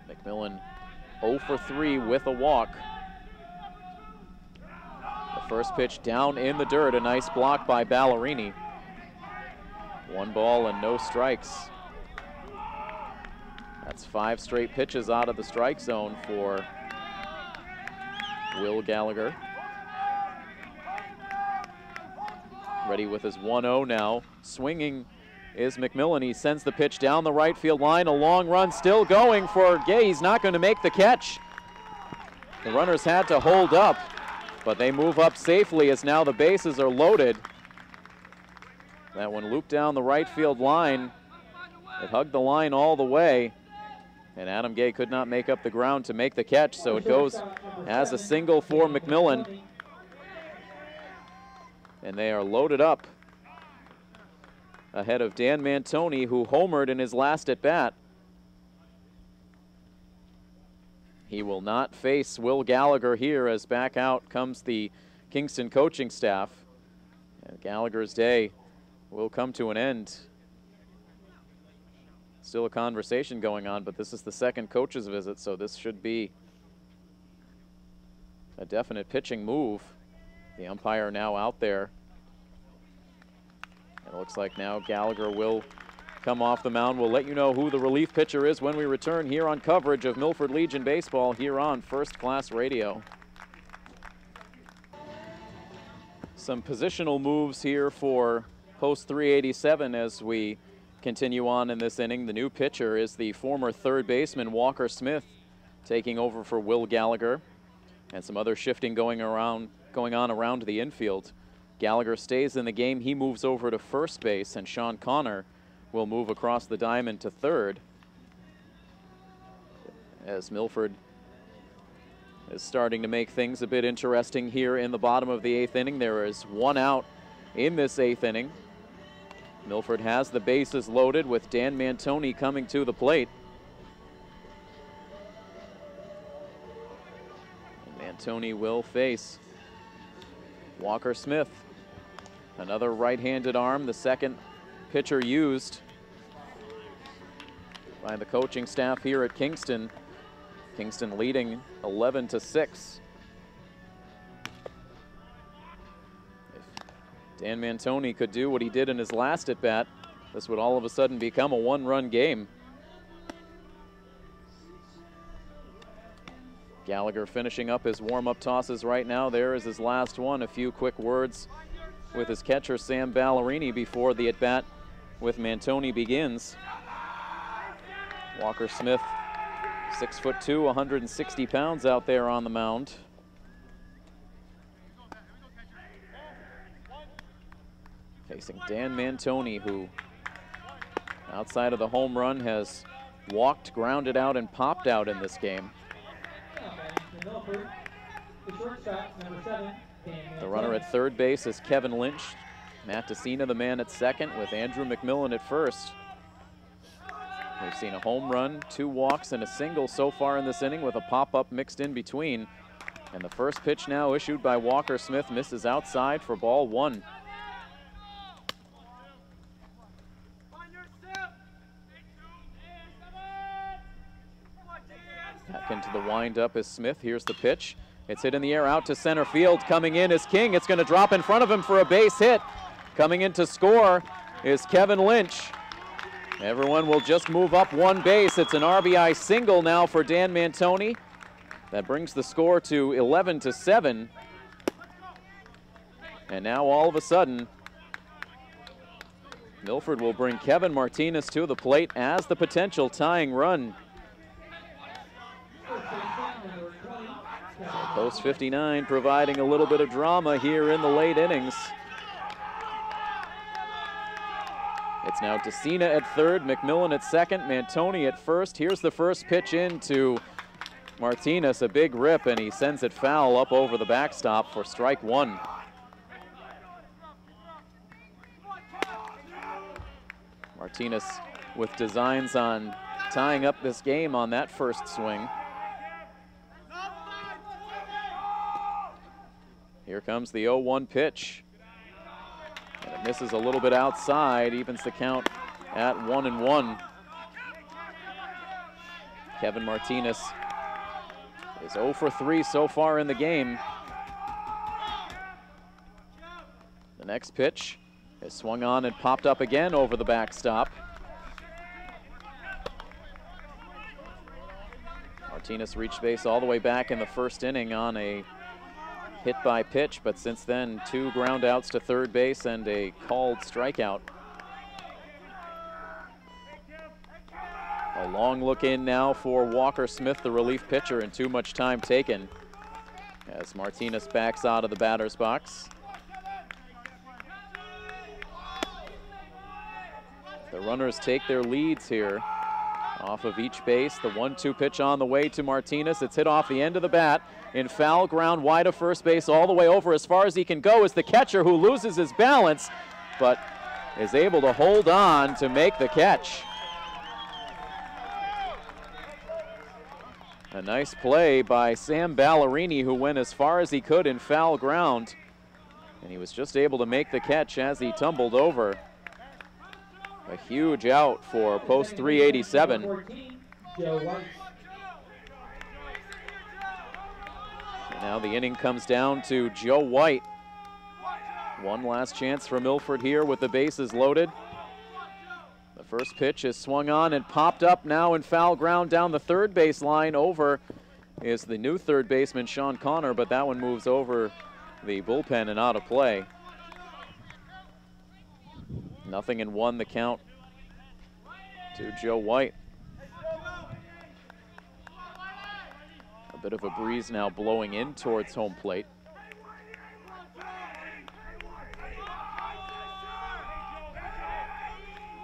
McMillan 0 for 3 with a walk. The first pitch down in the dirt, a nice block by Ballerini. 1 ball and no strikes. That's 5 straight pitches out of the strike zone for Will Gallagher. Ready with his 1-0 now. Swinging is McMillan. He sends the pitch down the right field line. A long run still going for Gay. He's not going to make the catch. The runners had to hold up, but they move up safely as now the bases are loaded. That one looped down the right field line. It hugged the line all the way, and Adam Gay could not make up the ground to make the catch, so it goes as a single for McMillan. And they are loaded up ahead of Dan Mantoni, who homered in his last at-bat. He will not face Will Gallagher here as back out comes the Kingston coaching staff. And Gallagher's day will come to an end. Still a conversation going on, but this is the second coach's visit, so this should be a definite pitching move. The umpire now out there. It looks like now Gallagher will come off the mound. We'll let you know who the relief pitcher is when we return here on coverage of Milford Legion baseball here on First Class Radio. Some positional moves here for post 387 as we continue on in this inning. The new pitcher is the former third baseman Walker Smith, taking over for Will Gallagher, and some other shifting going on around the infield. Gallagher stays in the game. He moves over to first base, and Sean Connor will move across the diamond to third, as Milford is starting to make things a bit interesting here in the bottom of the 8th inning. There is one out in this 8th inning. Milford has the bases loaded with Dan Mantoni coming to the plate. And Mantoni will face Walker Smith. Another right-handed arm, the second pitcher used by the coaching staff here at Kingston. Kingston leading 11-6. If Dan Mantoni could do what he did in his last at-bat, this would all of a sudden become a one-run game. Gallagher finishing up his warm-up tosses right now. There is his last one. A few quick words with his catcher, Sam Ballerini, before the at-bat with Mantoni begins. Walker Smith, 6'2", 160 pounds out there on the mound. Facing Dan Mantoni, who outside of the home run has walked, grounded out, and popped out in this game. The runner at third base is Kevin Lynch. Matt DeCina, the man at second, with Andrew McMillan at first. We've seen a home run, 2 walks, and a single so far in this inning, with a pop-up mixed in between. And the first pitch now issued by Walker Smith misses outside for ball 1. Back into the windup is Smith. Here's the pitch. It's hit in the air out to center field. Coming in is King. It's going to drop in front of him for a base hit. Coming in to score is Kevin Lynch. Everyone will just move up one base. It's an RBI single now for Dan Mantoni. That brings the score to 11-7. And now all of a sudden, Milford will bring Kevin Martinez to the plate as the potential tying run. Post 59 providing a little bit of drama here in the late innings. It's now DeCina at third, McMillan at second, Mantoni at first. Here's the first pitch in to Martinez, a big rip, and he sends it foul up over the backstop for strike 1. Martinez with designs on tying up this game on that first swing. Here comes the 0-1 pitch. And it misses a little bit outside, evens the count at 1-1. Kevin Martinez is 0 for 3 so far in the game. The next pitch is swung on and popped up again over the backstop. Martinez reached base all the way back in the first inning on a hit by pitch, but since then 2 ground outs to third base and a called strikeout. A long look in now for Walker Smith, the relief pitcher, and too much time taken as Martinez backs out of the batter's box. The runners take their leads here off of each base. The 1-2 pitch on the way to Martinez. It's hit off the end of the bat in foul ground wide of first base, all the way over as far as he can go is the catcher, who loses his balance but is able to hold on to make the catch. A nice play by Sam Ballerini, who went as far as he could in foul ground, and he was just able to make the catch as he tumbled over. A huge out for post 387. And now the inning comes down to Joe White. One last chance for Milford here with the bases loaded. The First pitch is swung on and popped up now in foul ground down the third base line. Over is the new third baseman, Sean Connor, but that one moves over the bullpen and out of play. 0-1 the count to Joe White. A bit of a breeze now blowing in towards home plate.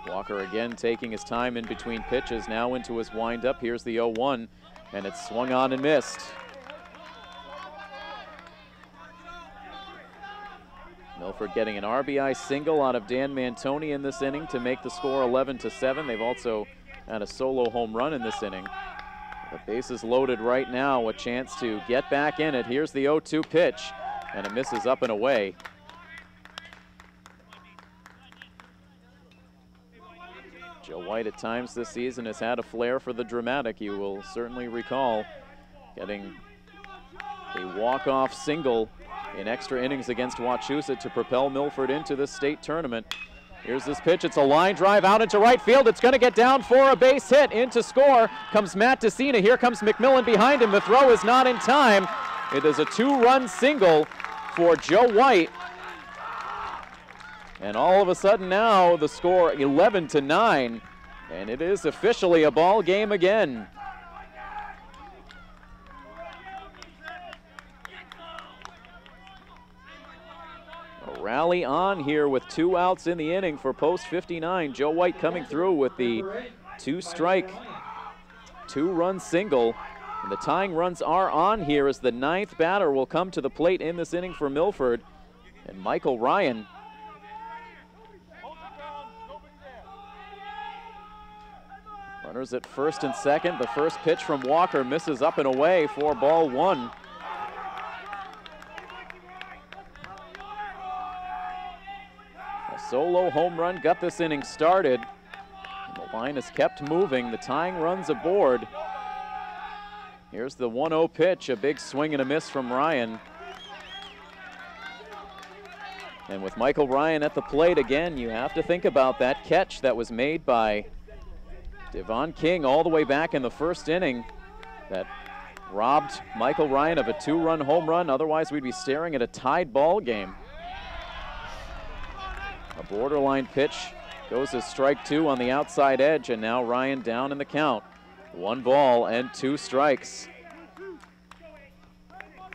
Walker again taking his time in between pitches, now into his windup. Here's the 0-1, and it's swung on and missed. Milford getting an RBI single out of Dan Mantoni in this inning to make the score 11-7. They've also had a solo home run in this inning. The bases loaded right now, a chance to get back in it. Here's the 0-2 pitch, and it misses up and away. Joe White at times this season has had a flair for the dramatic. You will certainly recall getting a walk-off single in extra innings against Wachusett to propel Milford into the state tournament. Here's this pitch. It's a line drive out into right field. It's going to get down for a base hit. Into score comes Matt DeCina. Here comes McMillan behind him. The throw is not in time. It is a two-run single for Joe White. And all of a sudden now the score 11-9, and it is officially a ball game again. A rally on here with 2 outs in the inning for post 59. Joe White coming through with the 2-strike, 2-run single. And the tying runs are on here as the 9th batter will come to the plate in this inning for Milford. And Michael Ryan. Runners at first and second. The first pitch from Walker misses up and away for ball 1. A solo home run got this inning started. And the line is kept moving. The tying runs aboard. Here's the 1-0 pitch, a big swing and a miss from Ryan. And with Michael Ryan at the plate again, you have to think about that catch that was made by Devon King all the way back in the first inning that robbed Michael Ryan of a 2-run home run. Otherwise, we'd be staring at a tied ball game. A borderline pitch goes as strike 2 on the outside edge, and now Ryan down in the count. 1 ball and 2 strikes.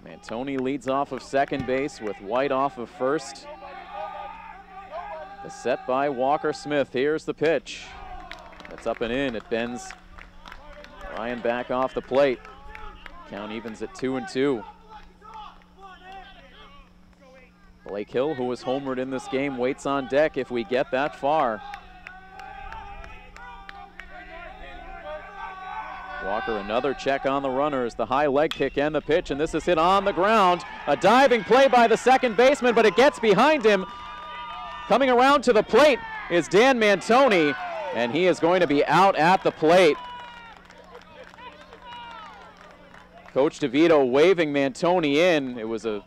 Mantoni leads off of second base with White off of first. The set by Walker Smith. Here's the pitch. It's up and in. It bends Ryan back off the plate. Count evens at 2-2. Blake Hill, who was homered in this game, waits on deck if we get that far. Walker, another check on the runners. The high leg kick and the pitch, and this is hit on the ground. A diving play by the second baseman, but it gets behind him. Coming around to the plate is Dan Mantoni, and he is going to be out at the plate. Coach DeVito waving Mantoni in. It was a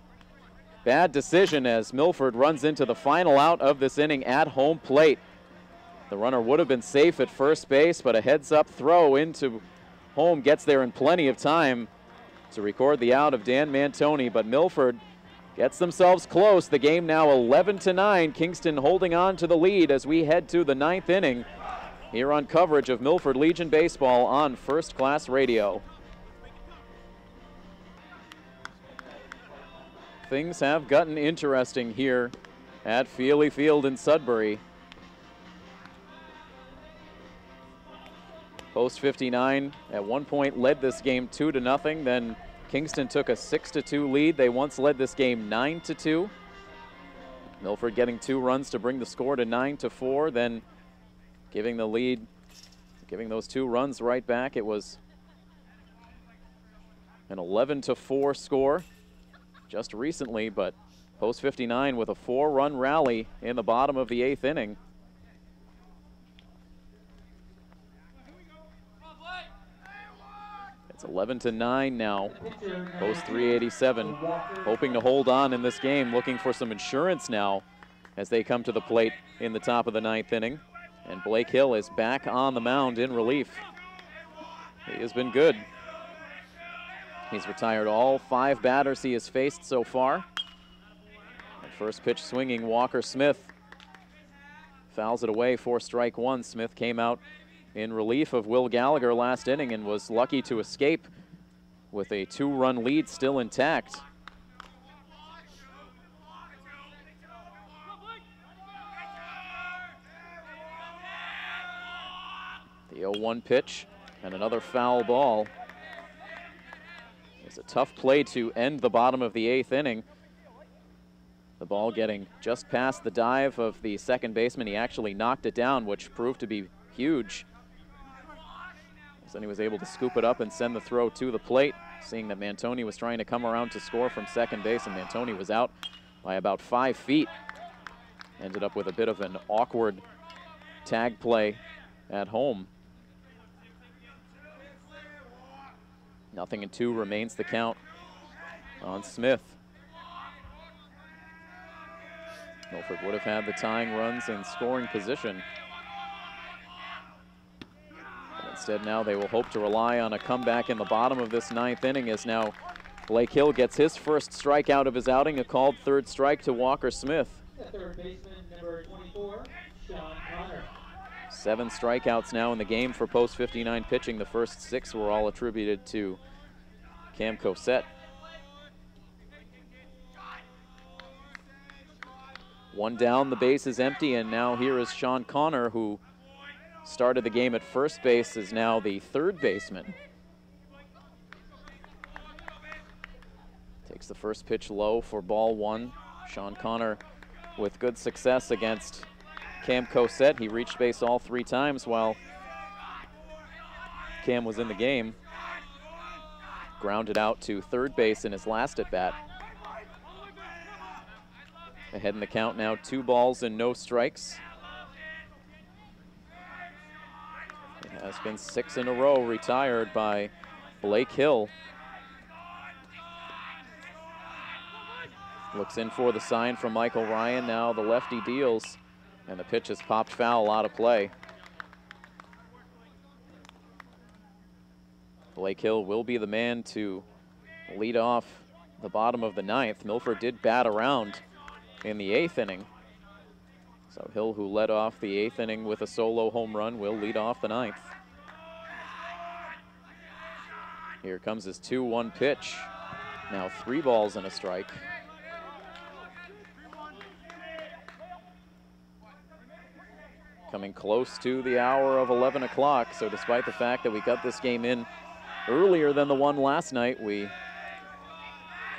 bad decision as Milford runs into the final out of this inning at home plate. The runner would have been safe at first base, but a heads-up throw into home gets there in plenty of time to record the out of Dan Mantoni, but Milford gets themselves close. The game now 11-9. Kingston holding on to the lead as we head to the 9th inning here on coverage of Milford Legion Baseball on First Class Radio. Things have gotten interesting here at Feely Field in Sudbury. Post 59 at one point led this game 2-0. Then Kingston took a 6-2 lead. They once led this game 9-2. Milford getting 2 runs to bring the score to 9-4. Then giving the lead, giving those 2 runs right back. It was an 11-4 score just recently, but post 59 with a 4-run rally in the bottom of the 8th inning. It's 11-9 now, post 387, hoping to hold on in this game, looking for some insurance now as they come to the plate in the top of the 9th inning. And Blake Hill is back on the mound in relief. He has been good. He's retired all 5 batters he has faced so far. And first pitch swinging, Walker Smith fouls it away for strike 1. Smith came out in relief of Will Gallagher last inning and was lucky to escape with a 2-run lead still intact. The 0-1 pitch and another foul ball. It's a tough play to end the bottom of the 8th inning. The ball getting just past the dive of the second baseman. He actually knocked it down, which proved to be huge. Then he was able to scoop it up and send the throw to the plate, seeing that Mantoni was trying to come around to score from second base, and Mantoni was out by about 5 feet. Ended up with a bit of an awkward tag play at home. 0-2 remains the count on Smith. Milford would have had the tying runs in scoring position. Instead, now they will hope to rely on a comeback in the bottom of this 9th inning, as now Blake Hill gets his first strikeout of his outing, a called 3rd strike to Walker Smith. The third baseman, number 24, Sean Connor. 7 strikeouts now in the game for post 59 pitching. The first 6 were all attributed to Cam Cosette. 1 down, the base is empty, and now here is Sean Connor, who started the game at first base, is now the 3rd baseman. Takes the first pitch low for ball 1. Sean Connor with good success against Cam Cosette. He reached base all 3 times while Cam was in the game. Grounded out to 3rd base in his last at bat. Ahead in the count now, 2 balls and no strikes. It has been 6 in a row retired by Blake Hill. Looks in for the sign from Michael Ryan. Now the lefty deals, and the pitch has popped foul out of play. Blake Hill will be the man to lead off the bottom of the 9th. Milford did bat around in the 8th inning. So Hill, who led off the 8th inning with a solo home run, will lead off the 9th. Here comes his 2-1 pitch. Now 3 balls and a strike. Coming close to the hour of 11 o'clock, so despite the fact that we got this game in earlier than the one last night, we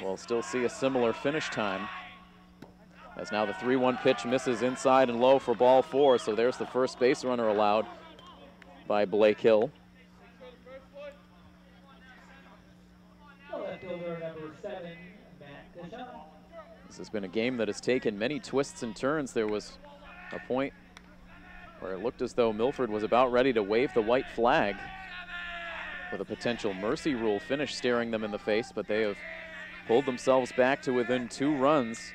will still see a similar finish time. As now the 3-1 pitch misses inside and low for ball 4, so there's the first base runner allowed by Blake Hill. Left fielder, number 7, Matt Dishon. This has been a game that has taken many twists and turns. There was a point where it looked as though Milford was about ready to wave the white flag with a potential mercy rule finish staring them in the face, but they have pulled themselves back to within 2 runs.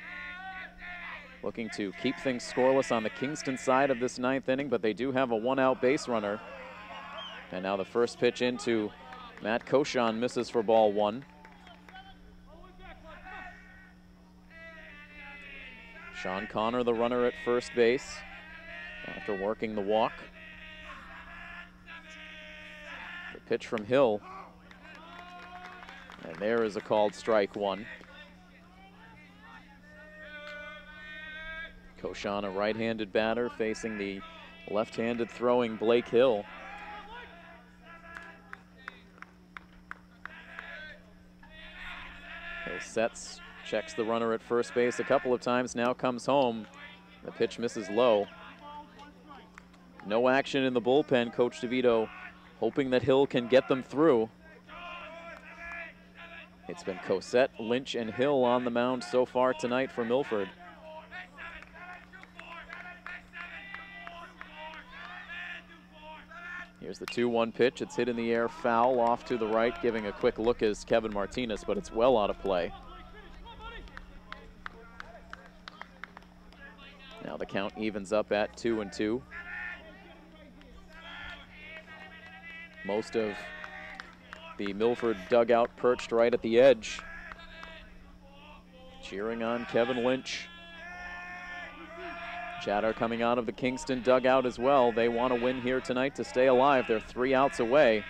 Looking to keep things scoreless on the Kingston side of this 9th inning, but they do have a 1-out base runner. And now the first pitch into Matt Cochon misses for ball 1. Sean Connor, the runner at first base, after working the walk. The pitch from Hill. And there is a called strike 1. Cochon, a right-handed batter, facing the left-handed throwing Blake Hill. Hill sets, checks the runner at first base a couple of times, now comes home. The pitch misses low. No action in the bullpen. Coach DeVito hoping that Hill can get them through. It's been Cosette, Lynch, and Hill on the mound so far tonight for Milford. Here's the 2-1 pitch. It's hit in the air, foul off to the right. Giving a quick look is Kevin Martinez, but it's well out of play. Now the count evens up at 2-2. Most of the Milford dugout perched right at the edge, cheering on Kevin Lynch. Chatter coming out of the Kingston dugout as well. They want to win here tonight to stay alive. They're 3 outs away.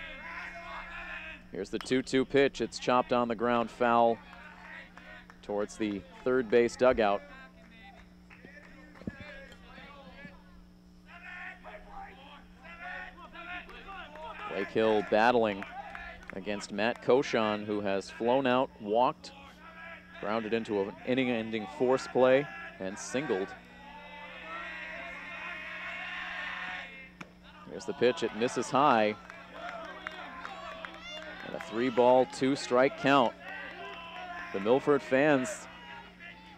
Here's the 2-2 pitch. It's chopped on the ground, foul towards the third base dugout. Blake Hill battling against Matt Koshon, who has flown out, walked, grounded into an inning-ending force play, and singled. Here's the pitch. It misses high. And a 3-ball, 2-strike count. The Milford fans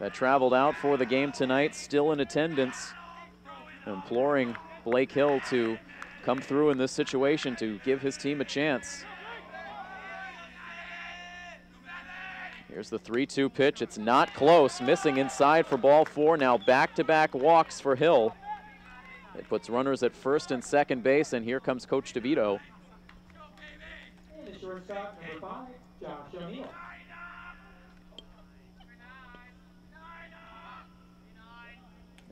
that traveled out for the game tonight still in attendance, imploring Blake Hill to come through in this situation to give his team a chance. Here's the 3-2 pitch. It's not close. Missing inside for ball 4. Now back-to-back walks for Hill. It puts runners at first and second base, and here comes Coach DeVito. And the shortstop, number 5, Josh O'Neill.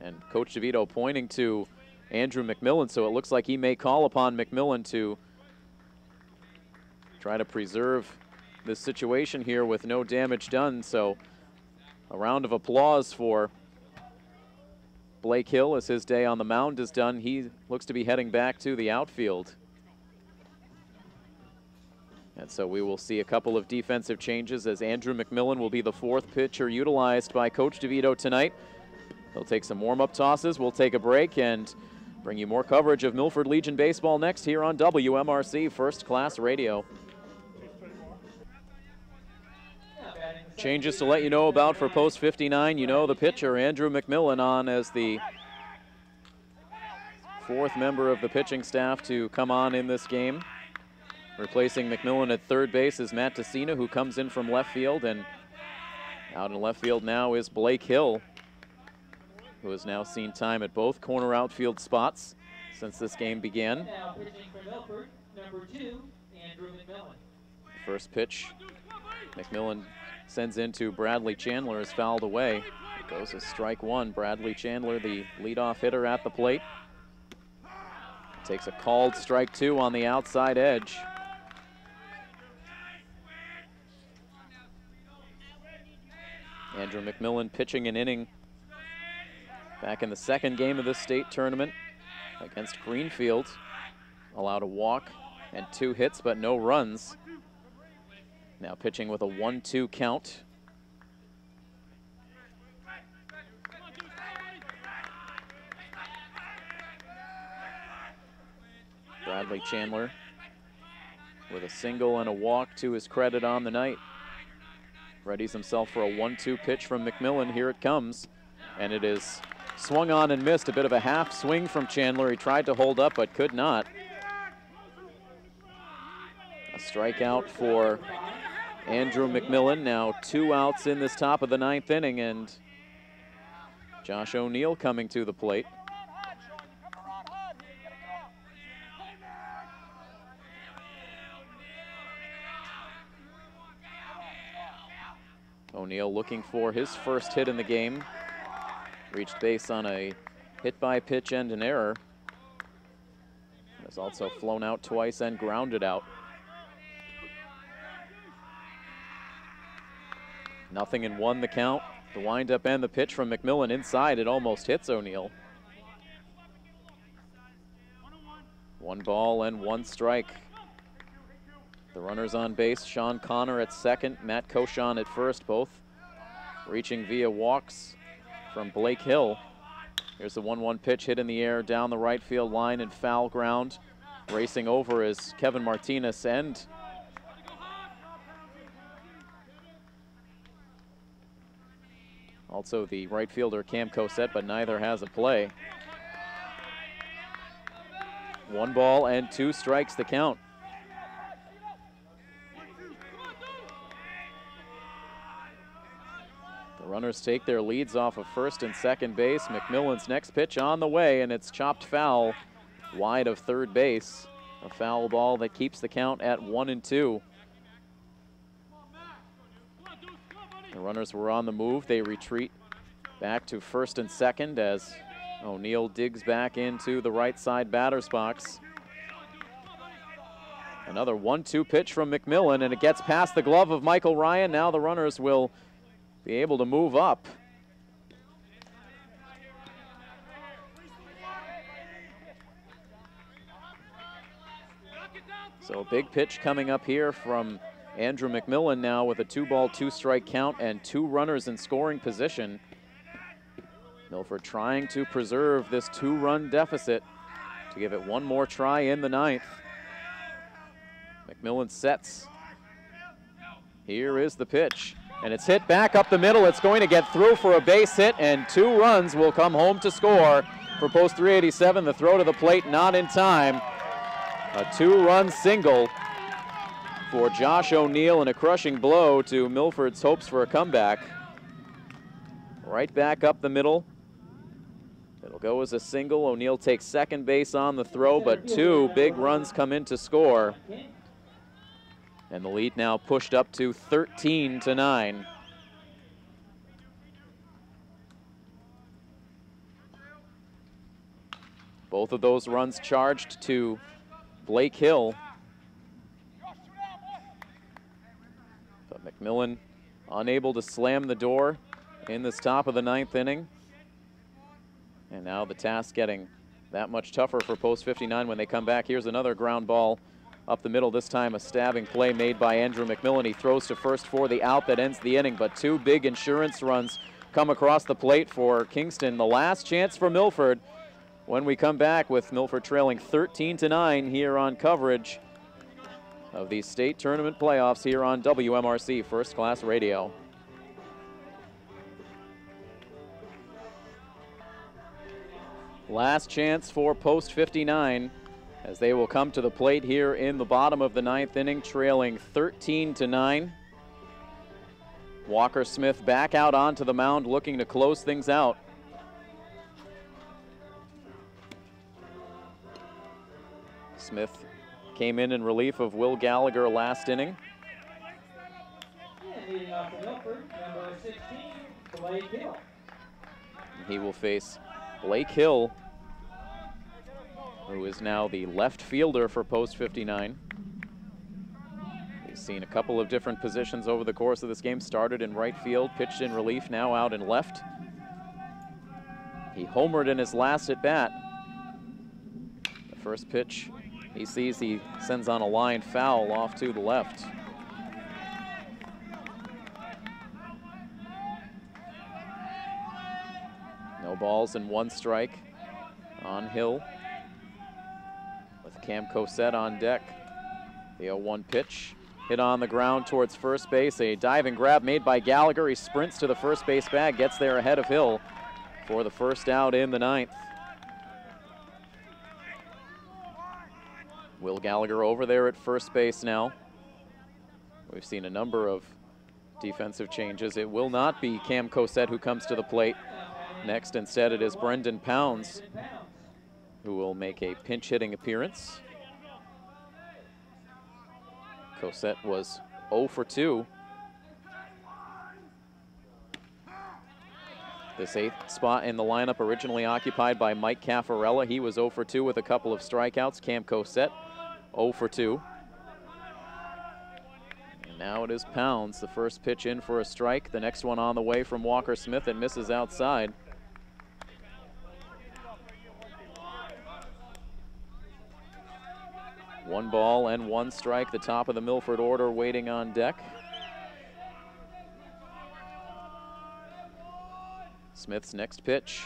And Coach DeVito pointing to Andrew McMillan, so it looks like he may call upon McMillan to try to preserve this situation here with no damage done. So a round of applause for Blake Hill as his day on the mound is done. He looks to be heading back to the outfield. And so we will see a couple of defensive changes as Andrew McMillan will be the 4th pitcher utilized by Coach DeVito tonight. He'll take some warm-up tosses. We'll take a break and bring you more coverage of Milford Legion baseball next here on WMRC First Class Radio. Changes to let you know about for post 59. You know the pitcher, Andrew McMillan, on as the 4th member of the pitching staff to come on in this game. Replacing McMillan at third base is Matt Tessina, who comes in from left field. And out in left field now is Blake Hill, who has now seen time at both corner outfield spots since this game began. Now pitching for Milford, number 2, Andrew McMillan. First pitch, McMillan sends into Bradley Chandler, is fouled away. It goes as strike 1. Bradley Chandler, the leadoff hitter at the plate. Takes a called strike 2 on the outside edge. Andrew McMillan pitching an inning back in the 2nd game of this state tournament against Greenfield. Allowed a walk and 2 hits, but no runs. Now pitching with a 1-2 count. Bradley Chandler with a single and a walk to his credit on the night. Readies himself for a 1-2 pitch from McMillan. Here it comes, and it is swung on and missed. A bit of a half swing from Chandler. He tried to hold up but could not. A strikeout for Andrew McMillan. Now 2 outs in this top of the 9th inning, and Josh O'Neill coming to the plate. O'Neill looking for his first hit in the game. Reached base on a hit by pitch and an error. Has also flown out twice and grounded out. 0-1 the count. The windup and the pitch from McMillan inside. It almost hits O'Neill. 1 ball and 1 strike. The runners on base, Sean Connor at second, Matt Koshon at first, both reaching via walks from Blake Hill. Here's the 1-1 pitch hit in the air down the right field line and foul ground. Racing over is Kevin Martinez and also the right fielder Cam Cosette, but neither has a play. 1 ball and 2 strikes the count. The runners take their leads off of first and second base. McMillan's next pitch on the way, and it's chopped foul wide of third base. A foul ball that keeps the count at 1-2. The runners were on the move. They retreat back to first and second as O'Neill digs back into the right side batter's box. Another 1-2 pitch from McMillan, and it gets past the glove of Michael Ryan. Now the runners will be able to move up. So a big pitch coming up here from Andrew McMillan now with a 2-ball, 2-strike count and 2 runners in scoring position. Milford trying to preserve this 2-run deficit to give it one more try in the 9th. McMillan sets. Here is the pitch, and it's hit back up the middle. It's going to get through for a base hit, and 2 runs will come home to score for post 387. The throw to the plate not in time. A 2-run single for Josh O'Neill and a crushing blow to Milford's hopes for a comeback. Right back up the middle. It'll go as a single. O'Neill takes second base on the throw, but 2 big runs come in to score. And the lead now pushed up to 13-9. Both of those runs charged to Blake Hill. But McMillan unable to slam the door in this top of the 9th inning. And now the task getting that much tougher for post 59 when they come back. Here's another ground ball up the middle, this time a stabbing play made by Andrew McMillan. He throws to first for the out that ends the inning, but 2 big insurance runs come across the plate for Kingston. The last chance for Milford when we come back with Milford trailing 13-9 here on coverage of the state tournament playoffs here on WMRC First Class Radio. Last chance for post 59 as they will come to the plate here in the bottom of the 9th inning, trailing 13-9. Walker Smith back out onto the mound looking to close things out. Smith came in relief of Will Gallagher last inning. And leading off the Milford, number 16, Blake Hill. He will face Blake Hill, who is now the left fielder for post 59. We've seen a couple of different positions over the course of this game. Started in right field, pitched in relief, now out in left. He homered in his last at bat. The first pitch he sees, he sends on a line foul off to the left. No balls and 1 strike on Hill. With Cam Cosette on deck. The 0-1 pitch hit on the ground towards first base. A diving grab made by Gallagher. He sprints to the first base bag, gets there ahead of Hill for the first out in the 9th. Will Gallagher over there at first base now. We've seen a number of defensive changes. It will not be Cam Cosette who comes to the plate next. Instead, it is Brendan Pounds who will make a pinch hitting appearance. Cosette was 0 for 2. This 8th spot in the lineup originally occupied by Mike Caffarella. He was 0 for 2 with a couple of strikeouts. Cam Cosette 0 for 2. And now it is Pounds. The first pitch in for a strike. The next one on the way from Walker Smith and misses outside. One ball and 1 strike. The top of the Milford order waiting on deck. Smith's next pitch,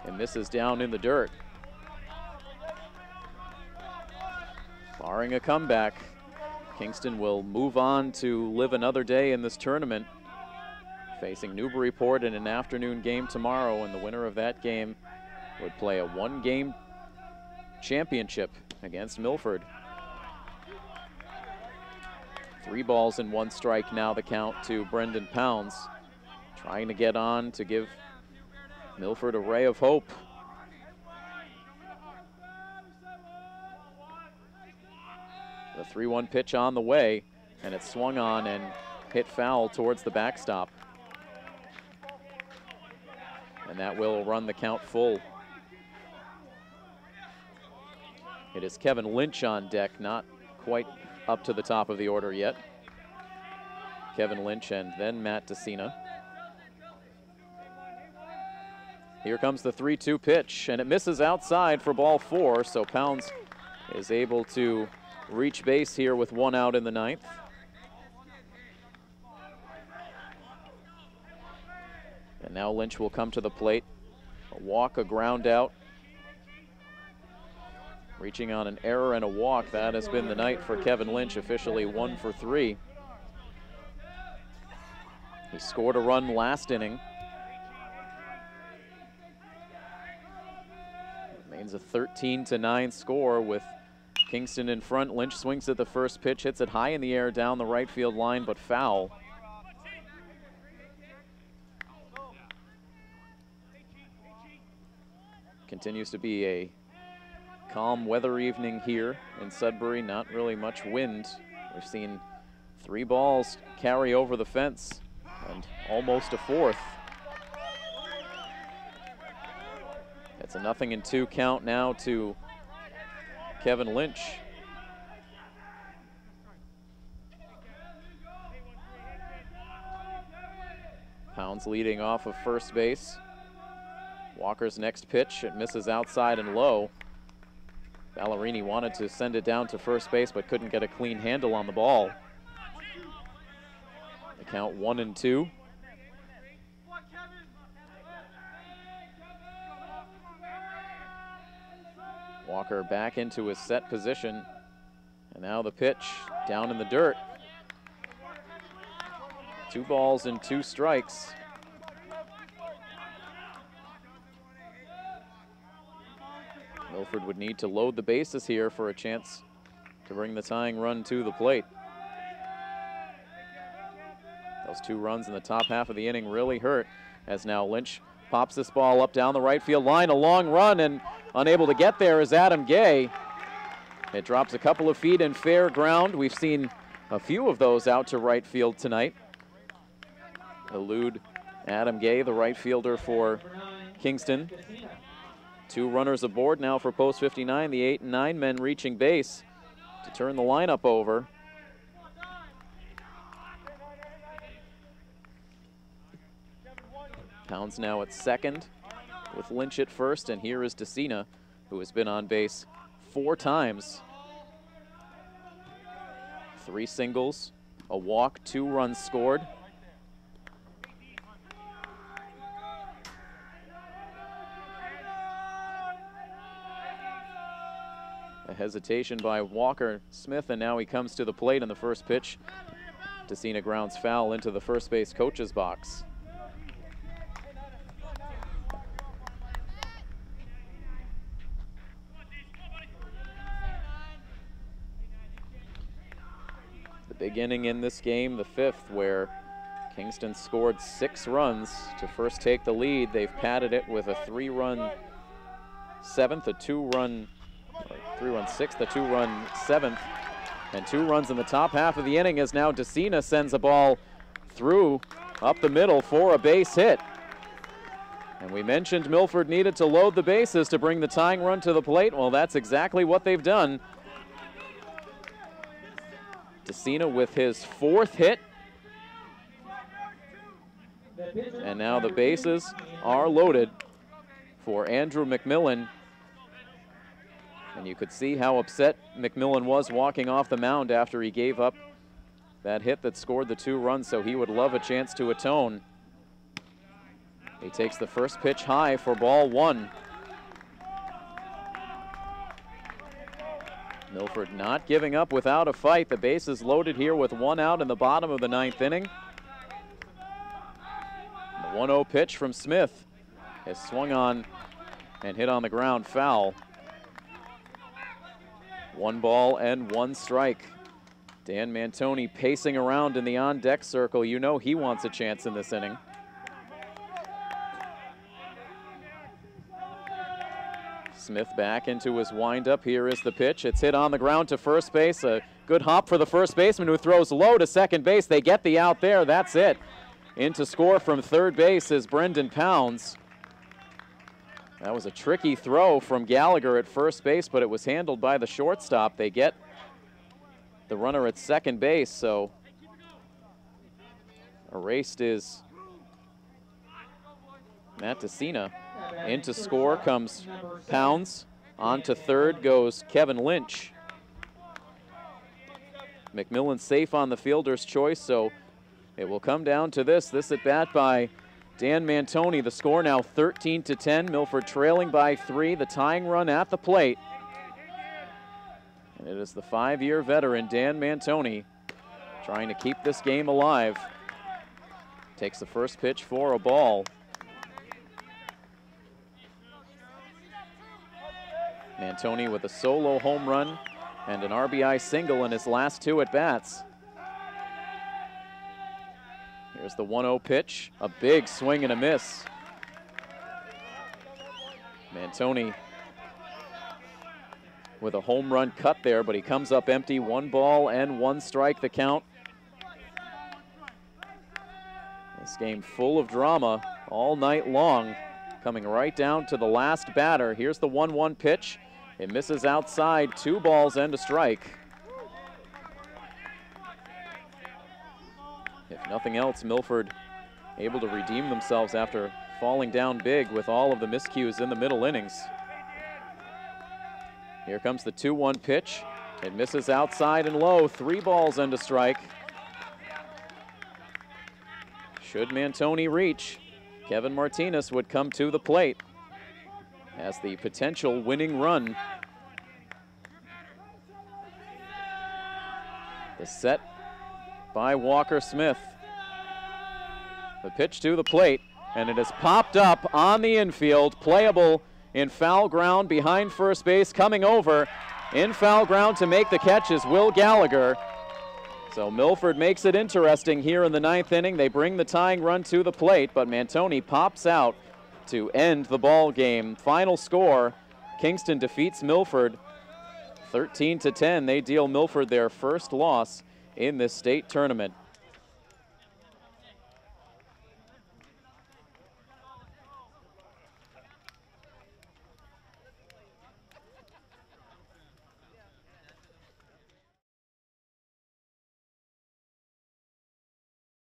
and this is down in the dirt. Barring a comeback, Kingston will move on to live another day in this tournament, facing Newburyport in an afternoon game tomorrow, and the winner of that game would play a 1-game championship against Milford. 3 balls and 1 strike now the count to Brendan Pounds, trying to get on to give Milford a ray of hope. The 3-1 pitch on the way, and it swung on and hit foul towards the backstop. And that will run the count full. It is Kevin Lynch on deck, not quite up to the top of the order yet. Kevin Lynch and then Matt DeCina. Here comes the 3-2 pitch, and it misses outside for ball 4, so Pounds is able to reach base here with 1 out in the 9th. And now Lynch will come to the plate. A walk, a ground out. Reaching on an error and a walk. That has been the night for Kevin Lynch, officially 1 for 3. He scored a run last inning. Remains a 13-9 score with Kingston in front. Lynch swings at the first pitch, hits it high in the air down the right field line, but foul. Continues to be a calm weather evening here in Sudbury. Not really much wind. We've seen 3 balls carry over the fence and almost a 4th. It's a 0-2 count now to Kevin Lynch. Pounds leading off of first base. Walker's next pitch, it misses outside and low. Ballerini wanted to send it down to first base but couldn't get a clean handle on the ball. The count 1-2. Walker back into his set position. And now the pitch down in the dirt. 2 balls and 2 strikes. Milford would need to load the bases here for a chance to bring the tying run to the plate. Those 2 runs in the top half of the inning really hurt, as now Lynch pops this ball up down the right field line. A long run, and unable to get there is Adam Gay. It drops a couple of feet in fair ground. We've seen a few of those out to right field tonight. Elude Adam Gay, the right fielder for Kingston. 2 runners aboard now for post 59. The 8 and 9 men reaching base to turn the lineup over. Pounds now at second with Lynch at first, and here is DeCina, who has been on base 4 times. 3 singles, a walk, 2 runs scored. A hesitation by Walker Smith, and now he comes to the plate in the first pitch. DeCina grounds foul into the first base coach's box. The big inning in this game, the 5th, where Kingston scored 6 runs to first take the lead. They've padded it with a 3-run 7th, a 2-run 6th, a 2-run 7th, and 2 runs in the top half of the inning as now DeCina sends a ball through up the middle for a base hit. And we mentioned Milford needed to load the bases to bring the tying run to the plate. Well, that's exactly what they've done. DeCina with his 4th hit. And now the bases are loaded for Andrew McMillan. And you could see how upset McMillan was walking off the mound after he gave up that hit that scored the 2 runs, so he would love a chance to atone. He takes the first pitch high for ball 1. Milford not giving up without a fight. The bases loaded here with 1 out in the bottom of the 9th inning. The 1-0 pitch from Smith is swung on and hit on the ground foul. 1 ball and 1 strike. Dan Mantoni pacing around in the on-deck circle. You know he wants a chance in this inning. Smith back into his windup. Here is the pitch. It's hit on the ground to first base. A Good hop for the first baseman who throws low to second base. They get the out there. That's it. In to score from third base is Brendan Pounds. That was a tricky throw from Gallagher at first base, but it was handled by the shortstop. They get the runner at second base, so erased is Matt DeCina. In to score comes Pounds. On to third goes Kevin Lynch. McMillan safe on the fielder's choice, so it will come down to this at bat by Dan Mantoni. The score now 13-10. Milford trailing by 3. The tying run at the plate. And it is the 5-year veteran Dan Mantoni trying to keep this game alive. Takes the first pitch for a ball. Mantoni with a solo home run and an RBI single in his last 2 at-bats. Here's the 1-0 pitch, a big swing and a miss. Mantoni with a home run cut there, but he comes up empty. 1 ball and 1 strike the count. This game full of drama all night long, coming right down to the last batter. Here's the 1-1 pitch. It misses outside, 2 balls and a strike. If nothing else, Milford able to redeem themselves after falling down big with all of the miscues in the middle innings. Here comes the 2-1 pitch. It misses outside and low, 3 balls and a strike. Should Mantoni reach, Kevin Martinez would come to the plate as the potential winning run. The set by Walker Smith. The pitch to the plate, and it is popped up on the infield, playable in foul ground behind first base. Coming over in foul ground to make the catch is Will Gallagher. So Milford makes it interesting here in the 9th inning. They bring the tying run to the plate, but Mantoni pops out to end the ball game. Final score, Kingston defeats Milford 13-10. They deal Milford their first loss in this state tournament.